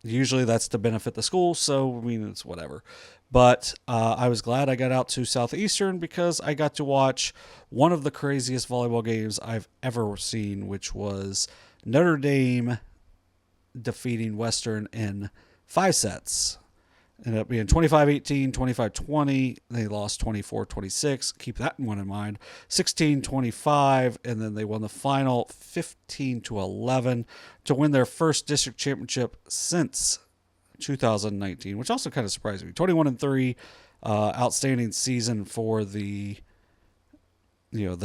Speaker 1: Usually that's to benefit the school, so I mean it's whatever. But I was glad I got out to Southeastern because I got to watch one of the craziest volleyball games I've ever seen, which was Notre Dame defeating Western in 5 sets. Ended up being 25-18, 25-20. They lost 24-26. Keep that one in mind. 16-25, and then they won the final 15-11 to win their first district championship since 2019, which also kind of surprised me. 21-3, outstanding season for the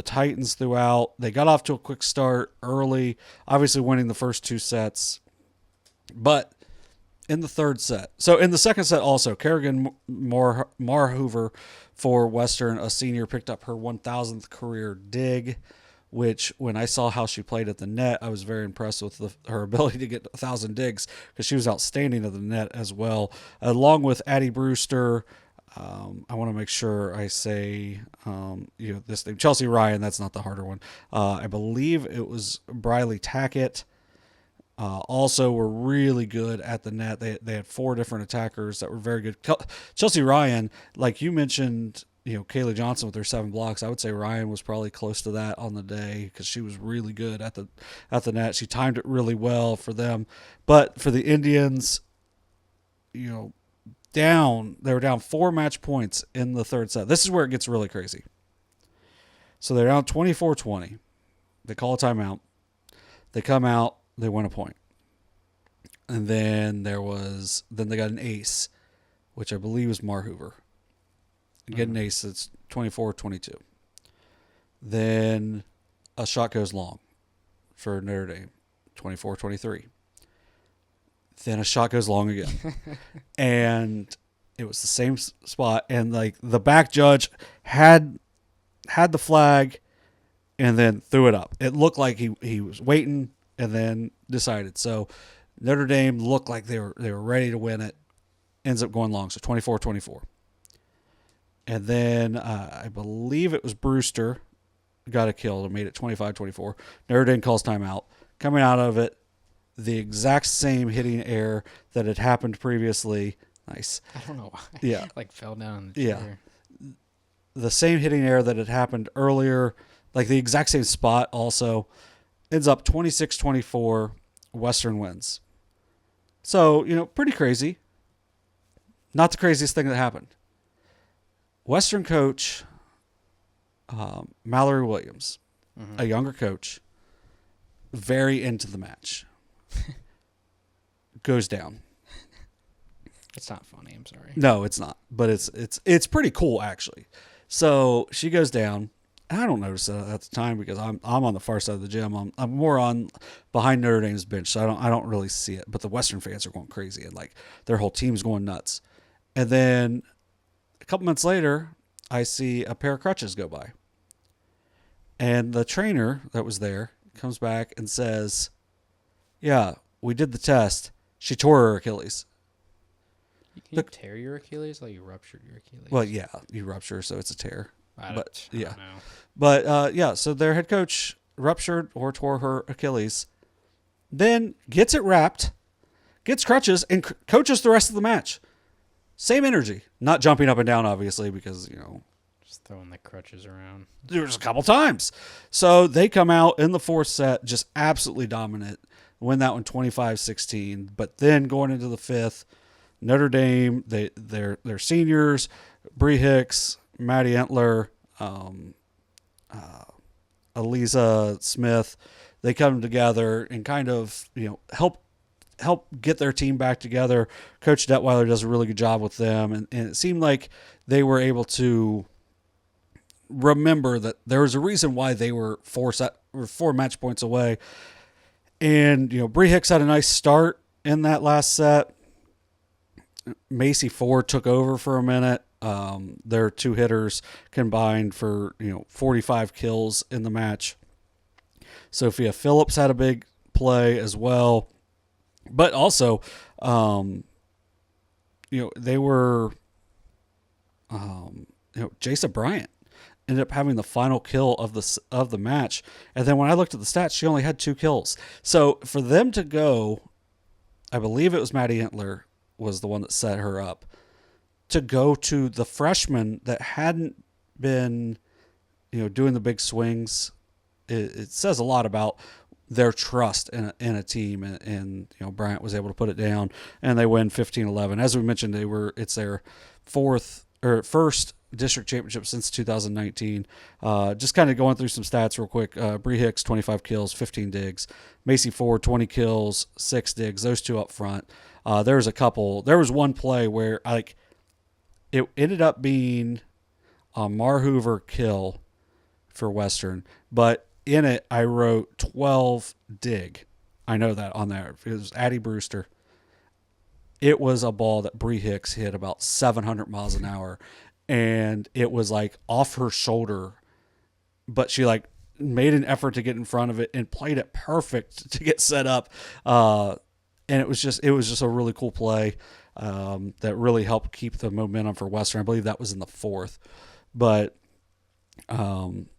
Speaker 1: Titans throughout. They got off to a quick start early, obviously winning the first 2 sets. But in the 3rd set, so in the 2nd set also, Kerrigan Marhoover for Western, a senior, picked up her 1,000th career dig, which when I saw how she played at the net, I was very impressed with her ability to get 1,000 digs because she was outstanding at the net as well, along with Addie Brewster. I want to make sure I say this name, Chelsea Ryan. That's not the harder one. I believe it was Briley Tackett. Also were really good at the net. They had 4 different attackers that were very good. Chelsea Ryan, like you mentioned, Kaylee Johnson with her 7 blocks. I would say Ryan was probably close to that on the day because she was really good at the net. She timed it really well for them. But for the Indians, they were down 4 match points in the 3rd set. This is where it gets really crazy. So they're down 24-20. They call a timeout. They come out. They won a point. And then they got an ace, which I believe was Marhoover. Get an ace, it's 24-22. Then a shot goes long for Notre Dame, 24-23. Then a shot goes long again. And it was the same spot. And like the back judge had the flag and then threw it up. It looked like he was waiting and then decided. So Notre Dame looked like they were ready to win it. Ends up going long, so 24-24. And then I believe it was Brewster got a kill and made it 25-24. Notre Dame calls timeout. Coming out of it, the exact same hitting error that had happened previously. Nice.
Speaker 2: I don't know why.
Speaker 1: Yeah.
Speaker 2: Like fell down on the chair.
Speaker 1: Yeah. The same hitting error that had happened earlier, like the exact same spot also. Ends up 26-24, Western wins. So, pretty crazy. Not the craziest thing that happened. Western coach, Mallory Williams, a younger coach, very into the match, goes down.
Speaker 2: It's not funny, I'm sorry.
Speaker 1: No, it's not. But it's pretty cool, actually. So she goes down. I don't notice that at the time because I'm on the far side of the gym. I'm more on behind Notre Dame's bench, so I don't really see it. But the Western fans are going crazy and like their whole team's going nuts. And then a couple months later, I see a pair of crutches go by. And the trainer that was there comes back and says, yeah, we did the test. She tore her Achilles.
Speaker 2: You tear your Achilles? Like you ruptured your Achilles?
Speaker 1: Well, yeah, you rupture, so it's a tear.
Speaker 2: I don't know.
Speaker 1: But, yeah, so their head coach ruptured or tore her Achilles, then gets it wrapped, gets crutches, and coaches the rest of the match. Same energy. Not jumping up and down, obviously, because,
Speaker 2: just throwing the crutches around.
Speaker 1: There was a couple times. So they come out in the fourth set, just absolutely dominant, win that one 25-16. But then going into the fifth, Notre Dame, they're seniors, Bree Hicks, Maddie Entler, Eliza Smith, they come together and kind of, help get their team back together. Coach Detweiler does a really good job with them. And it seemed like they were able to remember that there was a reason why they were 4 match points away. And, Bree Hicks had a nice start in that last set. Macy Ford took over for a minute. Their two hitters combined for, 45 kills in the match. Sophia Phillips had a big play as well. But also, they were, Jasa Bryant ended up having the final kill of the match. And then when I looked at the stats, she only had 2 kills. So for them to go, I believe it was Maddie Entler was the one that set her up, to go to the freshman that hadn't been, doing the big swings. It says a lot about their trust in a team, and Bryant was able to put it down, and they win 15-11. As we mentioned, it's their first district championship since 2019. Just kind of going through some stats real quick. Bree Hicks, 25 kills, 15 digs. Macy Ford, 20 kills, 6 digs. Those two up front. There was one play where it ended up being a Mar Hoover kill for Western, but in it I wrote 12 dig. I know that on there. It was Addie Brewster. It was a ball that Bree Hicks hit about 700 miles an hour, and it was off her shoulder, but she made an effort to get in front of it and played it perfect to get set up. And it was just a really cool play that really helped keep the momentum for Western. I believe that was in the fourth. But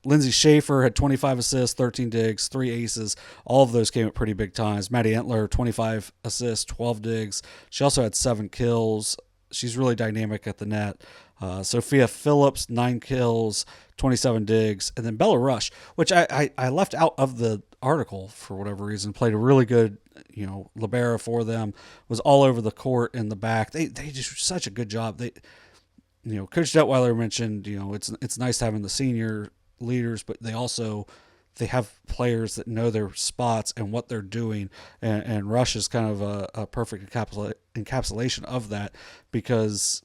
Speaker 1: Lindsay Schaefer had 25 assists, 13 digs, 3 aces. All of those came at pretty big times. Maddie Entler, 25 assists, 12 digs. She also had 7 kills. She's really dynamic at the net. Sophia Phillips, 9 kills, 27 digs. And then Bella Rush, which I left out of the article for whatever reason, played a really good, libero for them, was all over the court in the back. They just such a good job. Coach Detweiler mentioned, it's nice having the senior leaders, but they have players that know their spots and what they're doing. And Rush is kind of a perfect encapsulation of that, because,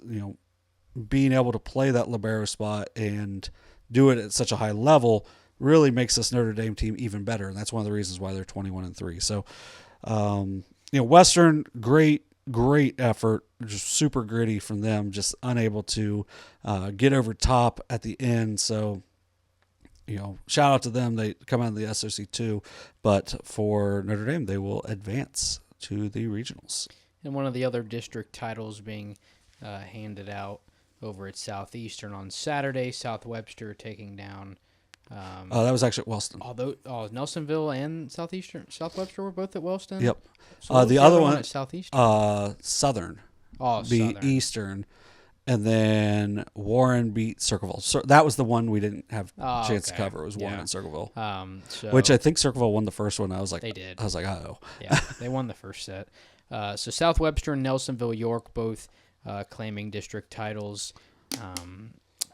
Speaker 1: being able to play that libero spot and do it at such a high level really makes this Notre Dame team even better. And that's one of the reasons why they're 21-3. So, Western, great effort, just super gritty from them, just unable to get over top at the end. So, shout out to them. They come out of the SOC too, but for Notre Dame, they will advance to the regionals.
Speaker 2: And one of the other district titles being handed out over at Southeastern on Saturday, South Webster taking down.
Speaker 1: That was actually at Wellston.
Speaker 2: Although Nelsonville and South Webster were both at Wellston.
Speaker 1: Yep.
Speaker 2: So
Speaker 1: the other one
Speaker 2: at Southeastern.
Speaker 1: Southern.
Speaker 2: Beat
Speaker 1: Southern. Eastern, and then Warren beat Circleville. So that was the one we didn't have a chance to cover. It was Warren and Circleville. Which I think Circleville won the first one. I was like,
Speaker 2: they did.
Speaker 1: I was like, oh.
Speaker 2: Yeah, they won the first set. So South Webster and Nelsonville-York both claiming district titles.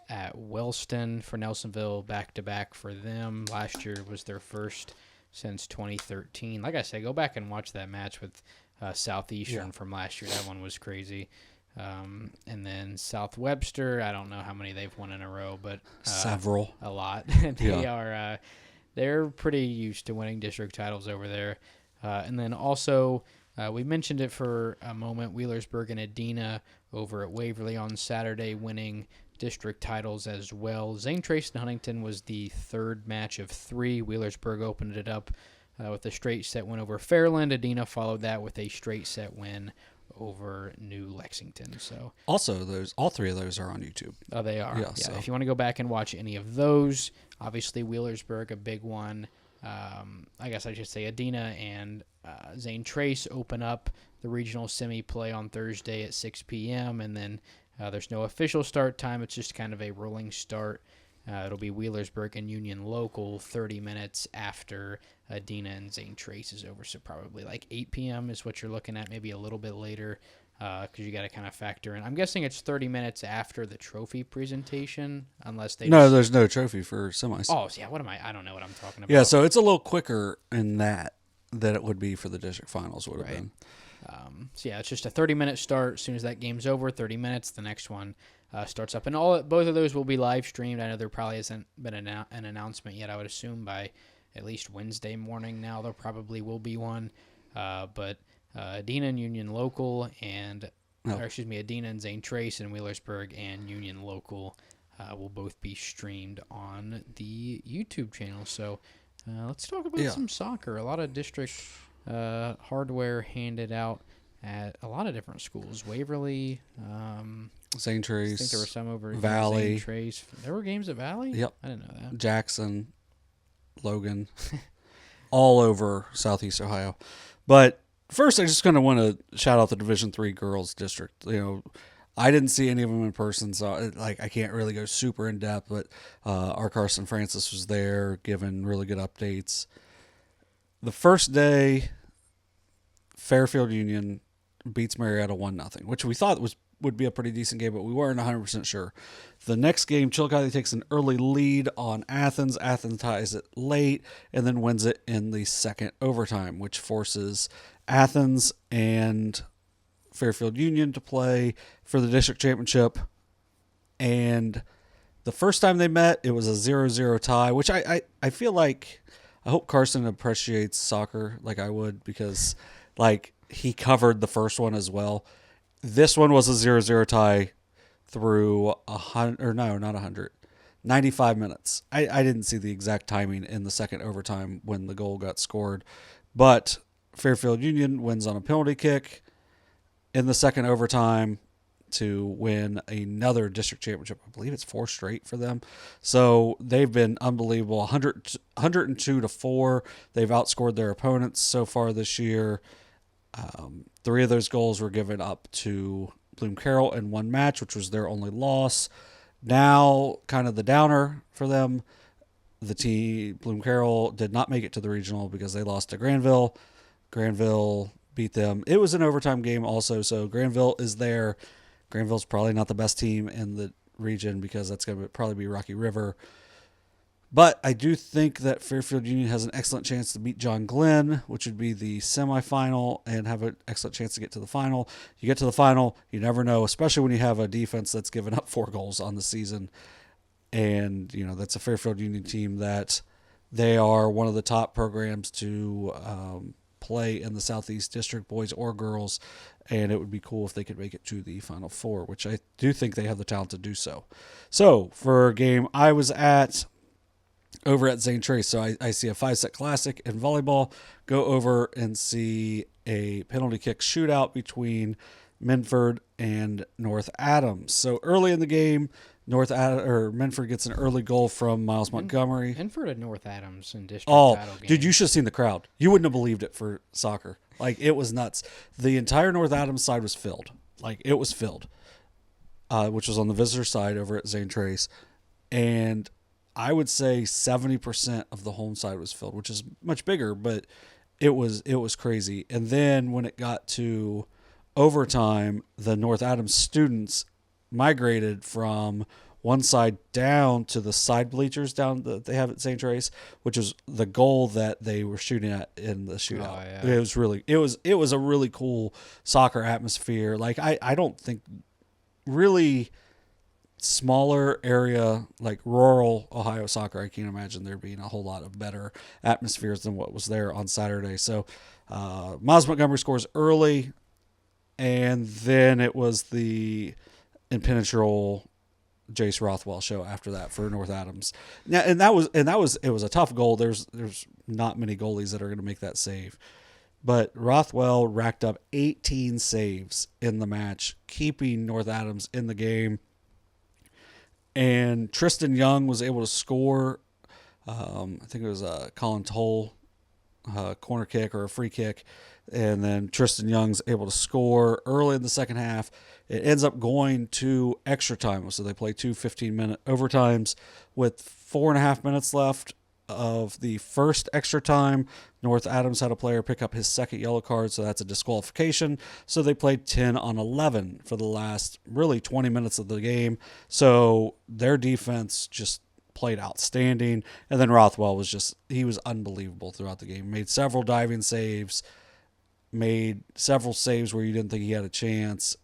Speaker 2: At Wellston for Nelsonville, back-to-back for them. Last year was their first since 2013. Like I said, go back and watch that match with Southeastern from last year. That one was crazy. And then South Webster, I don't know how many they've won in a row, but
Speaker 1: several.
Speaker 2: A lot. They're pretty used to winning district titles over there. And then also We mentioned it for a moment. Wheelersburg and Adina over at Waverly on Saturday, winning district titles as well. Zane, Trace, and Huntington was the third match of 3. Wheelersburg opened it up with a straight set win over Fairland. Adina followed that with a straight set win over New Lexington. So
Speaker 1: also, all 3 of those are on YouTube.
Speaker 2: Oh, they are.
Speaker 1: Yeah.
Speaker 2: So if you want to go back and watch any of those, obviously Wheelersburg, a big one. I guess I should say Adina and Zane Trace open up the regional semi-play on Thursday at 6 p.m. And then there's no official start time. It's just kind of a rolling start. It'll be Wheelersburg and Union Local 30 minutes after Adina and Zane Trace is over. So probably like 8 p.m. is what you're looking at, maybe a little bit later because you got to kind of factor in. I'm guessing it's 30 minutes after the trophy presentation, unless they...
Speaker 1: No, there's no trophy for semis.
Speaker 2: Oh, yeah, I don't know what I'm talking about.
Speaker 1: Yeah, so it's a little quicker in that than it would be for the district finals would have been.
Speaker 2: So, yeah, it's just a 30-minute start. As soon as that game's over, 30 minutes, the next one starts up. And both of those will be live streamed. I know there probably hasn't been an announcement yet. I would assume by at least Wednesday morning now there probably will be one. But Adina and Union Local Adina and Zane Trace and Wheelersburg and Union Local will both be streamed on the YouTube channel. So let's talk about some soccer. A lot of district hardware handed out at a lot of different schools. Waverly,
Speaker 1: Zane Trace.
Speaker 2: I think there were some over
Speaker 1: Valley.
Speaker 2: Zane Trace. There were games at Valley?
Speaker 1: Yep.
Speaker 2: I didn't know that.
Speaker 1: Jackson, Logan, all over Southeast Ohio. But first, I just kind of want to shout out the Division III girls district. You know, I didn't see any of them in person, so I can't really go super in depth. But our Carson Francis was there, giving really good updates. The first day, Fairfield Union beats Marietta 1-0, which we thought would be a pretty decent game, but we weren't 100% sure. The next game, Chillicothe takes an early lead on Athens. Athens ties it late and then wins it in the second overtime, which forces Athens and Fairfield Union to play for the district championship. And the first time they met, it was a 0-0 tie, which I feel like I hope Carson appreciates soccer like I would, because like he covered the first one as well. This one was a 0-0 tie through 95 minutes. I didn't see the exact timing in the second overtime when the goal got scored, but Fairfield Union wins on a penalty kick in the second overtime to win another district championship. I believe it's 4 straight for them. So they've been unbelievable. 102-4. They've outscored their opponents so far this year. 3 of those goals were given up to Bloom Carroll in one match, which was their only loss. Now, kind of the downer for them, the team, Bloom Carroll, did not make it to the regional because they lost to Granville. Granville beat them. It was an overtime game also, so Granville is there. Granville's probably not the best team in the region because that's going to probably be Rocky River. But I do think that Fairfield Union has an excellent chance to beat John Glenn, which would be the semifinal, and have an excellent chance to get to the final. You get to the final, you never know, especially when you have a defense that's given up 4 goals on the season. And, you know, that's a Fairfield Union team that they are one of the top programs to play in the Southeast District, boys or girls, and it would be cool if they could make it to the Final Four, which I do think they have the talent to do so. So, for a game I was over at Zane Trace, so I see a 5-set classic in volleyball, go over and see a penalty kick shootout between Minford and North Adams. So early in the game, Minford gets an early goal from Miles Montgomery.
Speaker 2: Minford and North Adams in district title game.
Speaker 1: Dude, you should have seen the crowd. You wouldn't have believed it for soccer. Like, it was nuts. The entire North Adams side was filled. Like, it was filled, which was on the visitor side over at Zane Trace. And I would say 70% of the home side was filled, which is much bigger, but it was crazy. And then when it got to overtime, the North Adams students migrated from one side down to the side bleachers down that they have at St. Trace, which is the goal that they were shooting at in the shootout. Oh, yeah. It was a really cool soccer atmosphere. Like I don't think really smaller area, like rural Ohio soccer, I can't imagine there being a whole lot of better atmospheres than what was there on Saturday. So Miles Montgomery scores early, and then it was the impenetrable Jace Rothwell show after that for North Adams. Now, it was a tough goal. There's not many goalies that are going to make that save. But Rothwell racked up 18 saves in the match, keeping North Adams in the game. And Tristan Young was able to score. I think it was a Colin Toll corner kick or a free kick. And then Tristan Young's able to score early in the second half. It ends up going to extra time. So they play 2 15-minute overtimes with 4.5 minutes left of the first extra time. North Adams had a player pick up his second yellow card, so that's a disqualification. So they played 10-on-11 for the last really 20 minutes of the game. So their defense just played outstanding. And then Rothwell he was unbelievable throughout the game. Made several diving saves, made several saves where you didn't think he had a chance.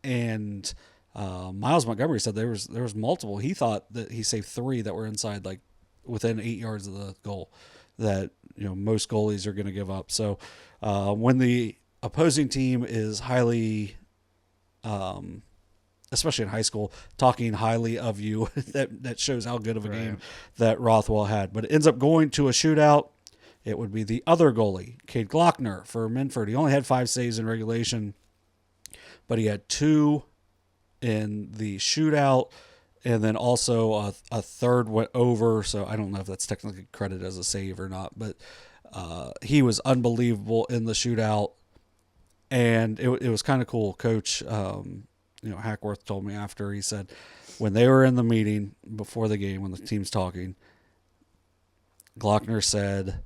Speaker 1: And Miles Montgomery said there was multiple. He thought that he saved 3 that were inside, like within 8 yards of the goal, that most goalies are going to give up. So when the opposing team is highly, especially in high school, talking highly of you, that shows how good of a game that Rothwell had. But it ends up going to a shootout. It would be the other goalie, Cade Glockner for Minford. He only had 5 saves in regulation, but he had 2 in the shootout. And then also a third went over, so I don't know if that's technically credited as a save or not, but he was unbelievable in the shootout, and it was kind of cool. Coach Hackworth told me after, he said when they were in the meeting before the game, when the team's talking, Glockner said,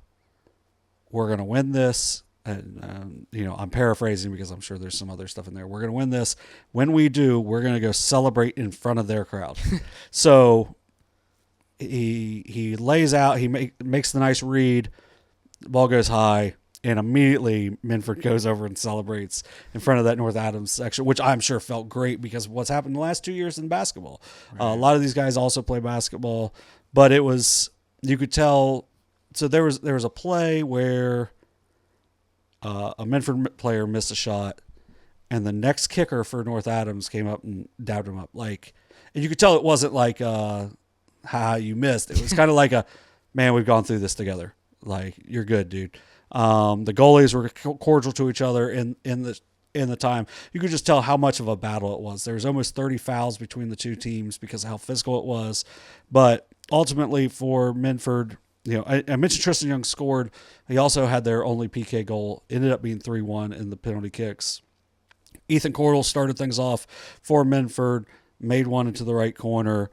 Speaker 1: "We're going to win this." And, I'm paraphrasing because I'm sure there's some other stuff in there. We're going to win this. When we do, we're going to go celebrate in front of their crowd. So he lays out, he makes the nice read. The ball goes high, and immediately Minford goes over and celebrates in front of that North Adams section, which I'm sure felt great because of what's happened the last 2 years in basketball. Right. A lot of these guys also play basketball, but you could tell. So there was a play where a Minford player missed a shot, and the next kicker for North Adams came up and dabbed him up. And you could tell it wasn't like, how you missed. It was kind of like man, we've gone through this together. Like, you're good, dude. The goalies were cordial to each other in the time. You could just tell how much of a battle it was. There was almost 30 fouls between the two teams because of how physical it was. But ultimately for Minford, I mentioned Tristan Young scored. He also had their only PK goal. Ended up being 3-1 in the penalty kicks. Ethan Cordell started things off for Minford, made one into the right corner,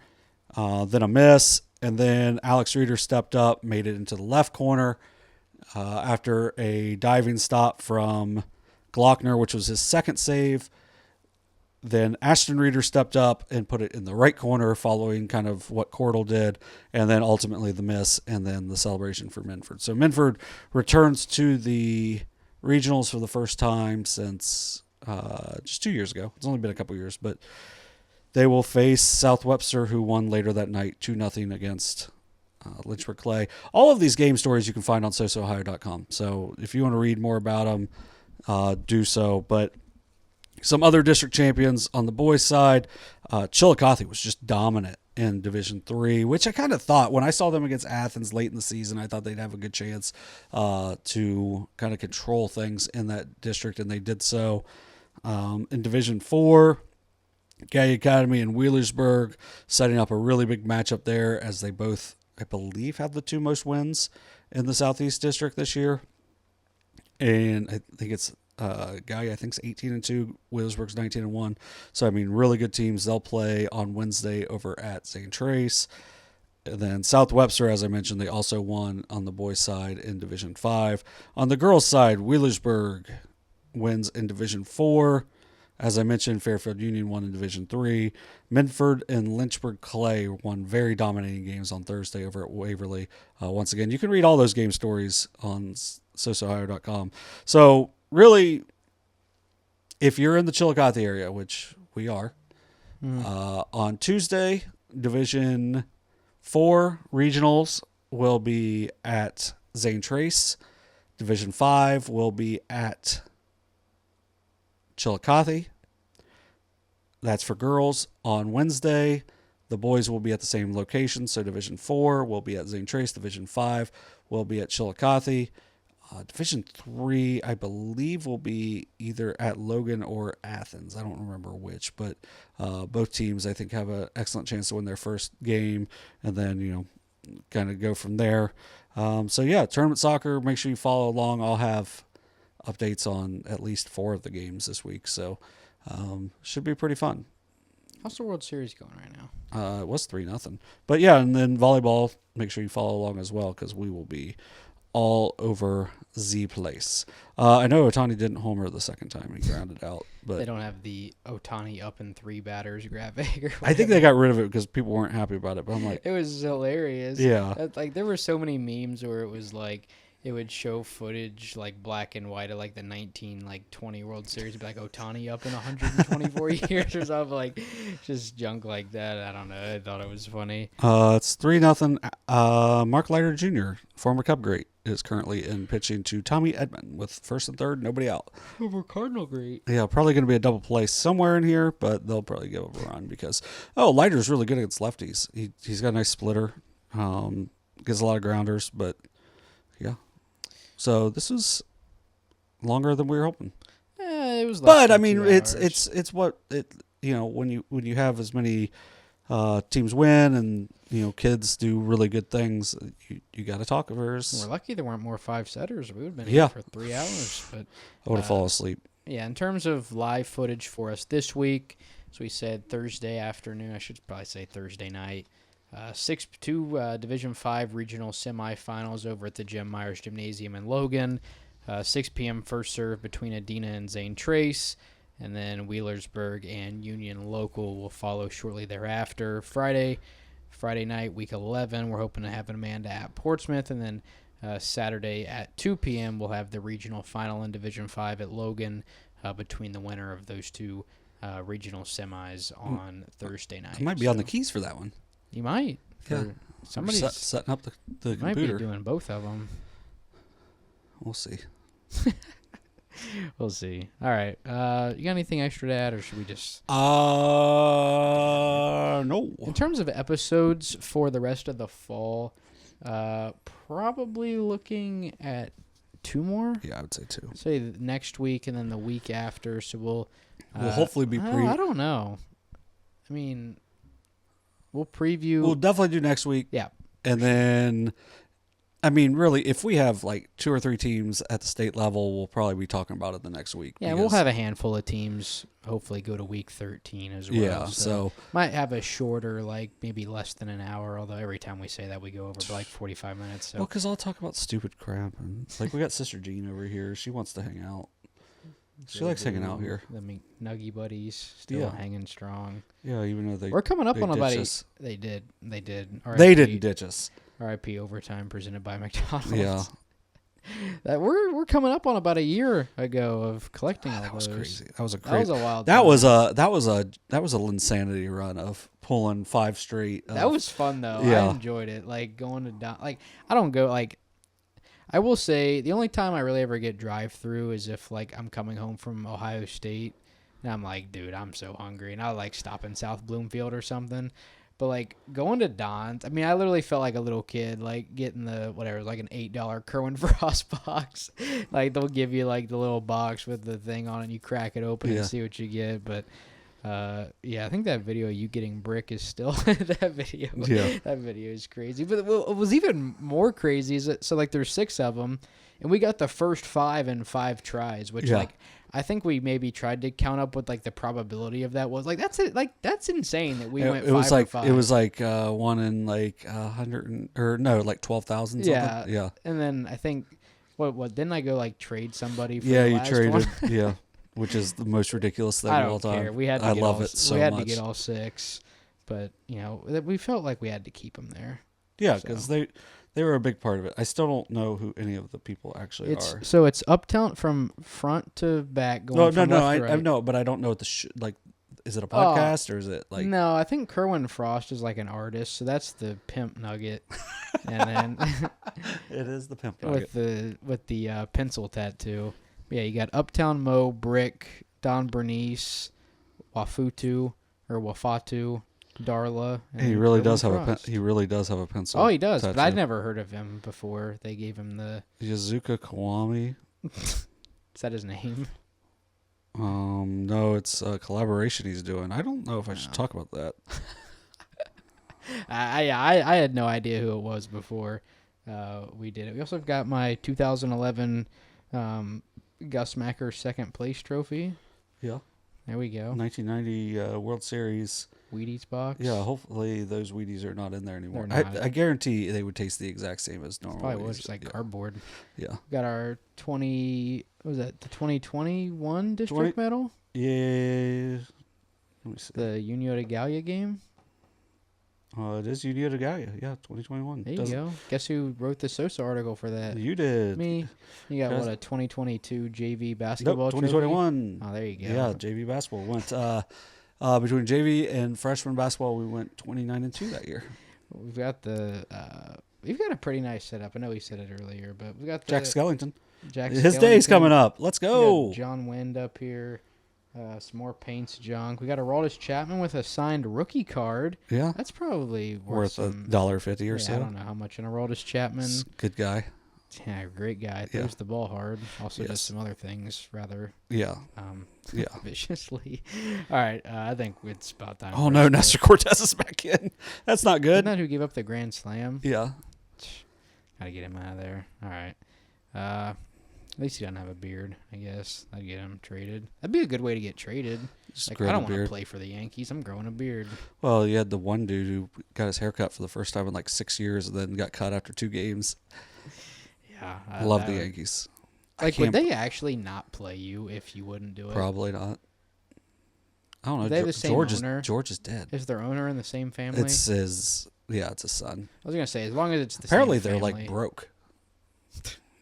Speaker 1: then a miss, and then Alex Reeder stepped up, made it into the left corner after a diving stop from Glockner, which was his second save. Then Ashton Reeder stepped up and put it in the right corner, following kind of what Cordell did, and then ultimately the miss, and then the celebration for Minford. So Minford returns to the regionals for the first time since just 2 years ago. It's only been a couple years, but they will face South Webster, who won later that night 2-0 against Lynchburg Clay. All of these game stories you can find on SOSAOhio.com. So if you want to read more about them, do so. But some other district champions on the boys' side, Chillicothe was just dominant in Division III, which I kind of thought when I saw them against Athens late in the season, I thought they'd have a good chance to kind of control things in that district, and they did so. In Division IV, Gay Academy and Wheelersburg setting up a really big matchup there, as they both, I believe, have the 2 most wins in the Southeast District this year. And I think it's Guy, I think, is 18-2. Wheelersburg's 19-1. So, I mean, really good teams. They'll play on Wednesday over at Zane Trace. And then South Webster, as I mentioned, they also won on the boys' side in Division 5. On the girls' side, Wheelersburg wins in Division 4. As I mentioned, Fairfield Union won in Division 3. Minford and Lynchburg Clay won very dominating games on Thursday over at Waverly. Once again, you can read all those game stories on SOSAOhio.com. So, really, if you're in the Chillicothe area, which we are, On Tuesday, Division 4 regionals will be at Zane Trace. Division 5 will be at Chillicothe. That's for girls. On Wednesday, the boys will be at the same location. So Division 4 will be at Zane Trace. Division 5 will be at Chillicothe. Division 3, I believe, will be either at Logan or Athens. I don't remember which, but both teams, I think, have an excellent chance to win their first game and then, kind of go from there. Tournament soccer, make sure you follow along. I'll have updates on at least 4 of the games this week, so should be pretty fun.
Speaker 2: How's the World Series going right now?
Speaker 1: It was 3-0. But yeah, and then volleyball, make sure you follow along as well because we will be all over the place. I know Otani didn't homer the second time. He grounded out. But
Speaker 2: they don't have the Otani up in 3 batters grab bag.
Speaker 1: I think they got rid of it because people weren't happy about it. But I'm like,
Speaker 2: it was hilarious.
Speaker 1: Yeah.
Speaker 2: There were so many memes where it was like, it would show footage like black and white of like the 1920 World Series. It'd be like Otani up in 124 years or something, like just junk like that. I don't know. I thought it was funny.
Speaker 1: It's 3-0. Mark Leiter Jr., former Cub great, is currently in pitching to Tommy Edman with first and third, nobody out.
Speaker 2: Former Cardinal great.
Speaker 1: Yeah, probably going to be a double play somewhere in here, but they'll probably give up a run because Leiter's really good against lefties. He's got a nice splitter, gets a lot of grounders, but yeah. So this is longer than we were hoping.
Speaker 2: Yeah, it was.
Speaker 1: But I mean, it's what it when you have as many teams win and kids do really good things, you got to talk first.
Speaker 2: We're lucky there weren't more 5-setters. We would have been here for 3 hours. But
Speaker 1: I would have fallen asleep.
Speaker 2: Yeah, in terms of live footage for us this week, as we said, Thursday afternoon. I should probably say Thursday night. 6-2 Division 5 regional semifinals over at the Jim Myers Gymnasium in Logan. 6 p.m. first serve between Adina and Zane Trace. And then Wheelersburg and Union Local will follow shortly thereafter. Friday night, week 11, we're hoping to have an Amanda at Portsmouth. And then Saturday at 2 p.m., we'll have the regional final in Division 5 at Logan between the winner of those 2 regional semis on Thursday night.
Speaker 1: I might be on the keys for that one.
Speaker 2: You might.
Speaker 1: Yeah.
Speaker 2: Somebody's
Speaker 1: setting up the computer.
Speaker 2: Might be doing both of them.
Speaker 1: We'll see.
Speaker 2: We'll see. All right. You got anything extra to add, or should we just...
Speaker 1: No.
Speaker 2: In terms of episodes for the rest of the fall, probably looking at 2 more.
Speaker 1: Yeah, I would say 2.
Speaker 2: Say next week and then the week after. So we'll
Speaker 1: hopefully be
Speaker 2: I don't know. I mean... We'll preview.
Speaker 1: We'll definitely do next week.
Speaker 2: Yeah.
Speaker 1: And then, I mean, really, if we have like 2 or 3 teams at the state level, we'll probably be talking about it the next week.
Speaker 2: Yeah, we'll have a handful of teams hopefully go to week 13 as well.
Speaker 1: Yeah, so
Speaker 2: might have a shorter, like maybe less than an hour, although every time we say that we go over like 45 minutes. So.
Speaker 1: Well, because I'll talk about stupid crap. And like we got Sister Jean over here. She wants to hang out. She likes hanging out here.
Speaker 2: The McNuggy buddies still hanging strong.
Speaker 1: Yeah, even though
Speaker 2: we're coming up on about
Speaker 1: us.
Speaker 2: They did.
Speaker 1: They didn't ditch us.
Speaker 2: RIP overtime presented by McDonald's.
Speaker 1: Yeah.
Speaker 2: That we're coming up on about a year ago of collecting all
Speaker 1: that
Speaker 2: those.
Speaker 1: That was crazy. That was
Speaker 2: a wild.
Speaker 1: That was a insanity run of pulling 5 straight.
Speaker 2: That was fun though.
Speaker 1: Yeah.
Speaker 2: I enjoyed it. Like going to I don't go like. I will say the only time I really ever get drive-through is if, like, I'm coming home from Ohio State, and I'm like, dude, I'm so hungry, and I'll, like, stop in South Bloomfield or something. But, like, going to Don's, I mean, I literally felt like a little kid, like, getting the, whatever, like an $8 Kerwin Frost box. Like, they'll give you, like, the little box with the thing on it, and you crack it open and see what you get. But, I think that video of you getting brick is still that video.
Speaker 1: Yeah.
Speaker 2: That video is crazy. But what was even more crazy is that, so like there's 6 of them, and we got the first 5 in 5 tries, which like I think we maybe tried to count up what like the probability of that was. Like that's it. Like that's insane that we went.
Speaker 1: It was
Speaker 2: 5
Speaker 1: like
Speaker 2: for 5.
Speaker 1: It was like 1 in like 100 or no, like 12,000.
Speaker 2: Yeah,
Speaker 1: yeah.
Speaker 2: And then I think what didn't I go like trade somebody? For
Speaker 1: yeah,
Speaker 2: the
Speaker 1: you
Speaker 2: last
Speaker 1: traded.
Speaker 2: one?
Speaker 1: Yeah. Which is the most ridiculous thing
Speaker 2: of
Speaker 1: all time.
Speaker 2: Care. We had to
Speaker 1: I
Speaker 2: get
Speaker 1: love
Speaker 2: all,
Speaker 1: it so
Speaker 2: much. We had
Speaker 1: much.
Speaker 2: to get all 6, but we felt like we had to keep them there.
Speaker 1: Yeah, because they were a big part of it. I still don't know who any of the people actually are.
Speaker 2: So it's uptown from front to back. Going from left to right.
Speaker 1: I know, but I don't know what Is it a podcast or is it like?
Speaker 2: No, I think Kerwin Frost is like an artist, so that's the Pimp Nugget, and then
Speaker 1: it is the Pimp Nugget
Speaker 2: with the pencil tattoo. Yeah, you got Uptown Mo, Brick, Don Bernice, Wafatu, Darla. And
Speaker 1: he really does have a pencil.
Speaker 2: Oh, he does,
Speaker 1: tattoo.
Speaker 2: but I'd never heard of him before. They gave him the
Speaker 1: Yazuka Kiwami.
Speaker 2: Is that his name?
Speaker 1: No, it's a collaboration he's doing. I don't know if I should talk about that.
Speaker 2: I had no idea who it was before we did it. We also got my 2011 Gus Macker second place trophy.
Speaker 1: Yeah.
Speaker 2: There we go.
Speaker 1: 1990 World Series.
Speaker 2: Wheaties box.
Speaker 1: Yeah, hopefully those Wheaties are not in there anymore.
Speaker 2: I
Speaker 1: guarantee they would taste the exact same as normal.
Speaker 2: Probably was just like cardboard.
Speaker 1: Yeah.
Speaker 2: We got our the 2021 district medal?
Speaker 1: Yeah. Let me see.
Speaker 2: The Unio de Gallia game?
Speaker 1: It is Unio de Gallia. Yeah, 2021.
Speaker 2: There you go. Guess who wrote the SOSA article for that?
Speaker 1: You did.
Speaker 2: Me. You got a 2022 JV basketball
Speaker 1: trophy? 2021.
Speaker 2: Oh, there you go.
Speaker 1: Yeah, JV basketball went between JV and freshman basketball. We went 29-2 that year.
Speaker 2: We've got we've got a pretty nice setup. I know we said it earlier, but we got
Speaker 1: Jack Skellington.
Speaker 2: His
Speaker 1: day's coming up. Let's go.
Speaker 2: John Wind up here. Some more paints junk. We got a Aroldis Chapman with a signed rookie card.
Speaker 1: Yeah.
Speaker 2: That's probably
Speaker 1: worth $1.50 or so.
Speaker 2: I don't know how much an Aroldis Chapman.
Speaker 1: Good guy.
Speaker 2: Yeah, great guy. Throws the ball hard. Also does some other things rather viciously. All right, I think it's about time.
Speaker 1: Oh, no, Nestor Cortez is back in. That's not good.
Speaker 2: Isn't that who gave up the Grand Slam?
Speaker 1: Yeah.
Speaker 2: Got to get him out of there. All right. At least he doesn't have a beard, I guess. I'd get him traded. That'd be a good way to get traded. I don't want to play for the Yankees. I'm growing a beard.
Speaker 1: Well, you had the one dude who got his hair cut for the first time in like 6 years and then got cut after 2 games.
Speaker 2: Yeah.
Speaker 1: I love the Yankees.
Speaker 2: Like, would they actually not play you if you wouldn't do it?
Speaker 1: Probably not. I don't know.
Speaker 2: They have the same owner?
Speaker 1: George is dead.
Speaker 2: Is their owner in the same family?
Speaker 1: It's his son.
Speaker 2: I was going to say, as long as it's the
Speaker 1: Apparently
Speaker 2: same family.
Speaker 1: they're like broke.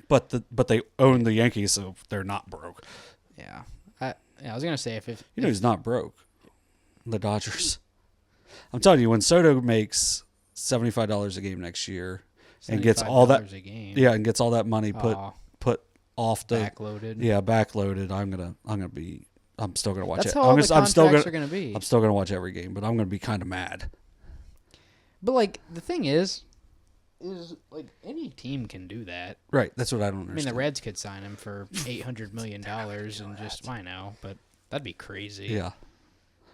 Speaker 1: But they own the Yankees, so they're not broke.
Speaker 2: Yeah. I was going to say, if
Speaker 1: you know who's not broke? The Dodgers. I'm telling you, when Soto makes $75 a game next year and gets all that
Speaker 2: a game.
Speaker 1: Yeah, and gets all that money put off the
Speaker 2: backloaded.
Speaker 1: Yeah, backloaded. I'm still gonna watch
Speaker 2: That's
Speaker 1: it.
Speaker 2: how all the contracts are gonna be.
Speaker 1: I'm still gonna watch every game, but I'm gonna be kind of mad.
Speaker 2: But like the thing is like any team can do that.
Speaker 1: Right. That's what I don't understand.
Speaker 2: I mean, the Reds could sign him for $800 million and just I know, but that'd be crazy.
Speaker 1: Yeah.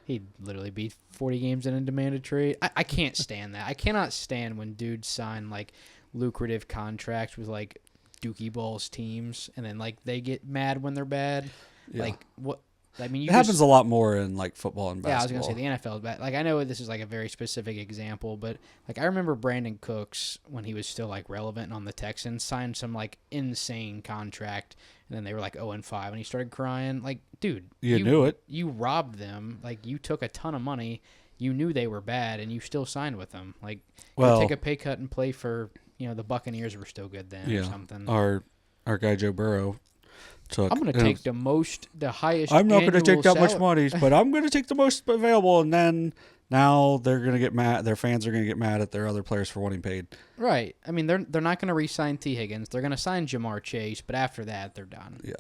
Speaker 2: He'd literally be 40 games in a demanded trade. I can't stand that. I cannot stand when dudes sign like lucrative contracts with like Dookie Balls teams and then like they get mad when they're bad. Yeah. Like what? I mean,
Speaker 1: it happens a lot more in like football and basketball.
Speaker 2: Yeah, I was gonna say the NFL is bad. Like I know this is like a very specific example, but like I remember Brandon Cooks when he was still like relevant and on the Texans signed some like insane contract, and then they were like 0-5, and he started crying. Like, dude,
Speaker 1: you knew it.
Speaker 2: You robbed them. Like you took a ton of money. You knew they were bad, and you still signed with them. Like, take a pay cut and play for the Buccaneers were still good then or something.
Speaker 1: Our guy Joe Burrow.
Speaker 2: I'm going to take the highest.
Speaker 1: I'm not going to take that
Speaker 2: salary.
Speaker 1: much money, but I'm going to take the most available. And then now they're going to get mad. Their fans are going to get mad at their other players for wanting paid.
Speaker 2: Right. I mean, they're not going to re-sign T. Higgins. They're going to sign Jamar Chase, but after that, they're done.
Speaker 1: Yeah.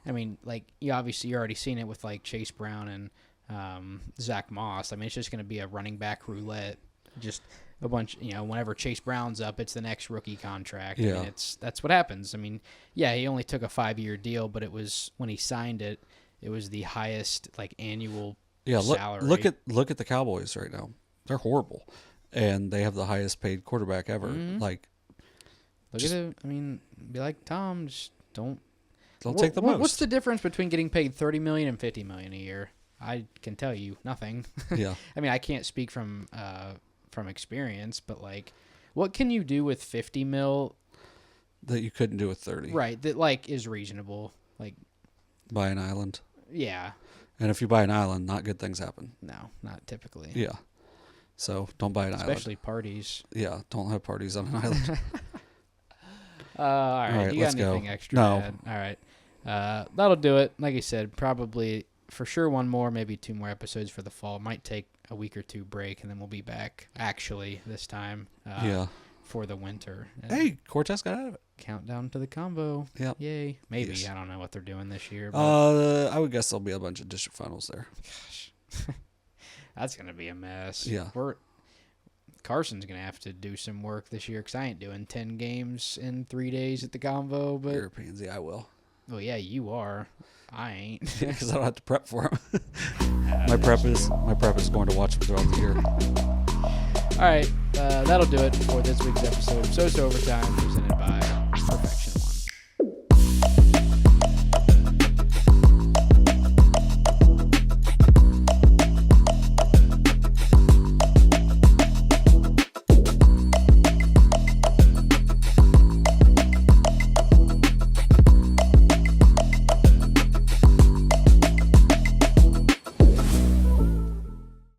Speaker 2: I mean, like you're already seen it with like Chase Brown and Zach Moss. I mean, it's just going to be a running back roulette. Just a bunch, whenever Chase Brown's up, it's the next rookie contract.
Speaker 1: Yeah.
Speaker 2: I mean, that's what happens. I mean, yeah, he only took a 5-year deal, but it was when he signed it, it was the highest like annual salary.
Speaker 1: Look at the Cowboys right now. They're horrible, and they have the highest paid quarterback ever.
Speaker 2: Mm-hmm.
Speaker 1: Like,
Speaker 2: look at it. I mean, be like Tom. Just don't
Speaker 1: take the most.
Speaker 2: What's the difference between getting paid $30 million and $50 million a year? I can tell you nothing.
Speaker 1: Yeah.
Speaker 2: I mean, I can't speak from experience, but like what can you do with 50 mil
Speaker 1: that you couldn't do with 30?
Speaker 2: Right, that like is reasonable. Like
Speaker 1: buy an island.
Speaker 2: Yeah.
Speaker 1: And if you buy an island, not good things happen.
Speaker 2: No, not typically.
Speaker 1: Yeah. So don't buy an island.
Speaker 2: Especially parties.
Speaker 1: Yeah, don't have parties on an island.
Speaker 2: All right. You got anything extra?
Speaker 1: No.
Speaker 2: All right. That'll do it. Like I said, probably for sure one more, maybe 2 more episodes for the fall. Might take a week or 2 break, and then we'll be back actually this time for the winter.
Speaker 1: Hey, Cortez got out of it.
Speaker 2: Countdown to the combo.
Speaker 1: Yeah.
Speaker 2: Yay. Maybe.
Speaker 1: Yes.
Speaker 2: I don't know what they're doing this year.
Speaker 1: But I would guess there'll be a bunch of district finals there.
Speaker 2: Gosh. That's going to be a mess.
Speaker 1: Yeah.
Speaker 2: Carson's going to have to do some work this year because I ain't doing 10 games in 3 days at the Convo. But
Speaker 1: You're a pansy, I will.
Speaker 2: Oh, yeah, you are. I ain't.
Speaker 1: Because I don't have to prep for them. My prep is going to watch them throughout the year.
Speaker 2: All right, that'll do it for this week's episode of SOSA Overtime, presented